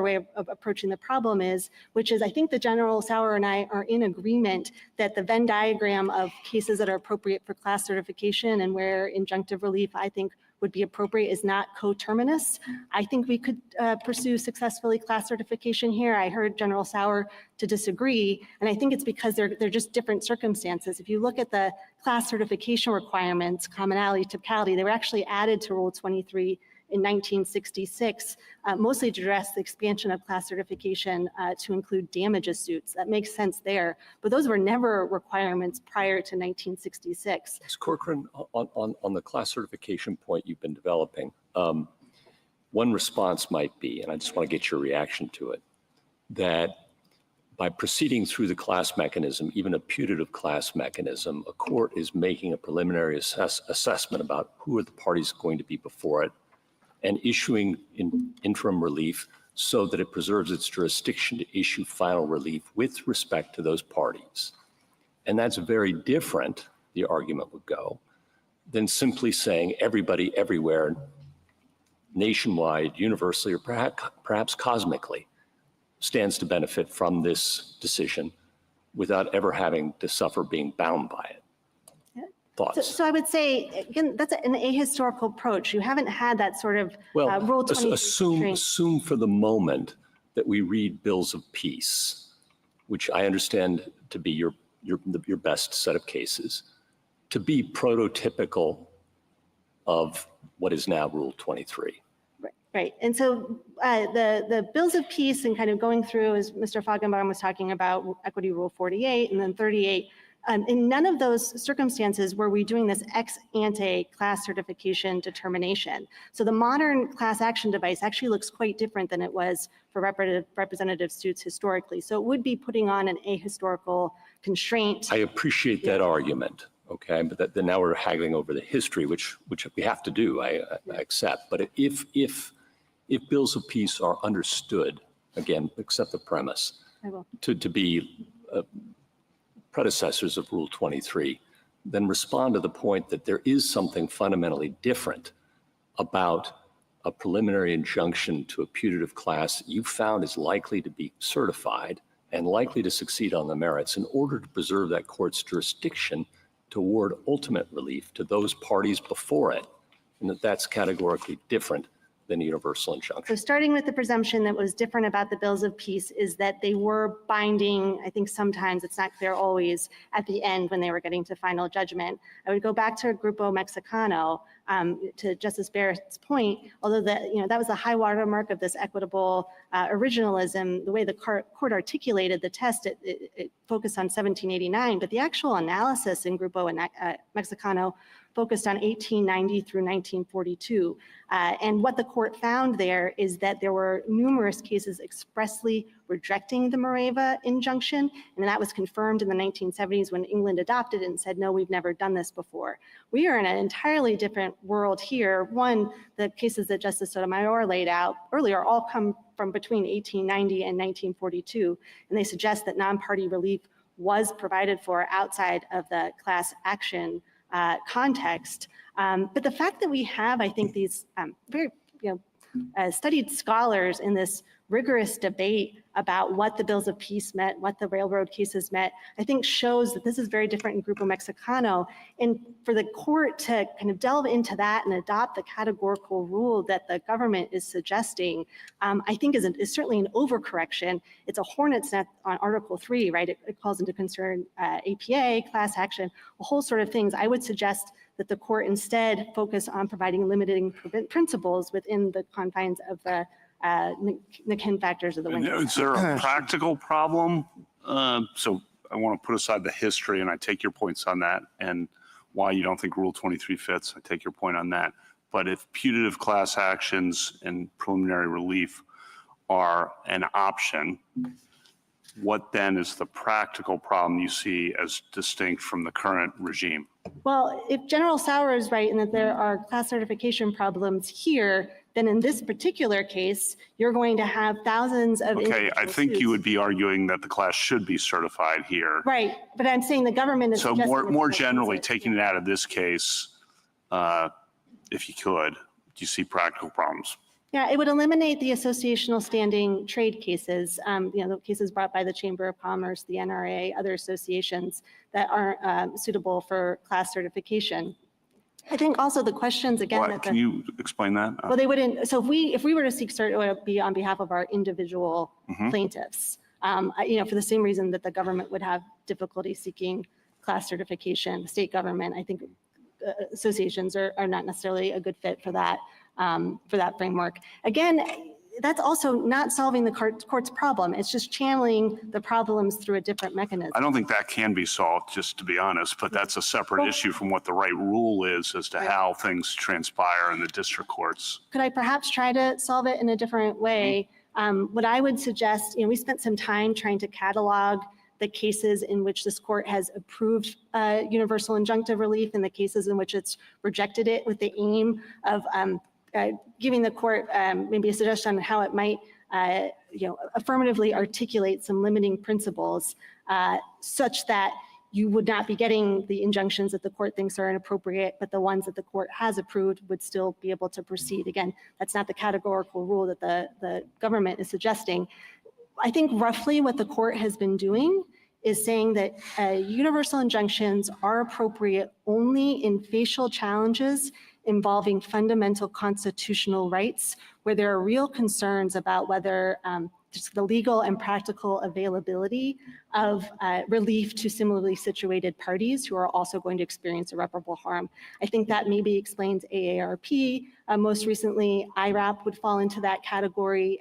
way of approaching the problem is, which is I think the General Sauer and I are in agreement that the Venn diagram of cases that are appropriate for class certification and where injunctive relief I think would be appropriate is not coterminous. I think we could pursue successfully class certification here. I heard General Sauer to disagree, and I think it's because they're just different circumstances. If you look at the class certification requirements, commonality, typicality, they were actually added to Rule 23 in 1966, mostly to address the expansion of class certification to include damages suits. That makes sense there, but those were never requirements prior to 1966. Ms. Corcoran, on the class certification point you've been developing, one response might be, and I just want to get your reaction to it, that by proceeding through the class mechanism, even a putative class mechanism, a court is making a preliminary assessment about who are the parties going to be before it, and issuing interim relief so that it preserves its jurisdiction to issue final relief with respect to those parties. And that's very different, the argument would go, than simply saying everybody everywhere, nationwide, universally, or perhaps cosmically, stands to benefit from this decision without ever having to suffer being bound by it. So I would say, again, that's an ahistorical approach. You haven't had that sort of Rule 23. Assume for the moment that we read bills of peace, which I understand to be your best set of cases, to be prototypical of what is now Rule 23. Right. And so the bills of peace and kind of going through, as Mr. Feigenbaum was talking about, Equity Rule 48 and then 38, in none of those circumstances were we doing this ex ante class certification determination. So the modern class action device actually looks quite different than it was for representative suits historically. So it would be putting on an ahistorical constraint. I appreciate that argument, okay, but then now we're haggling over the history, which we have to do, I accept. But if bills of peace are understood, again, accept the premise, to be predecessors of Rule 23, then respond to the point that there is something fundamentally different about a preliminary injunction to a putative class you found is likely to be certified and likely to succeed on the merits in order to preserve that court's jurisdiction to award ultimate relief to those parties before it, and that's categorically different than a universal injunction. So starting with the presumption that was different about the bills of peace is that they were binding, I think sometimes, it's not clear always, at the end when they were getting to final judgment. I would go back to Grupo Mexicano, to Justice Barrett's point, although that was the high watermark of this equitable originalism, the way the court articulated the test, it focused on 1789, but the actual analysis in Grupo Mexicano focused on 1890 through 1942. And what the court found there is that there were numerous cases expressly rejecting the Moreva injunction, and that was confirmed in the 1970s when England adopted it and said, no, we've never done this before. We are in an entirely different world here. One, the cases that Justice Sotomayor laid out earlier all come from between 1890 and 1942, and they suggest that non-party relief was provided for outside of the class action context. But the fact that we have, I think, these very studied scholars in this rigorous debate about what the bills of peace meant, what the railroad cases meant, I think shows that this is very different in Grupo Mexicano. And for the court to kind of delve into that and adopt the categorical rule that the government is suggesting, I think is certainly an overcorrection. It's a hornet's nest on Article 3, right? It calls into concern APA, class action, a whole sort of things. I would suggest that the court instead focus on providing limiting principles within the confines of the Nikin factors of the window. Is there a practical problem? So I want to put aside the history, and I take your points on that. And why you don't think Rule 23 fits. I take your point on that. But if putative class actions and preliminary relief are an option, what then is the practical problem you see as distinct from the current regime? Well, if General Sauer is right in that there are class certification problems here, then in this particular case, you're going to have thousands of Okay, I think you would be arguing that the class should be certified here. Right, but I'm saying the government is So suggesting more that generally, it's- taking it out of this case, if you could, do you see practical problems? Yeah, it would eliminate the associational standing trade cases, the cases brought by the Chamber of Commerce, the NRA, other associations that aren't suitable for class certification. I think also the questions again. What, can you explain that? Well, they wouldn't. So if we were to seek cert, it would be on behalf of our individual plaintiffs. For the same reason that the government would have difficulty seeking class certification, state government. I think associations are not necessarily a good fit for that framework. Again, that's also not solving the court's problem. It's just channeling the problems through a different mechanism. I don't think that can be solved, just to be honest, but that's a separate issue from what the right rule is as to how things transpire in the district courts. Could I perhaps try to solve it in a different way? What I would suggest, we spent some time trying to catalog the cases in which this court has approved universal injunctive relief and the cases in which it's rejected it, with the aim of giving the court maybe a suggestion on how it might affirmatively articulate some limiting principles such that you would not be getting the injunctions that the court thinks are inappropriate, but the ones that the court has approved would still be able to proceed. Again, that's not the categorical rule that the government is suggesting. I think roughly what the court has been doing is saying that universal injunctions are appropriate only in facial challenges involving fundamental constitutional rights, where there are real concerns about whether just the legal and practical availability of relief to similarly situated parties who are also going to experience irreparable harm. I think that maybe explains AARP. Most recently, IRAP would fall into that category.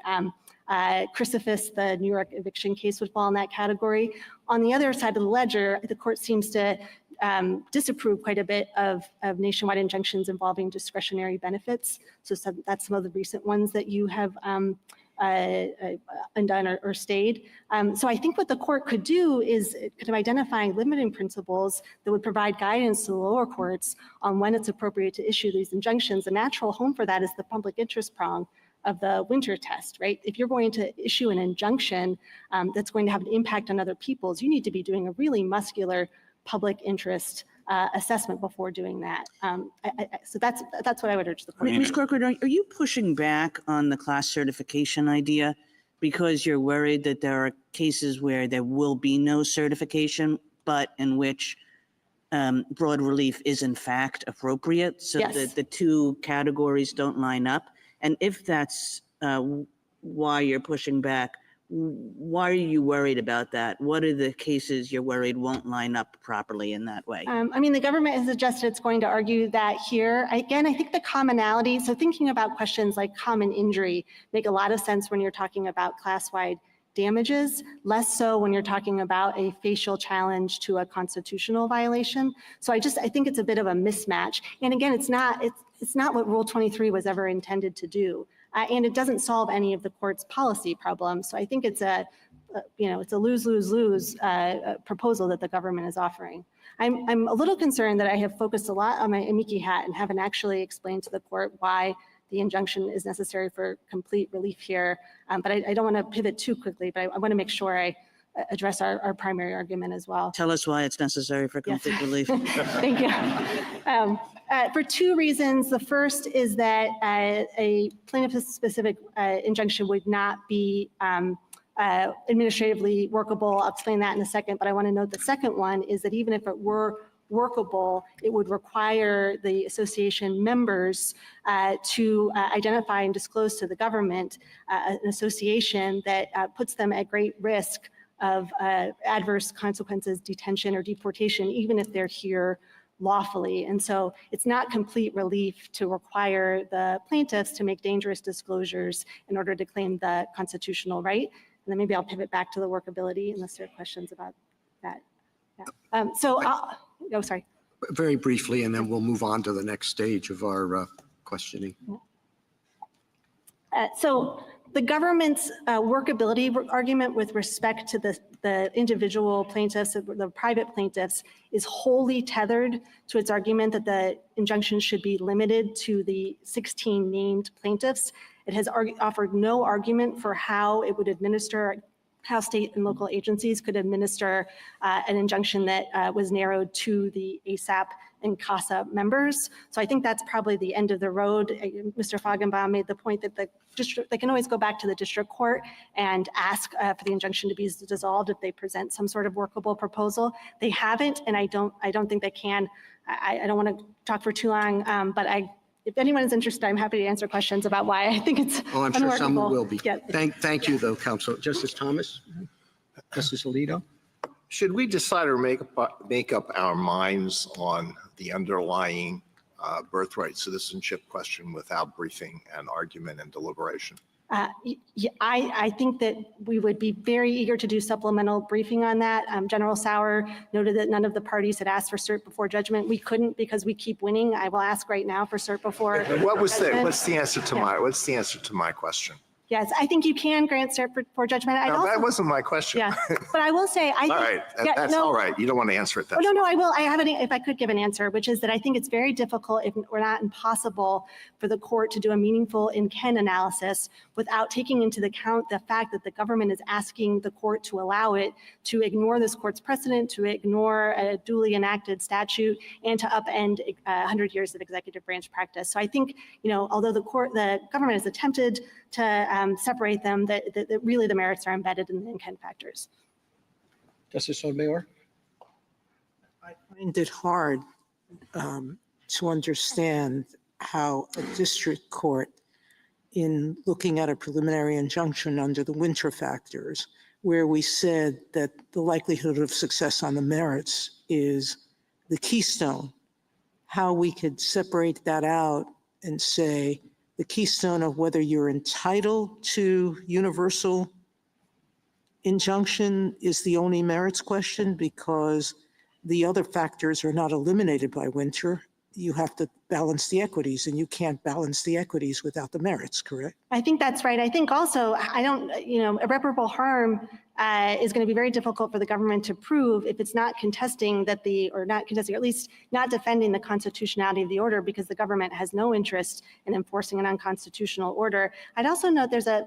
Crucifix, the New York eviction case, would fall in that category. On the other side of the ledger, the court seems to disapprove quite a bit of nationwide injunctions involving discretionary benefits. So that's some of the recent ones that you have undone or stayed. So I think what the court could do is kind of identifying limiting principles that would provide guidance to the lower courts on when it's appropriate to issue these injunctions. The natural home for that is the public interest prong of the Winter test, right? If you're going to issue an injunction that's going to have an impact on other people's, you need to be doing a really muscular public interest assessment before doing that. So that's what I would urge the court. Ms. Corcoran, are you pushing back on the class certification idea because you're worried that there are cases where there will be no certification, but in which broad relief is in fact appropriate, so that the two categories don't line up? And if that's why you're pushing back, why are you worried about that? What are the cases you're worried won't line up properly in that way? The government has suggested it's going to argue that here. Again, I think the commonality, so thinking about questions like common injury make a lot of sense when you're talking about class-wide damages, less so when you're talking about a facial challenge to a constitutional violation. So I think it's a bit of a mismatch. And again, it's not what Rule 23 was ever intended to do. And it doesn't solve any of the court's policy problems. So I think it's a lose-lose-lose proposal that the government is offering. I'm a little concerned that I have focused a lot on my amici hat and haven't actually explained to the court why the injunction is necessary for complete relief here. But I don't want to pivot too quickly, but I want to make sure I address our primary argument as well. Tell us why it's necessary for complete relief. Thank you. For two reasons. The first is that a plaintiff-specific injunction would not be administratively workable. I'll explain that in a second, but I want to note the second one is that even if it were workable, it would require the association members to identify and disclose to the government an association that puts them at great risk of adverse consequences, detention or deportation, even if they're here lawfully. And so it's not complete relief to require the plaintiffs to make dangerous disclosures in order to claim the constitutional right. And then maybe I'll pivot back to the workability unless there are questions about that. Yeah. Sorry. Very briefly, and then we'll move on to the next stage of our questioning. So the government's workability argument with respect to the individual plaintiffs, the private plaintiffs, is wholly tethered to its argument that the injunction should be limited to the 16 named plaintiffs. It has offered no argument for how it would administer, how state and local agencies could administer an injunction that was narrowed to the ASAP and CASA members. So I think that's probably the end of the road. Mr. Feigenbaum made the point that the district, they can always go back to the district court and ask for the injunction to be dissolved if they present some sort of workable proposal. They haven't, and I don't think they can. I don't want to talk for too long, but if anyone is interested, I'm happy to answer questions about why I think it's Oh, I'm sure some will be. Yeah. Thank you, though, Counsel. Justice Thomas? Justice Alito? Should we decide or make up our minds on the underlying birthright citizenship question without briefing and argument and deliberation? I think that we would be very eager to do supplemental briefing on that. General Sauer noted that none of the parties had asked for cert before judgment. We couldn't because we keep winning. I will ask right now for cert before. What's the answer to my question? Yes, I think you can grant cert before judgment. No, that wasn't my question. Yeah, but I will say, I think. All right, that's all right. You don't want to answer it. Oh, no, I will. I have if I could give an answer, which is that I think it's very difficult, if or not impossible, for the court to do a meaningful in-Ken analysis without taking into account the fact that the government is asking the court to allow it to ignore this court's precedent, to ignore a duly enacted statute, and to upend 100 years of executive branch practice. So I think, although the government has attempted to separate them, that really the merits are embedded in the in-Ken factors. Justice Sotomayor? I find it hard to understand how a district court, in looking at a preliminary injunction under the winter factors, where we said that the likelihood of success on the merits is the keystone, how we could separate that out and say the keystone of whether you're entitled to universal injunction is the only merits question because the other factors are not eliminated by winter. You have to balance the equities, and you can't balance the equities without the merits, correct? I think that's right. I think also, irreparable harm is going to be very difficult for the government to prove if it's not contesting or at least not defending the constitutionality of the order, because the government has no interest in enforcing an unconstitutional order. I'd also note there's a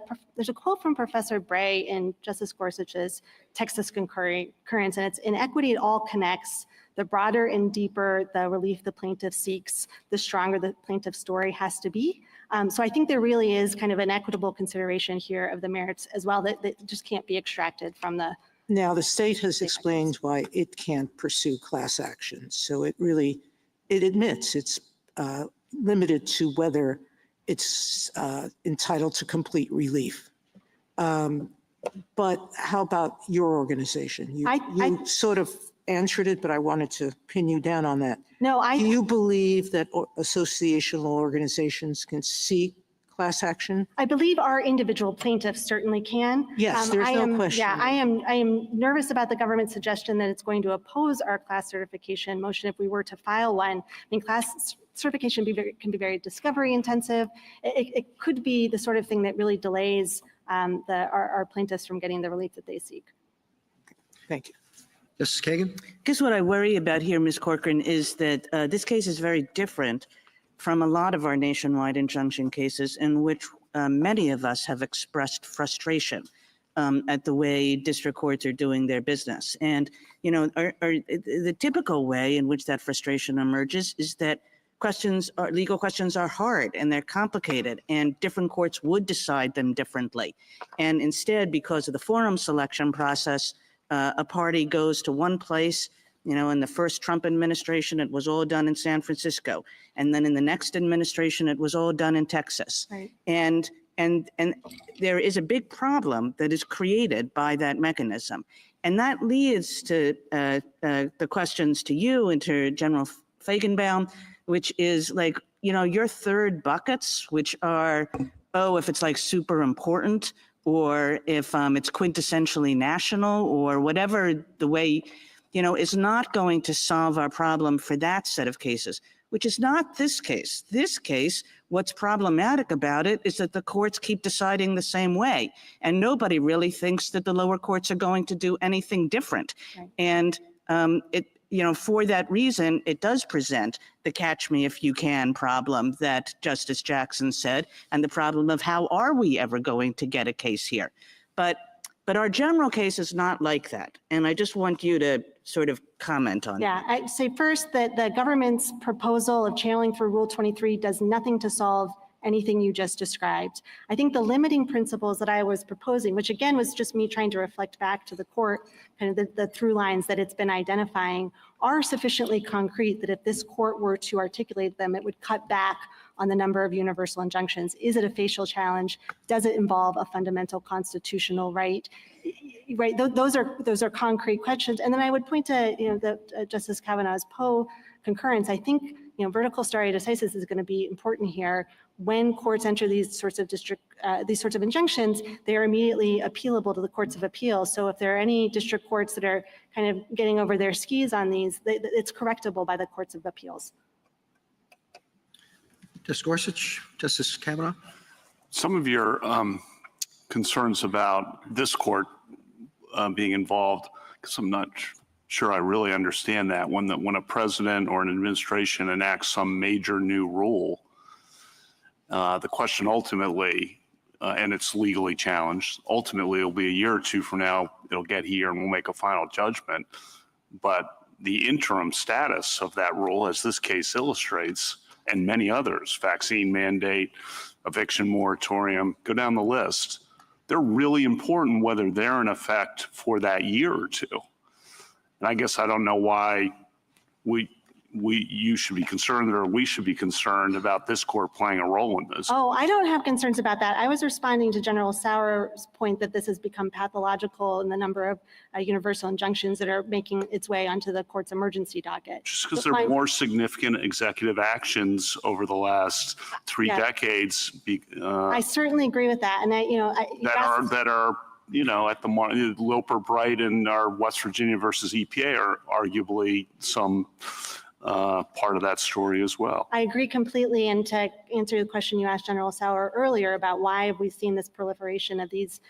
quote from Professor Bray in Justice Gorsuch's Texas Concurrence, and it's "In equity, it all connects. The broader and deeper the relief the plaintiff seeks, the stronger the plaintiff's story has to be." So I think there really is kind of an equitable consideration here of the merits as well that just can't be extracted from the. Now, the state has explained why it can't pursue class action. So it admits it's limited to whether it's entitled to complete relief. But how about your organization? You sort of answered it, but I wanted to pin you down on that. No, Do you believe that associational organizations can seek class action? I believe our individual plaintiffs certainly can. Yes, there's no question. Yeah, I am nervous about the government's suggestion that it's going to oppose our class certification motion if we were to file one. I mean, class certification can be very discovery intensive. It could be the sort of thing that really delays our plaintiffs from getting the relief that they seek. Thank you. Justice Kagan? I guess what I worry about here, Ms. Corcoran, is that this case is very different from a lot of our nationwide injunction cases in which many of us have expressed frustration at the way district courts are doing their business. And, the typical way in which that frustration emerges is that legal questions are hard and they're complicated, and different courts would decide them differently. And instead, because of the forum selection process, a party goes to one place. In the first Trump administration, it was all done in San Francisco. And then in the next administration, it was all done in Texas. Right. And there is a big problem that is created by that mechanism. And that leads to the questions to you and to General Feigenbaum, which is like, your third buckets, which are, if it's like super important, or if it's quintessentially national, or whatever the way is not going to solve our problem for that set of cases, which is not this case. This case, what's problematic about it is that the courts keep deciding the same way, and nobody really thinks that the lower courts are going to do anything different. Right. And for that reason, it does present the catch me if you can problem that Justice Jackson said, and the problem of how are we ever going to get a case here. But our general case is not like that. And I just want you to sort of comment on Yeah, I'd say first that the government's proposal of channeling for Rule 23 does nothing to solve anything you just described. I think the limiting principles that I was proposing, which again was just me trying to reflect back to the court, kind of the through lines that it's been identifying, are sufficiently concrete that if this court were to articulate them, it would cut back on the number of universal injunctions. Is it a facial challenge? Does it involve a fundamental constitutional right? Right. Those are concrete questions. And then I would point to Justice Kavanaugh's Poe concurrence. I think vertical stare decisis is going to be important here. When courts enter these sorts of injunctions, they are immediately appealable to the courts of appeals. So if there are any district courts that are kind of getting over their skis on these, it's correctable by the courts of appeals. Justice Gorsuch, Justice Kavanaugh. Some of your concerns about this court being involved, because I'm not sure I really understand that. When a president or an administration enacts some major new rule, the question ultimately, and it's legally challenged, ultimately it'll be a year or two from now, it'll get here and we'll make a final judgment. But the interim status of that rule, as this case illustrates, and many others, vaccine mandate, eviction moratorium, go down the list, they're really important whether they're in effect for that year or two. And I guess I don't know why you should be concerned or we should be concerned about this court playing a role in this. Oh, I don't have concerns about that. I was responding to General Sauer's point that this has become pathological in the number of universal injunctions that are making its way onto the court's emergency docket. Just because there are more significant executive actions over the last three decades. I certainly agree with that. And that are at the Loper Bright and our West Virginia versus EPA are arguably some part of that story as well. I agree completely. And to answer the question you asked General Sauer earlier about why have we seen this proliferation of these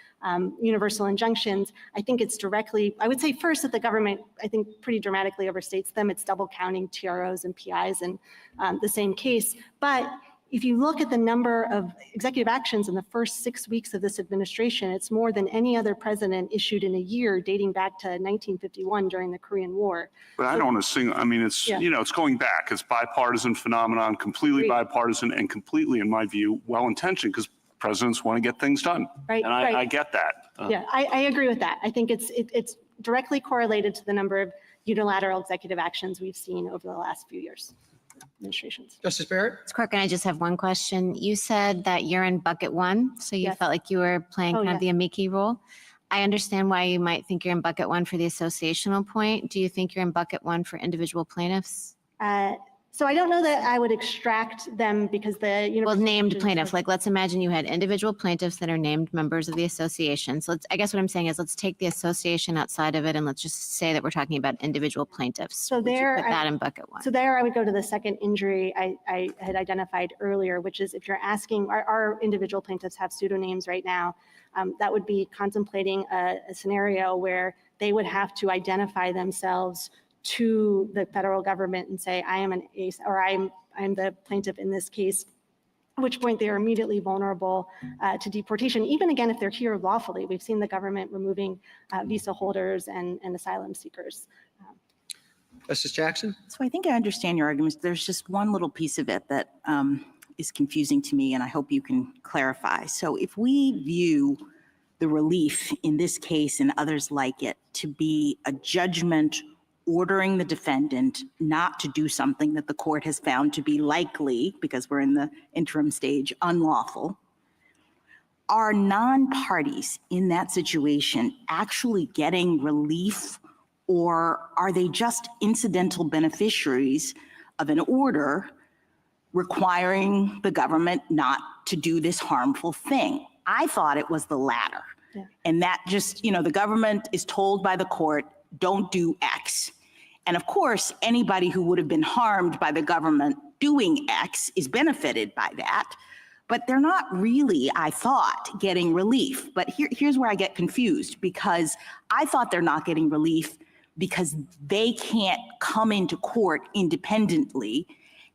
universal injunctions, I think it's directly, I would say first that the government, I think, pretty dramatically overstates them. It's double counting TROs and PIs in the same case. But if you look at the number of executive actions in the first 6 weeks of this administration, it's more than any other president issued in a year dating back to 1951 during the Korean War. But I don't assume, I mean, it's, it's going back. It's bipartisan phenomenon, completely bipartisan and completely, in my view, well-intentioned because presidents want to get things done. Right. And I get that. I agree with that. I think it's directly correlated to the number of unilateral executive actions we've seen over the last few years. Administrations. Justice Barrett? Mr. Corcoran, I just have one question. You said that you're in bucket one, so you felt like you were playing kind of the amici role. I understand why you might think you're in bucket one for the associational point. Do you think you're in bucket one for individual plaintiffs? So I don't know that I would extract them because named plaintiff, like let's imagine you had individual plaintiffs that are named members of the association. So I guess what I'm saying is let's take the association outside of it and let's just say that we're talking about individual plaintiffs. So put that in bucket one. So there I would go to the second injury I had identified earlier, which is if you're asking, our individual plaintiffs have pseudonames right now, that would be contemplating a scenario where they would have to identify themselves to the federal government and say, I am an ace, or I'm the plaintiff in this case, at which point they are immediately vulnerable to deportation, even again if they're here lawfully. We've seen the government removing visa holders and asylum seekers. Justice Jackson? So I think I understand your arguments. There's just one little piece of it that is confusing to me, and I hope you can clarify. So if we view the relief in this case and others like it to be a judgment ordering the defendant not to do something that the court has found to be likely, because we're in the interim stage, unlawful, are non-parties in that situation actually getting relief, or are they just incidental beneficiaries of an order requiring the government not to do this harmful thing? I thought it was the latter. And that just, the government is told by the court, don't do X. And of course, anybody who would have been harmed by the government doing X is benefited by that. But they're not really, I thought, getting relief. But here's where I get confused, because I thought they're not getting relief because they can't come into court independently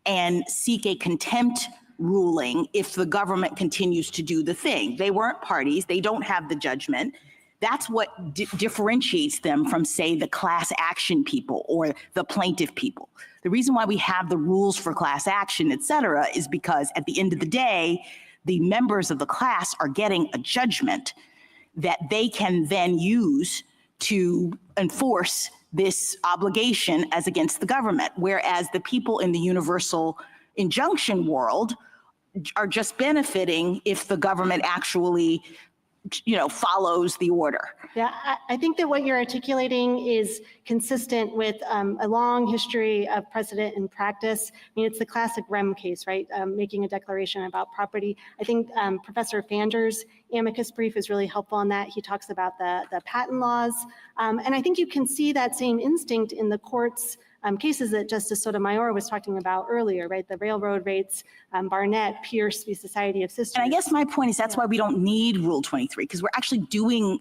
and seek a contempt ruling if the government continues to do the thing. They weren't parties. They don't have the judgment. That's what differentiates them from, say, the class action people or the plaintiff people. The reason why we have the rules for class action, et cetera, is because at the end of the day, the members of the class are getting a judgment that they can then use to enforce this obligation as against the government, whereas the people in the universal injunction world are just benefiting if the government actually, follows the order. Yeah, I think that what you're articulating is consistent with a long history of precedent and practice. I mean, it's the classic REM case, right? Making a declaration about property. I think Professor Fander's amicus brief is really helpful on that. He talks about the patent laws. And I think you can see that same instinct in the court's cases that Justice Sotomayor was talking about earlier, right? The railroad rates, Barnett, Pierce v. Society of Sisters. And I guess my point is that's why we don't need Rule 23, because we're actually doing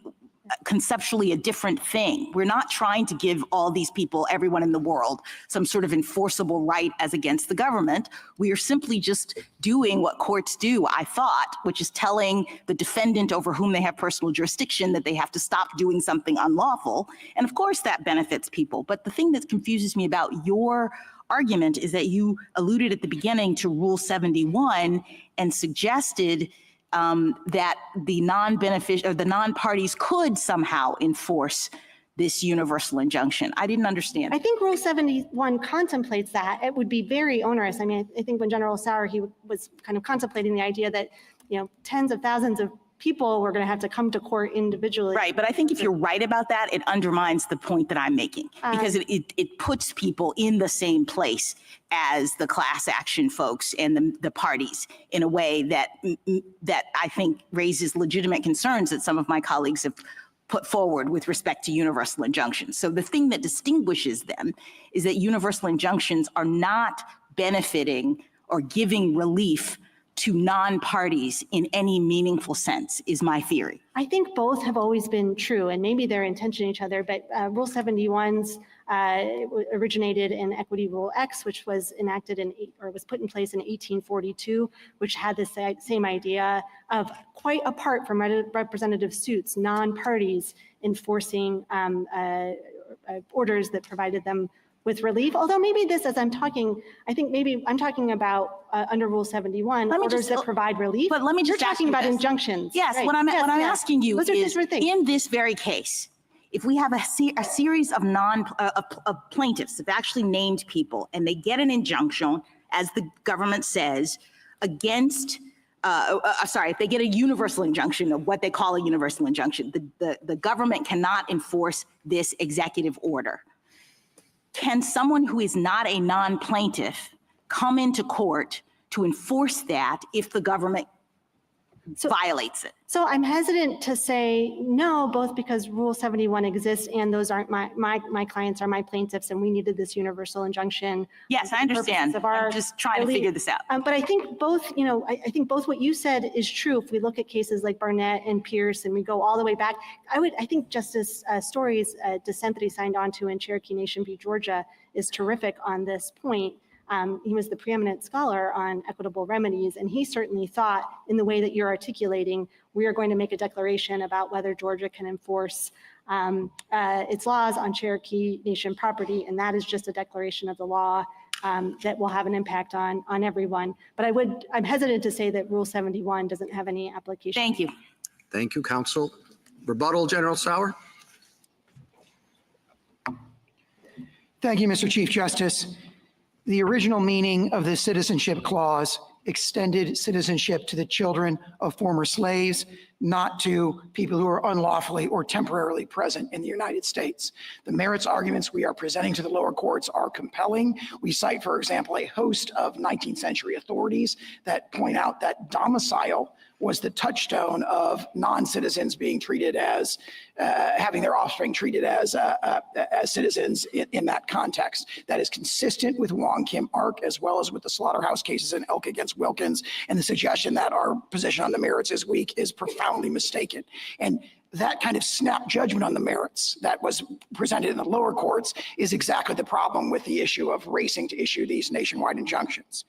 conceptually a different thing. We're not trying to give all these people, everyone in the world, some sort of enforceable right as against the government. We are simply just doing what courts do, I thought, which is telling the defendant over whom they have personal jurisdiction that they have to stop doing something unlawful. And of course that benefits people. But the thing that confuses me about your argument is that you alluded at the beginning to Rule 71 and suggested that the non-parties could somehow enforce this universal injunction. I didn't understand. I think Rule 71 contemplates that. It would be very onerous. I mean, I think when General Sauer, he was kind of contemplating the idea that, tens of thousands of people were going to have to come to court individually. Right, but I think if you're right about that, it undermines the point that I'm making, because it puts people in the same place as the class action folks and the parties in a way that I think raises legitimate concerns that some of my colleagues have put forward with respect to universal injunctions. So the thing that distinguishes them is that universal injunctions are not benefiting or giving relief to non-parties in any meaningful sense, is my theory. I think both have always been true, and maybe they're in tension each other, but Rule 71's originated in Equity Rule X, which was enacted was put in place in 1842, which had the same idea of, quite apart from representative suits, non-parties enforcing orders that provided them with relief. Although maybe this, as I'm talking, I think maybe I'm talking about under Rule 71, orders that provide relief. But let me just You're talking about injunctions. Yes, right. what I'm asking you Those are is, different things. in this very case, if we have a series of plaintiffs have actually named people and they get an injunction, as the government says, against if they get a universal injunction, of what they call a universal injunction, the government cannot enforce this executive order. Can someone who is not a non-plaintiff come into court to enforce that if the government violates it? So I'm hesitant to say no, both because Rule 71 exists and those aren't my clients are my plaintiffs, and we needed this universal injunction. Yes, I understand. I'm just trying to figure this out. But I think both, I think both what you said is true. If we look at cases like Barnett and Pierce and we go all the way back, I think Justice Story's dissent that he signed on to in Cherokee Nation v. Georgia is terrific on this point. He was the preeminent scholar on equitable remedies, and he certainly thought, in the way that you're articulating, we are going to make a declaration about whether Georgia can enforce its laws on Cherokee Nation property, and that is just a declaration of the law that will have an impact on everyone. But I'm hesitant to say that Rule 71 doesn't have any application. Thank you. Thank you, counsel. Rebuttal, General Sauer. Thank you, Mr. Chief Justice. The original meaning of the Citizenship Clause extended citizenship to the children of former slaves, not to people who are unlawfully or temporarily present in the United States. The merits arguments we are presenting to the lower courts are compelling. We cite, for example, a host of 19th century authorities that point out that domicile was the touchstone of non-citizens being treated as, having their offspring treated as citizens in that context. That is consistent with Wong Kim Ark, as well as with the slaughterhouse cases in Elk against Wilkins, and the suggestion that our position on the merits is weak is profoundly mistaken. And that kind of snap judgment on the merits that was presented in the lower courts is exactly the problem with the issue of racing to issue these nationwide injunctions.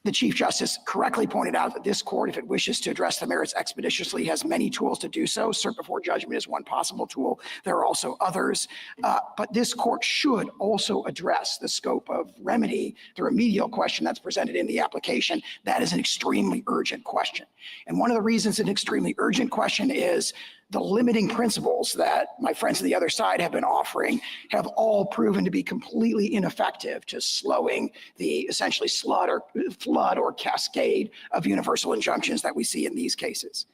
The Chief Justice correctly pointed out that this court, if it wishes to address the merits expeditiously, has many tools to do so. Cert before judgment is one possible tool. There are also others. But this court should also address the scope of remedy, the remedial question that's presented in the application. That is an extremely urgent question. And one of the reasons it's an extremely urgent question is the limiting principles that my friends on the other side have been offering have all proven to be completely ineffective to slowing the essentially flood or cascade of universal injunctions that we see in these cases.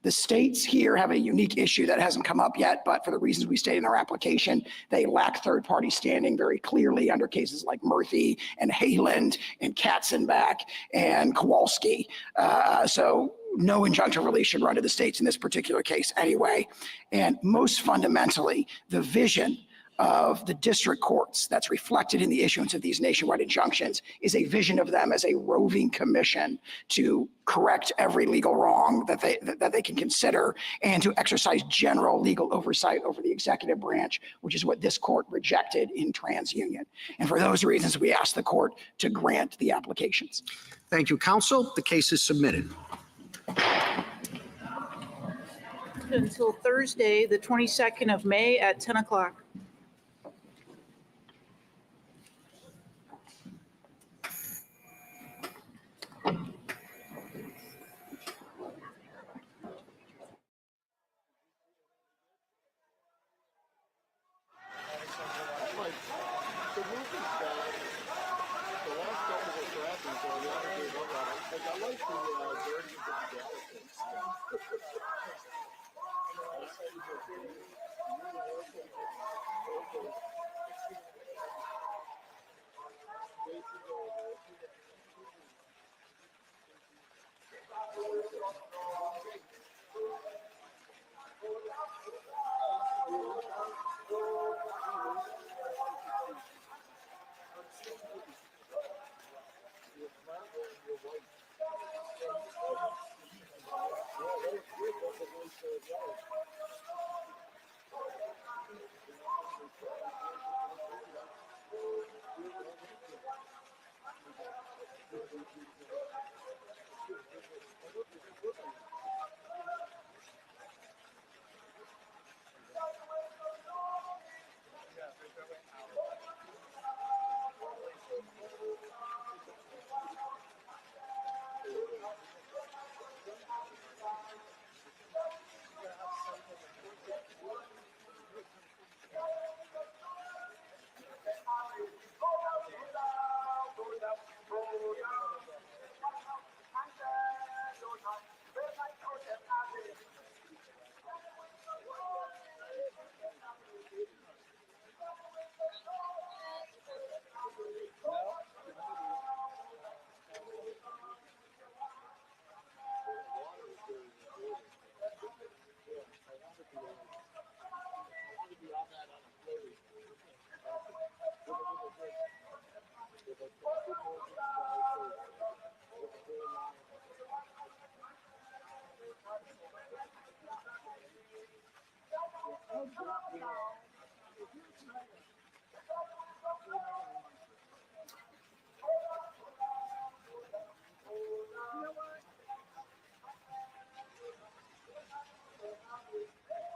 The states here have a unique issue that hasn't come up yet, but for the reasons we state in our application, they lack third-party standing very clearly under cases like Murphy and Hayland and Katzenbach and Kowalski. So no injunctive relief should run to the states in this particular case anyway. And most fundamentally, the vision of the district courts that's reflected in the issuance of these nationwide injunctions is a vision of them as a roving commission to correct every legal wrong that they can consider and to exercise general legal oversight over the executive branch, which is what this court rejected in TransUnion. And for those reasons, we ask the court to grant the applications. Thank you, counsel. The case is submitted. Until Thursday, the 22nd of May at 10 o'clock.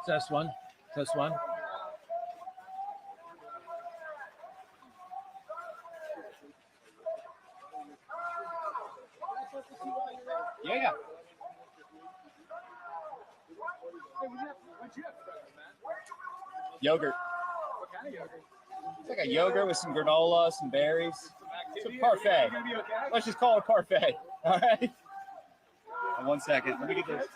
Test one. Test one. Yeah. Yogurt. What kind of yogurt? It's like a yogurt with some granola, some berries. It's a parfait. Let's just call it a parfait. All right. 1 second. Let me get this.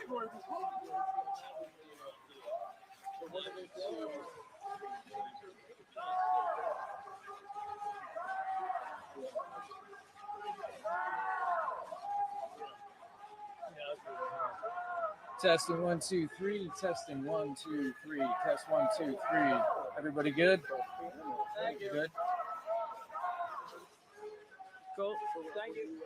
Testing 1, 2, 3. Testing 1, 2, 3. Test 1, 2, 3. Everybody good? Thank you. Good. Cool. Thank you.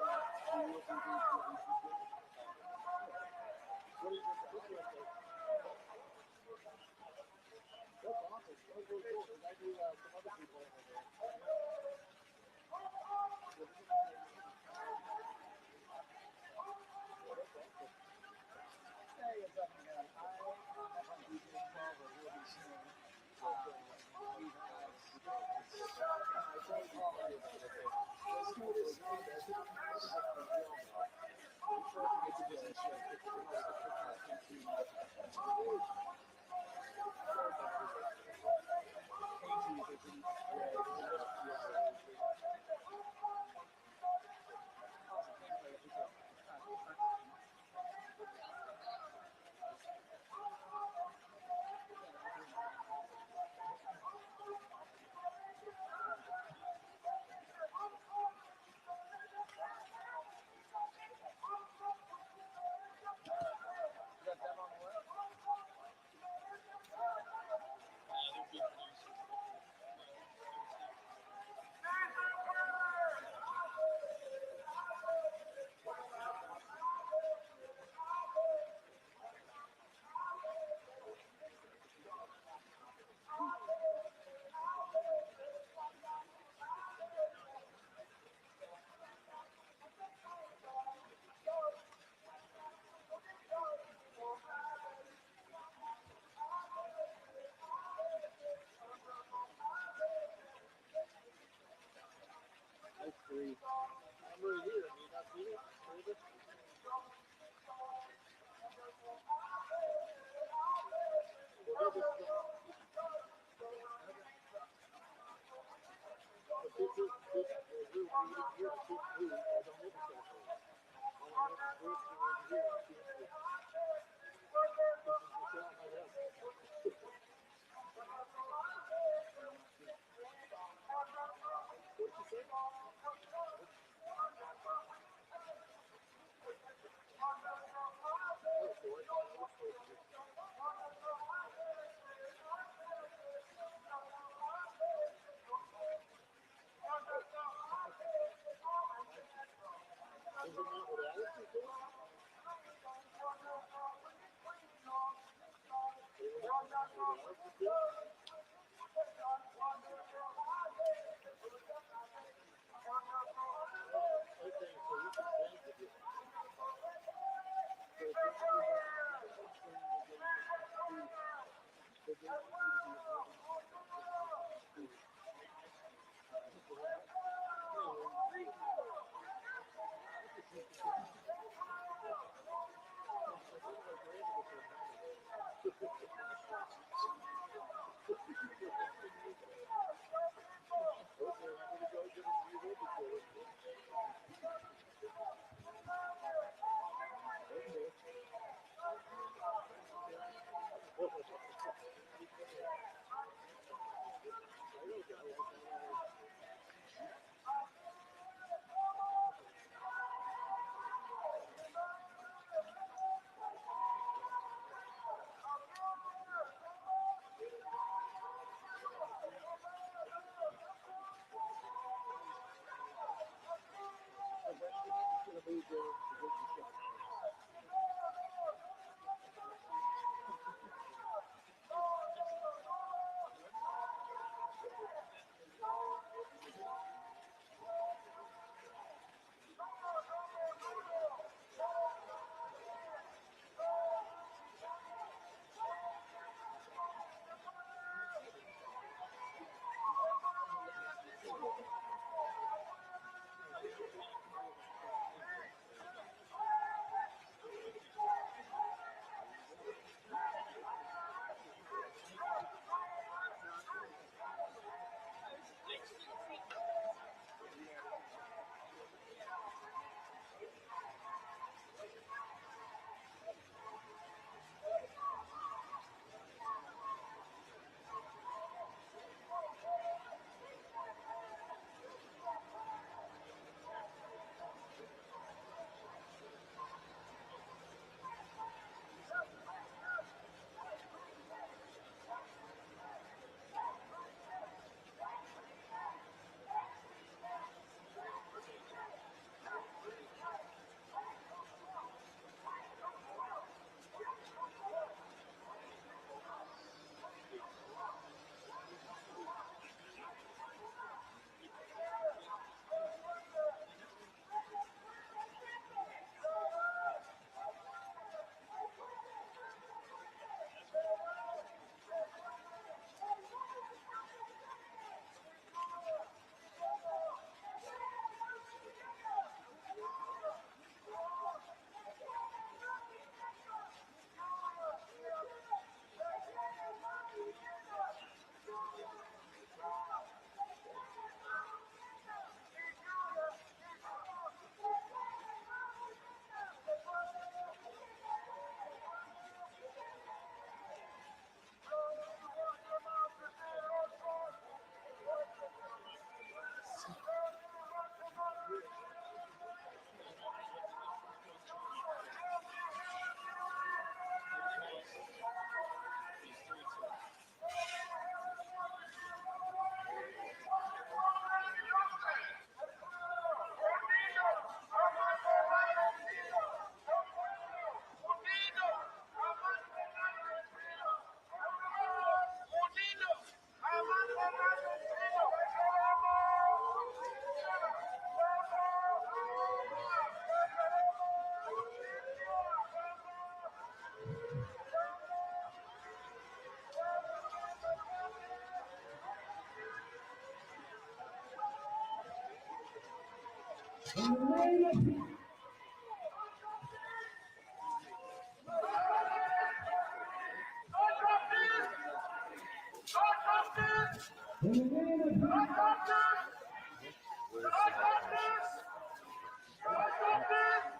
Good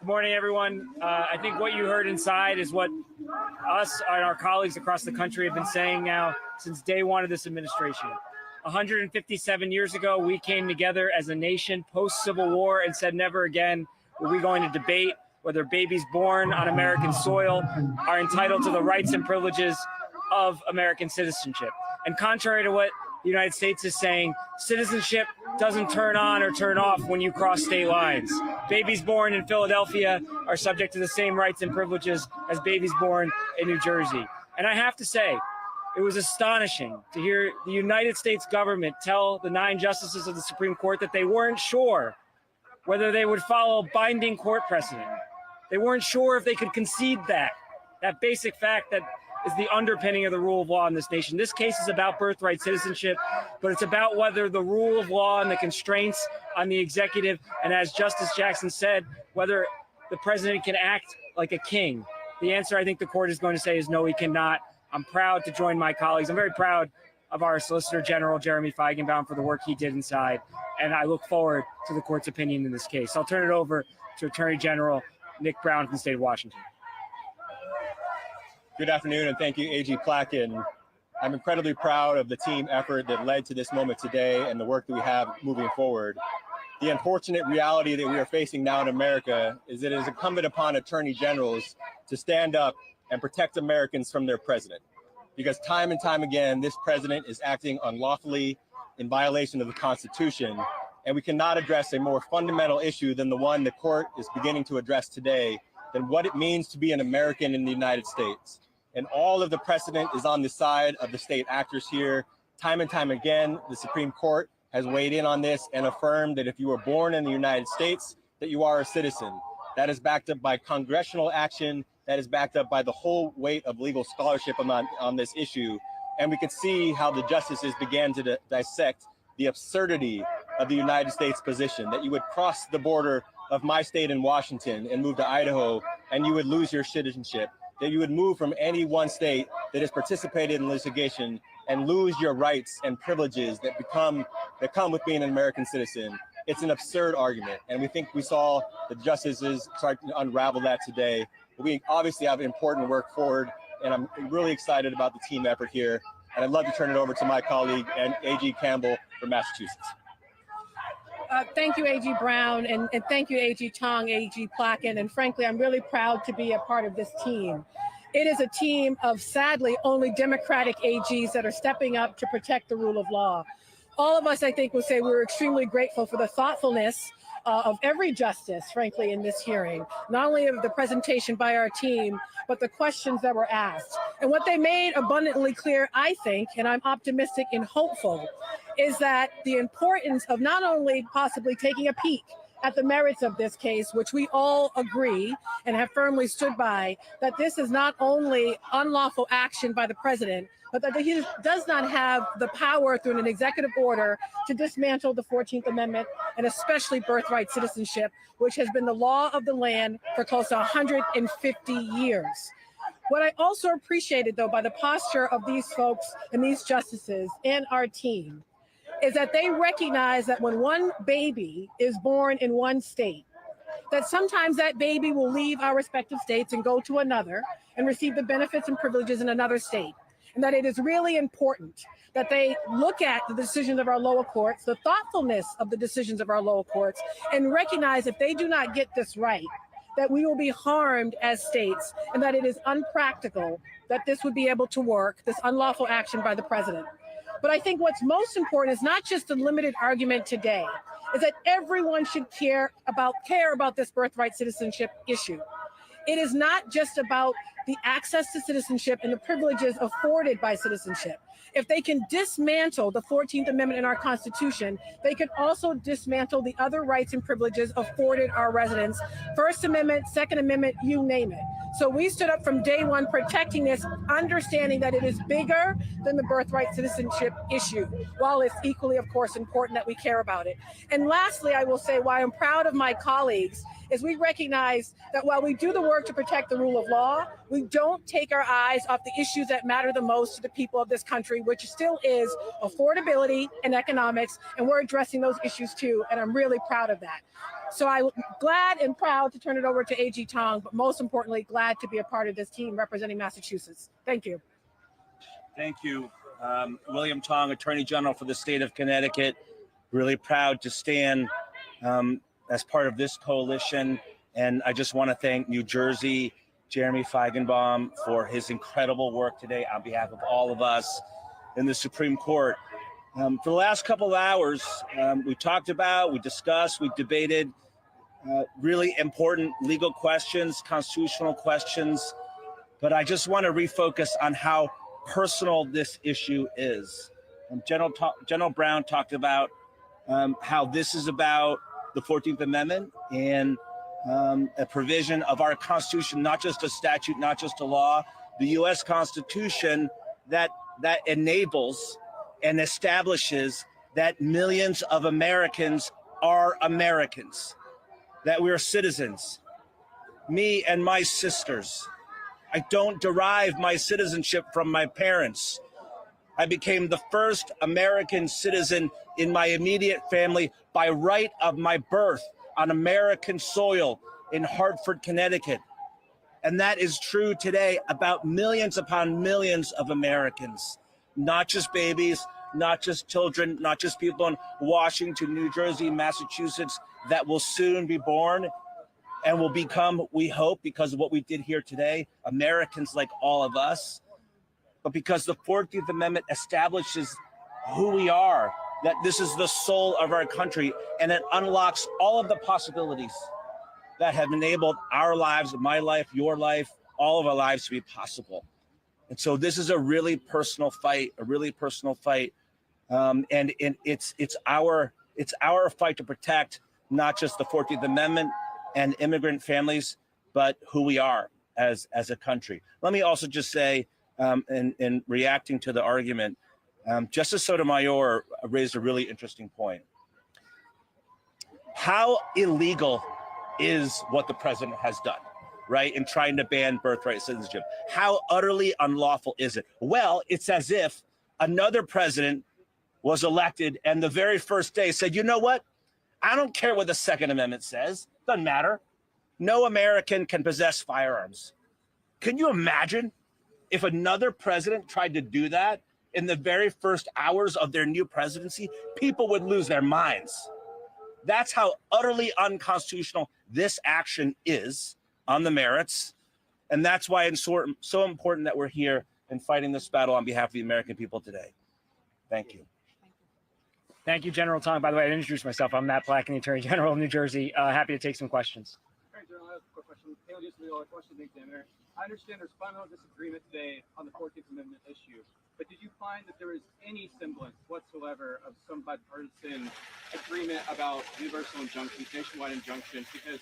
morning, everyone. I think what you heard inside is what us and our colleagues across the country have been saying now since day one of this administration. 157 years ago, we came together as a nation post-Civil War and said never again were we going to debate whether babies born on American soil are entitled to the rights and privileges of American citizenship. And contrary to what the United States is saying, citizenship doesn't turn on or turn off when you cross state lines. Babies born in Philadelphia are subject to the same rights and privileges as babies born in New Jersey. And I have to say, it was astonishing to hear the United States government tell the 9 justices of the Supreme Court that they weren't sure whether they would follow binding court precedent. They weren't sure if they could concede that basic fact that is the underpinning of the rule of law in this nation. This case is about birthright citizenship, but it's about whether the rule of law and the constraints on the executive, and as Justice Jackson said, whether the president can act like a king. The answer I think the court is going to say is no, he cannot. I'm proud to join my colleagues. I'm very proud of our Solicitor General, Jeremy Feigenbaum, for the work he did inside, and I look forward to the court's opinion in this case. I'll turn it over to Attorney General Nick Brown from the state of Washington. Good afternoon, and thank you, AG Plotkin. I'm incredibly proud of the team effort that led to this moment today and the work that we have moving forward. The unfortunate reality that we are facing now in America is that it is incumbent upon attorney generals to stand up and protect Americans from their president. Because time and time again, this president is acting unlawfully in violation of the Constitution, and we cannot address a more fundamental issue than the one the court is beginning to address today, than what it means to be an American in the United States. And all of the precedent is on the side of the state actors here. Time and time again, the Supreme Court has weighed in on this and affirmed that if you were born in the United States, that you are a citizen. That is backed up by congressional action, that is backed up by the whole weight of legal scholarship on this issue. And we could see how the justices began to dissect the absurdity of the United States position, that you would cross the border of my state in Washington and move to Idaho and you would lose your citizenship, that you would move from any one state that has participated in litigation and lose your rights and privileges that come with being an American citizen. It's an absurd argument, and we think we saw the justices start to unravel that today. But we obviously have important work forward, and I'm really excited about the team effort here. And I'd love to turn it over to my colleague and AG Campbell from Massachusetts. Thank you, AG Brown, and thank you, AG Tong, AG Plotkin, and frankly, I'm really proud to be a part of this team. It is a team of, sadly, only Democratic AGs that are stepping up to protect the rule of law. All of us, I think, will say we're extremely grateful for the thoughtfulness of every justice, frankly, in this hearing, not only of the presentation by our team, but the questions that were asked. And what they made abundantly clear, I think, and I'm optimistic and hopeful, is that the importance of not only possibly taking a peek at the merits of this case, which we all agree and have firmly stood by, that this is not only unlawful action by the president, but that he does not have the power through an executive order to dismantle the 14th Amendment and especially birthright citizenship, which has been the law of the land for close to 150 years. What I also appreciated, though, by the posture of these folks and these justices and our team is that they recognize that when one baby is born in one state, that sometimes that baby will leave our respective states and go to another and receive the benefits and privileges in another state. And that it is really important that they look at the decisions of our lower courts, the thoughtfulness of the decisions of our lower courts, and recognize if they do not get this right, that we will be harmed as states, and that it is unpractical that this would be able to work, this unlawful action by the president. But I think what's most important is not just a limited argument today, is that everyone should care about this birthright citizenship issue. It is not just about the access to citizenship and the privileges afforded by citizenship. If they can dismantle the 14th Amendment in our Constitution, they can also dismantle the other rights and privileges afforded our residents. First Amendment, Second Amendment, you name it. So we stood up from day one protecting this, understanding that it is bigger than the birthright citizenship issue, while it's equally, of course, important that we care about it. And lastly, I will say why I'm proud of my colleagues is we recognize that while we do the work to protect the rule of law, we don't take our eyes off the issues that matter the most to the people of this country, which still is affordability and economics, and we're addressing those issues too, and I'm really proud of that. So I'm glad and proud to turn it over to AG Tong, but most importantly, glad to be a part of this team representing Massachusetts. Thank you. Thank you. William Tong, Attorney General for the state of Connecticut. Really proud to stand as part of this coalition. And I just want to thank New Jersey, Jeremy Feigenbaum, for his incredible work today on behalf of all of us in the Supreme Court. For the last couple of hours, we talked about, we discussed, we debated really important legal questions, constitutional questions, but I just want to refocus on how personal this issue is. General Brown talked about how this is about the 14th Amendment and a provision of our Constitution, not just a statute, not just a law, the U.S. Constitution that enables and establishes that millions of Americans are Americans, that we are citizens. Me and my sisters. I don't derive my citizenship from my parents. I became the first American citizen in my immediate family by right of my birth on American soil in Hartford, Connecticut. And that is true today about millions upon millions of Americans, not just babies, not just children, not just people in Washington, New Jersey, Massachusetts that will soon be born and will become, we hope, because of what we did here today, Americans like all of us. But because the 14th Amendment establishes who we are, that this is the soul of our country, and it unlocks all of the possibilities that have enabled our lives, my life, your life, all of our lives to be possible. And so this is a really personal fight, and it's our fight to protect not just the 14th Amendment and immigrant families, but who we are as a country. Let me also just say, in reacting to the argument, Justice Sotomayor raised a really interesting point. How illegal is what the president has done, right, in trying to ban birthright citizenship? How utterly unlawful is it? Well, it's as if another president was elected and the very first day said, you know what? I don't care what the Second Amendment says. Doesn't matter. No American can possess firearms. Can you imagine if another president tried to do that in the very first hours of their new presidency? People would lose their minds. That's how utterly unconstitutional this action is on the merits. And that's why it's so important that we're here and fighting this battle on behalf of the American people today. Thank you. Thank you, General Tong. By the way, I didn't introduce myself. I'm Matt Black, the Attorney General of New Jersey. Happy to take some questions. All right, General, I have a quick question. Just a question to the examiner. I understand there's fundamental disagreement today on the 14th Amendment issue, but did you find that there is any semblance whatsoever of some bipartisan agreement about universal injunctions, nationwide injunctions? Because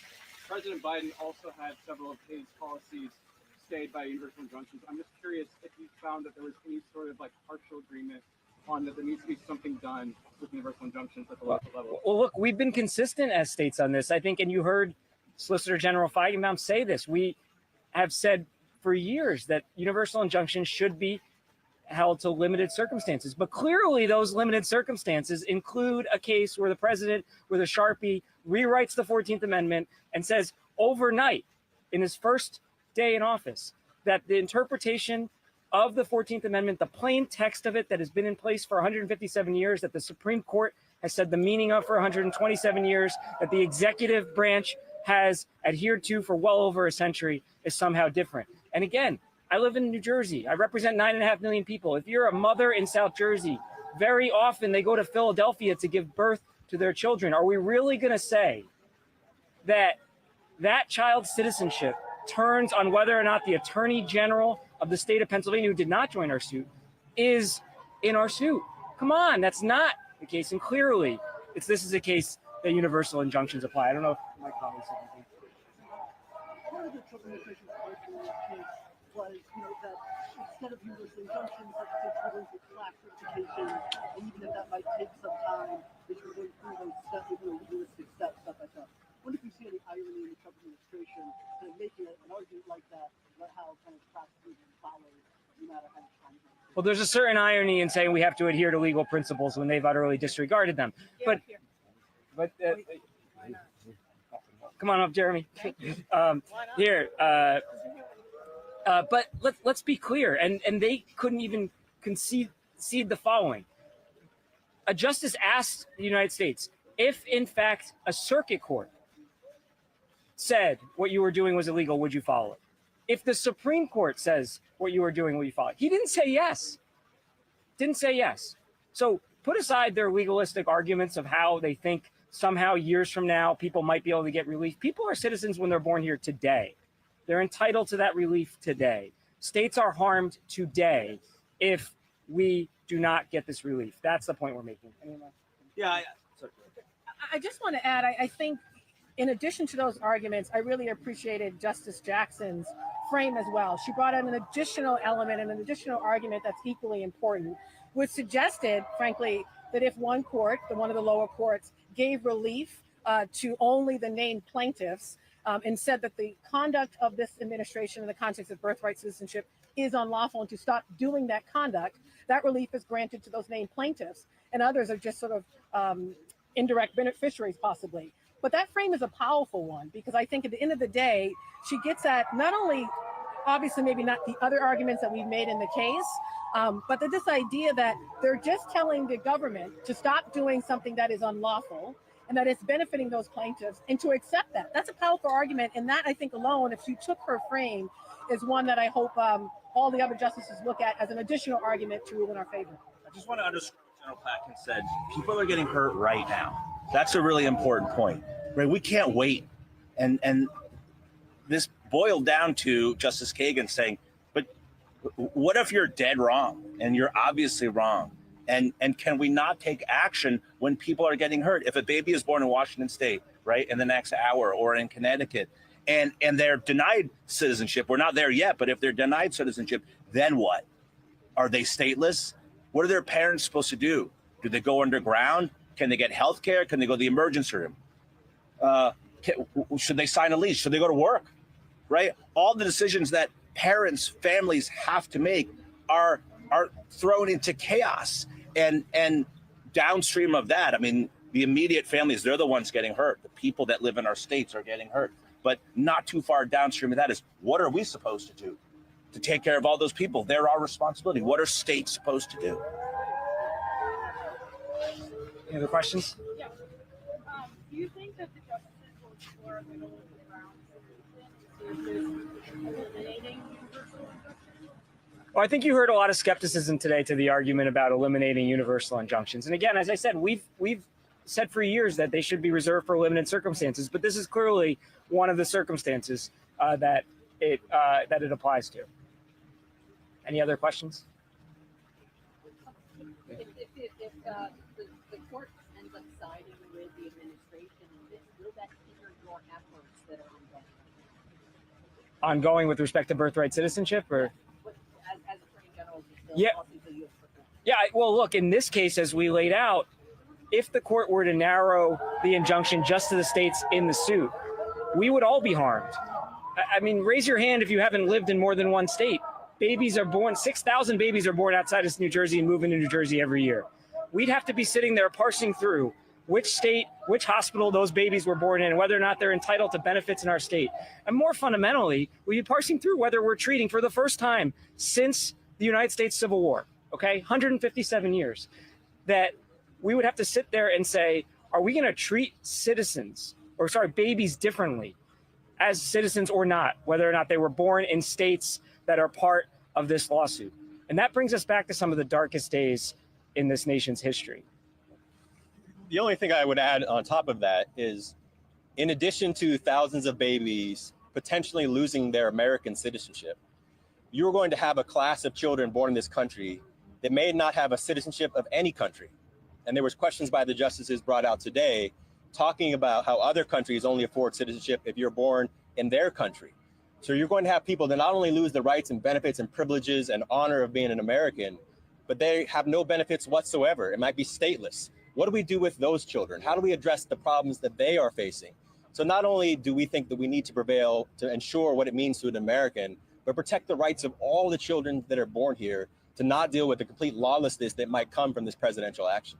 President Biden also had several of his policies stayed by universal injunctions. I'm just curious if you found that there was any sort of like partial agreement on that there needs to be something done with universal injunctions at the local level. Well, look, we've been consistent as states on this, I think, and you heard Solicitor General Feigenbaum say this. We have said for years that universal injunctions should be held to limited circumstances. But clearly those limited circumstances include a case where the president with a Sharpie rewrites the 14th Amendment and says overnight in his first day in office that the interpretation of the 14th Amendment, the plain text of it that has been in place for 157 years, that the Supreme Court has said the meaning of for 127 years, that the executive branch has adhered to for well over a century, is somehow different. And again, I live in New Jersey. I represent 9.5 million people. If you're a mother in South Jersey, very often they go to Philadelphia to give birth to their children. Are we really going to say that that child's citizenship turns on whether or not the Attorney General of the state of Pennsylvania, who did not join our suit, is in our suit. Come on, that's not the case. And clearly, this is a case that universal injunctions apply. I don't know if my colleagues have anything. Part of the Trump administration's argument was, that instead of universal injunctions, that they were going for class certification, and even if that might take some time, they should go through those steps, legalistic steps, stuff like that. I wonder if you see any irony in the Trump administration kind of making an argument like that, about how kind of class certification follows, no matter how much time. Well, there's a certain irony in saying we have to adhere to legal principles when they've utterly disregarded them. But come on up, Jeremy. But let's be clear, and they couldn't even concede the following. A justice asked the United States if, in fact, a circuit court said what you were doing was illegal, would you follow it? If the Supreme Court says what you were doing, will you follow it? He didn't say yes. Didn't say yes. So put aside their legalistic arguments of how they think somehow years from now people might be able to get relief. People are citizens when they're born here today. They're entitled to that relief today. States are harmed today if we do not get this relief. That's the point we're making. Yeah. I just want to add, I think in addition to those arguments, I really appreciated Justice Jackson's frame as well. She brought in an additional element and an additional argument that's equally important, which suggested, frankly, that if one court, one of the lower courts, gave relief to only the named plaintiffs and said that the conduct of this administration in the context of birthright citizenship is unlawful and to stop doing that conduct, that relief is granted to those named plaintiffs and others are just sort of indirect beneficiaries possibly. But that frame is a powerful one because I think at the end of the day, she gets at not only, obviously maybe not the other arguments that we've made in the case, but that this idea that they're just telling the government to stop doing something that is unlawful and that it's benefiting those plaintiffs and to accept that. That's a powerful argument. And that I think alone, if she took her frame, is one that I hope all the other justices look at as an additional argument to rule in our favor. I just want to underscore what General Patkin said. People are getting hurt right now. That's a really important point. Right? We can't wait. And this boiled down to Justice Kagan saying, but what if you're dead wrong and you're obviously wrong? And can we not take action when people are getting hurt? If a baby is born in Washington State, right, in the next hour or in Connecticut, and they're denied citizenship, we're not there yet, but if they're denied citizenship, then what? Are they stateless? What are their parents supposed to do? Do they go underground? Can they get health care? Can they go to the emergency room? Should they sign a lease? Should they go to work? Right? All the decisions that parents, families have to make are thrown into chaos. And downstream of that, I mean, the immediate families, they're the ones getting hurt. The people that live in our states are getting hurt. But not too far downstream of that is, what are we supposed to do to take care of all those people? They're our responsibility. What are states supposed to do? Any other questions? Yeah. Do you think that the justices will explore the middle of the ground eliminating universal injunctions? Well, I think you heard a lot of skepticism today to the argument about eliminating universal injunctions. And again, as I said, we've said for years that they should be reserved for limited circumstances, but this is clearly one of the circumstances that it applies to. Any other questions? If the court ends up siding with the administration in this, will that hinder your efforts that are ongoing? Ongoing with respect to birthright citizenship, or? As Attorney General, Yeah. Yeah, well, look, in this case, as we laid out, if the court were to narrow the injunction just to the states in the suit, we would all be harmed. I mean, raise your hand if you haven't lived in more than one state. Babies are born, 6,000 babies are born outside of New Jersey and move into New Jersey every year. We'd have to be sitting there parsing through which state, which hospital those babies were born in, whether or not they're entitled to benefits in our state. And more fundamentally, we'd be parsing through whether we're treating for the first time since the United States Civil War, okay, 157 years, that we would have to sit there and say, are we going to treat babies differently as citizens or not, whether or not they were born in states that are part of this lawsuit? And that brings us back to some of the darkest days in this nation's history. The only thing I would add on top of that is, in addition to thousands of babies potentially losing their American citizenship. You're going to have a class of children born in this country that may not have a citizenship of any country. And there was questions by the justices brought out today talking about how other countries only afford citizenship if you're born in their country. So you're going to have people that not only lose the rights and benefits and privileges and honor of being an American, but they have no benefits whatsoever. It might be stateless. What do we do with those children? How do we address the problems that they are facing? So not only do we think that we need to prevail to ensure what it means to an American, but protect the rights of all the children that are born here to not deal with the complete lawlessness that might come from this presidential action.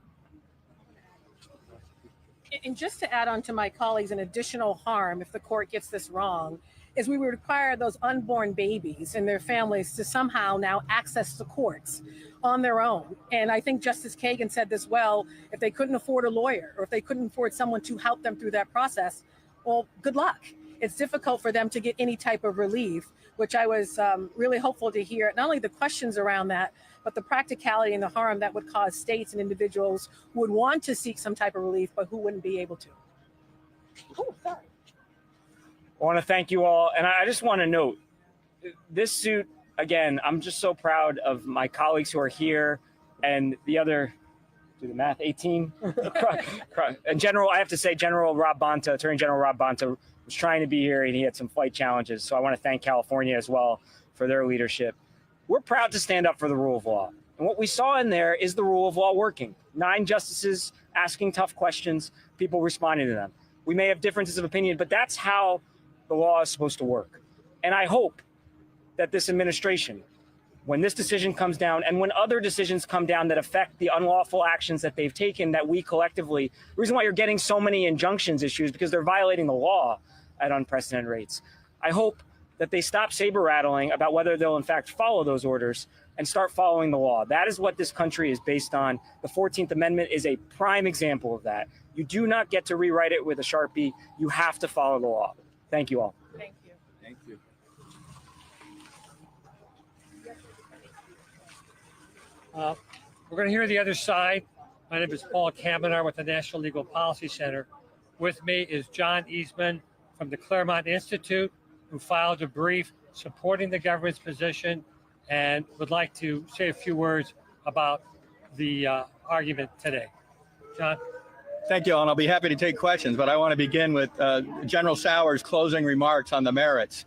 And just to add on to my colleagues, an additional harm if the court gets this wrong is we would require those unborn babies and their families to somehow now access the courts on their own. And I think Justice Kagan said this well, if they couldn't afford a lawyer or if they couldn't afford someone to help them through that process, well, good luck. It's difficult for them to get any type of relief, which I was really hopeful to hear, not only the questions around that, but the practicality and the harm that would cause states and individuals who would want to seek some type of relief, but who wouldn't be able to. Oh, sorry. I want to thank you all. And I just want to note, this suit, again, I'm just so proud of my colleagues who are here and the other, do the math, 18? And General, I have to say, General Rob Bonta, Attorney General Rob Bonta, was trying to be here and he had some flight challenges. So I want to thank California as well for their leadership. We're proud to stand up for the rule of law. And what we saw in there is the rule of law working. 9 justices asking tough questions, people responding to them. We may have differences of opinion, but that's how the law is supposed to work. And I hope that this administration, when this decision comes down and when other decisions come down that affect the unlawful actions that they've taken, that we collectively, the reason why you're getting so many injunctions issues because they're violating the law at unprecedented rates. I hope that they stop saber rattling about whether they'll in fact follow those orders and start following the law. That is what this country is based on. The 14th Amendment is a prime example of that. You do not get to rewrite it with a Sharpie. You have to follow the law. Thank you all. Thank you. Thank you. We're going to hear the other side. My name is Paul Kamenar with the National Legal Policy Center. With me is John Eastman from the Claremont Institute, who filed a brief supporting the government's position and would like to say a few words about the argument today. John? Thank you, and I'll be happy to take questions, but I want to begin with General Sauer's closing remarks on the merits.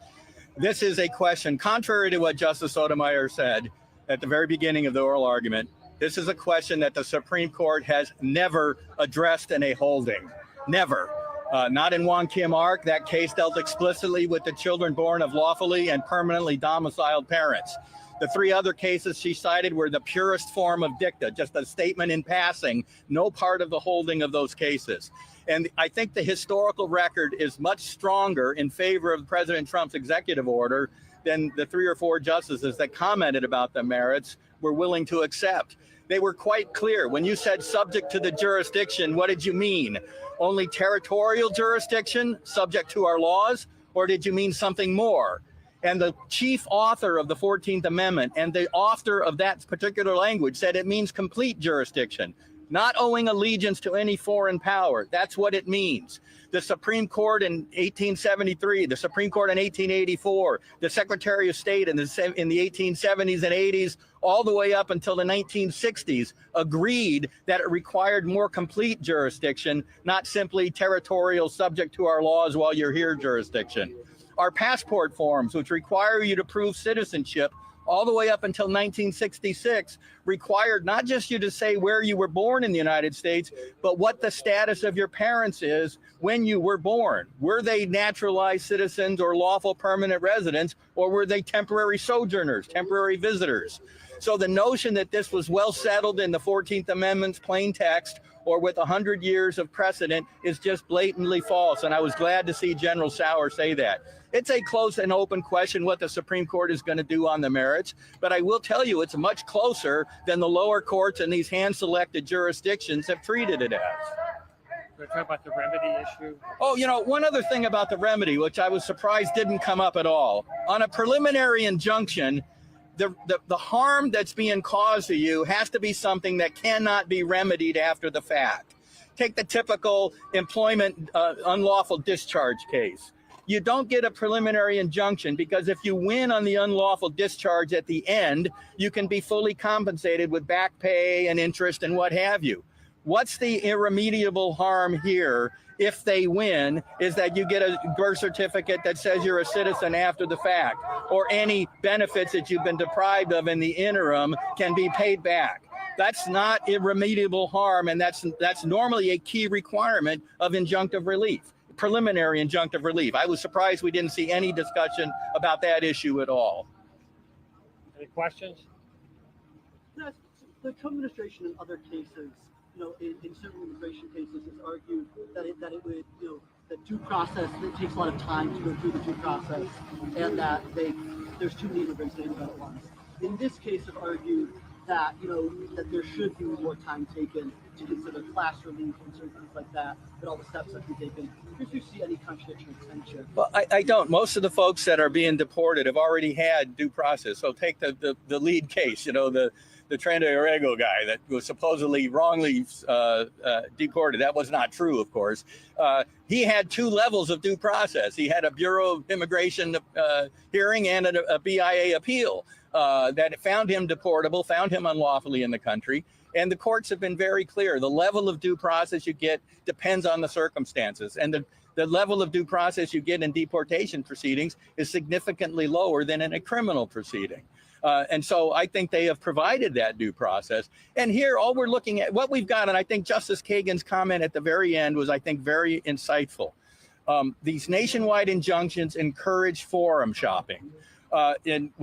This is a question, contrary to what Justice Sotomayor said at the very beginning of the oral argument, this is a question that the Supreme Court has never addressed in a holding. Never. Not in Wong Kim Ark. That case dealt explicitly with the children born of lawfully and permanently domiciled parents. The 3 other cases she cited were the purest form of dicta, just a statement in passing, no part of the holding of those cases. And I think the historical record is much stronger in favor of President Trump's executive order than the 3 or 4 justices that commented about the merits were willing to accept. They were quite clear. When you said subject to the jurisdiction, what did you mean? Only territorial jurisdiction subject to our laws? Or did you mean something more? And the chief author of the 14th Amendment and the author of that particular language said it means complete jurisdiction, not owing allegiance to any foreign power. That's what it means. The Supreme Court in 1873, the Supreme Court in 1884, the Secretary of State in the 1870s and 80s, all the way up until the 1960s, agreed that it required more complete jurisdiction, not simply territorial subject to our laws while you're here jurisdiction. Our passport forms, which require you to prove citizenship all the way up until 1966, required not just you to say where you were born in the United States, but what the status of your parents is when you were born. Were they naturalized citizens or lawful permanent residents, or were they temporary sojourners, temporary visitors? So the notion that this was well settled in the 14th Amendment's plain text or with 100 years of precedent is just blatantly false. And I was glad to see General Sauer say that. It's a close and open question what the Supreme Court is going to do on the merits, but I will tell you it's much closer than the lower courts and these hand-selected jurisdictions have treated it as. We're talking about the remedy issue. Oh, you know, one other thing about the remedy, which I was surprised didn't come up at all. On a preliminary injunction, the harm that's being caused to you has to be something that cannot be remedied after the fact. Take the typical employment unlawful discharge case. You don't get a preliminary injunction because if you win on the unlawful discharge at the end, you can be fully compensated with back pay and interest and what have you. What's the irremediable harm here if they win is that you get a birth certificate that says you're a citizen after the fact, or any benefits that you've been deprived of in the interim can be paid back. That's not irremediable harm, and that's normally a key requirement of injunctive relief, preliminary injunctive relief. I was surprised we didn't see any discussion about that issue at all. Any questions? Yes, the Trump administration in other cases, in certain immigration cases, has argued that it would, that due process, it takes a lot of time to go through the due process, and that there's too many immigrants named at once. In this case, have argued that that there should be more time taken to consider class relief and certain things like that, but all the steps that be taken. If you see any contradiction or tension. Well, I don't. Most of the folks that are being deported have already had due process. So take the lead case, the Trenta Orrego guy that was supposedly wrongly deported. That was not true, of course. He had 2 levels of due process. He had a Bureau of Immigration hearing and a BIA appeal that found him deportable, found him unlawfully in the country. And the courts have been very clear. The level of due process you get depends on the circumstances. And the level of due process you get in deportation proceedings is significantly lower than in a criminal proceeding. And so I think they have provided that due process. And here, all we're looking at, what we've got, and I think Justice Kagan's comment at the very end was, I think, very insightful. These nationwide injunctions encourage forum shopping. When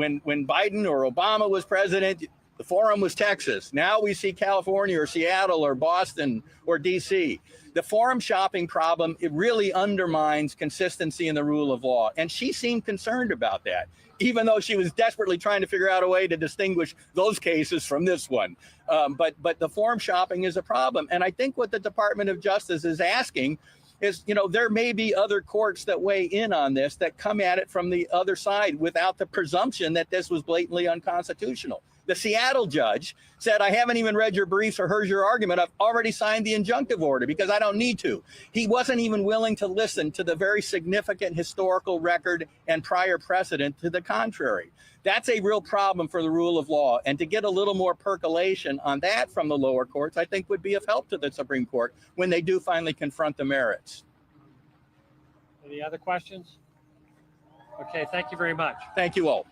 Biden or Obama was president, the forum was Texas. Now we see California or Seattle or Boston or DC. The forum shopping problem, it really undermines consistency in the rule of law. And she seemed concerned about that, even though she was desperately trying to figure out a way to distinguish those cases from this one. But the forum shopping is a problem. And I think what the Department of Justice is asking is, there may be other courts that weigh in on this that come at it from the other side without the presumption that this was blatantly unconstitutional. The Seattle judge said, I haven't even read your briefs or heard your argument. I've already signed the injunctive order because I don't need to. He wasn't even willing to listen to the very significant historical record and prior precedent to the contrary. That's a real problem for the rule of law. And to get a little more percolation on that from the lower courts, I think would be of help to the Supreme Court when they do finally confront the merits. Any other questions? Okay, thank you very much. Thank you all.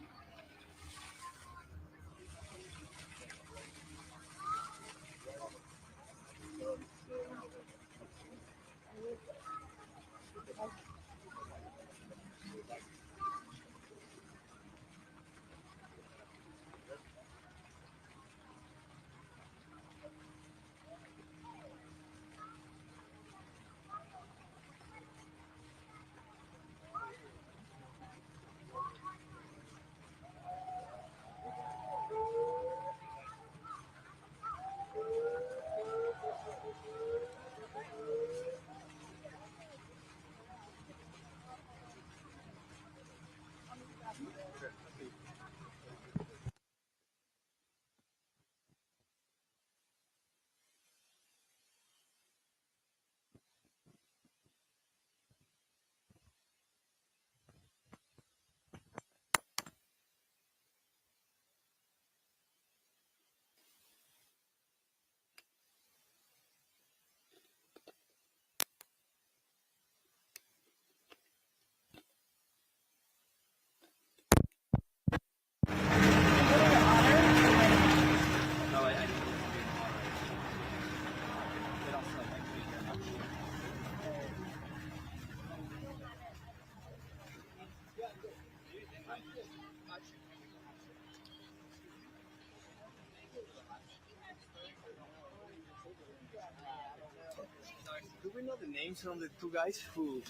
Do we know the names from the 2 guys who?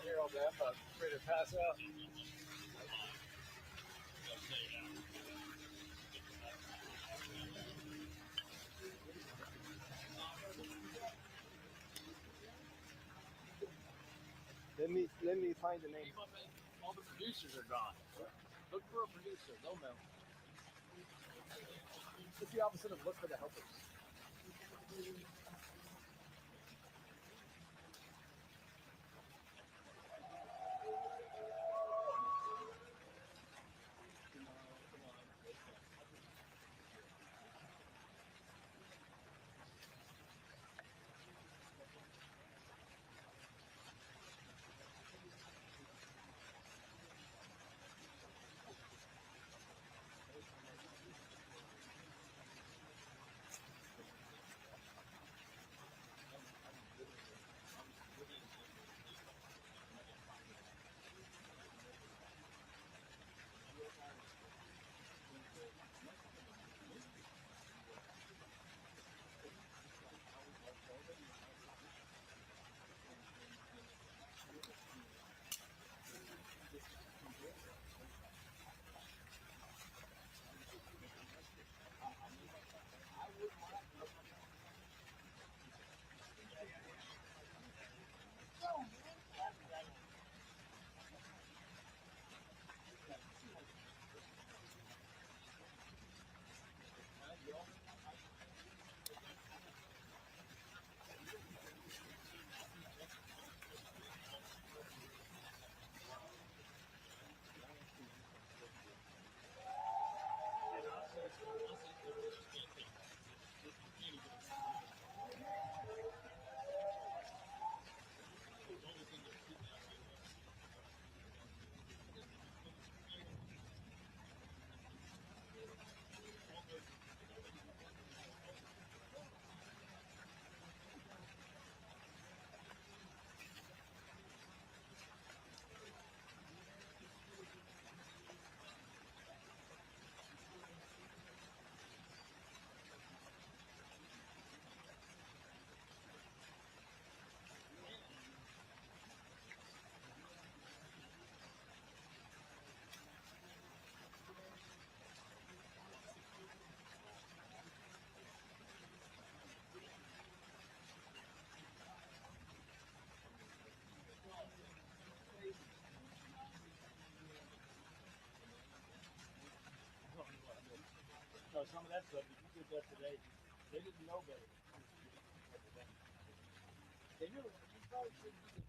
Here all day, I'm ready to pass out. Let me find the name. All the producers are gone. Look for a producer. They'll know. If you opposite of look for the helpers. some of that stuff. If you did that today, they didn't know better. They knew. You probably shouldn't do this.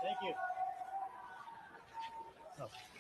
Thank you. Oh.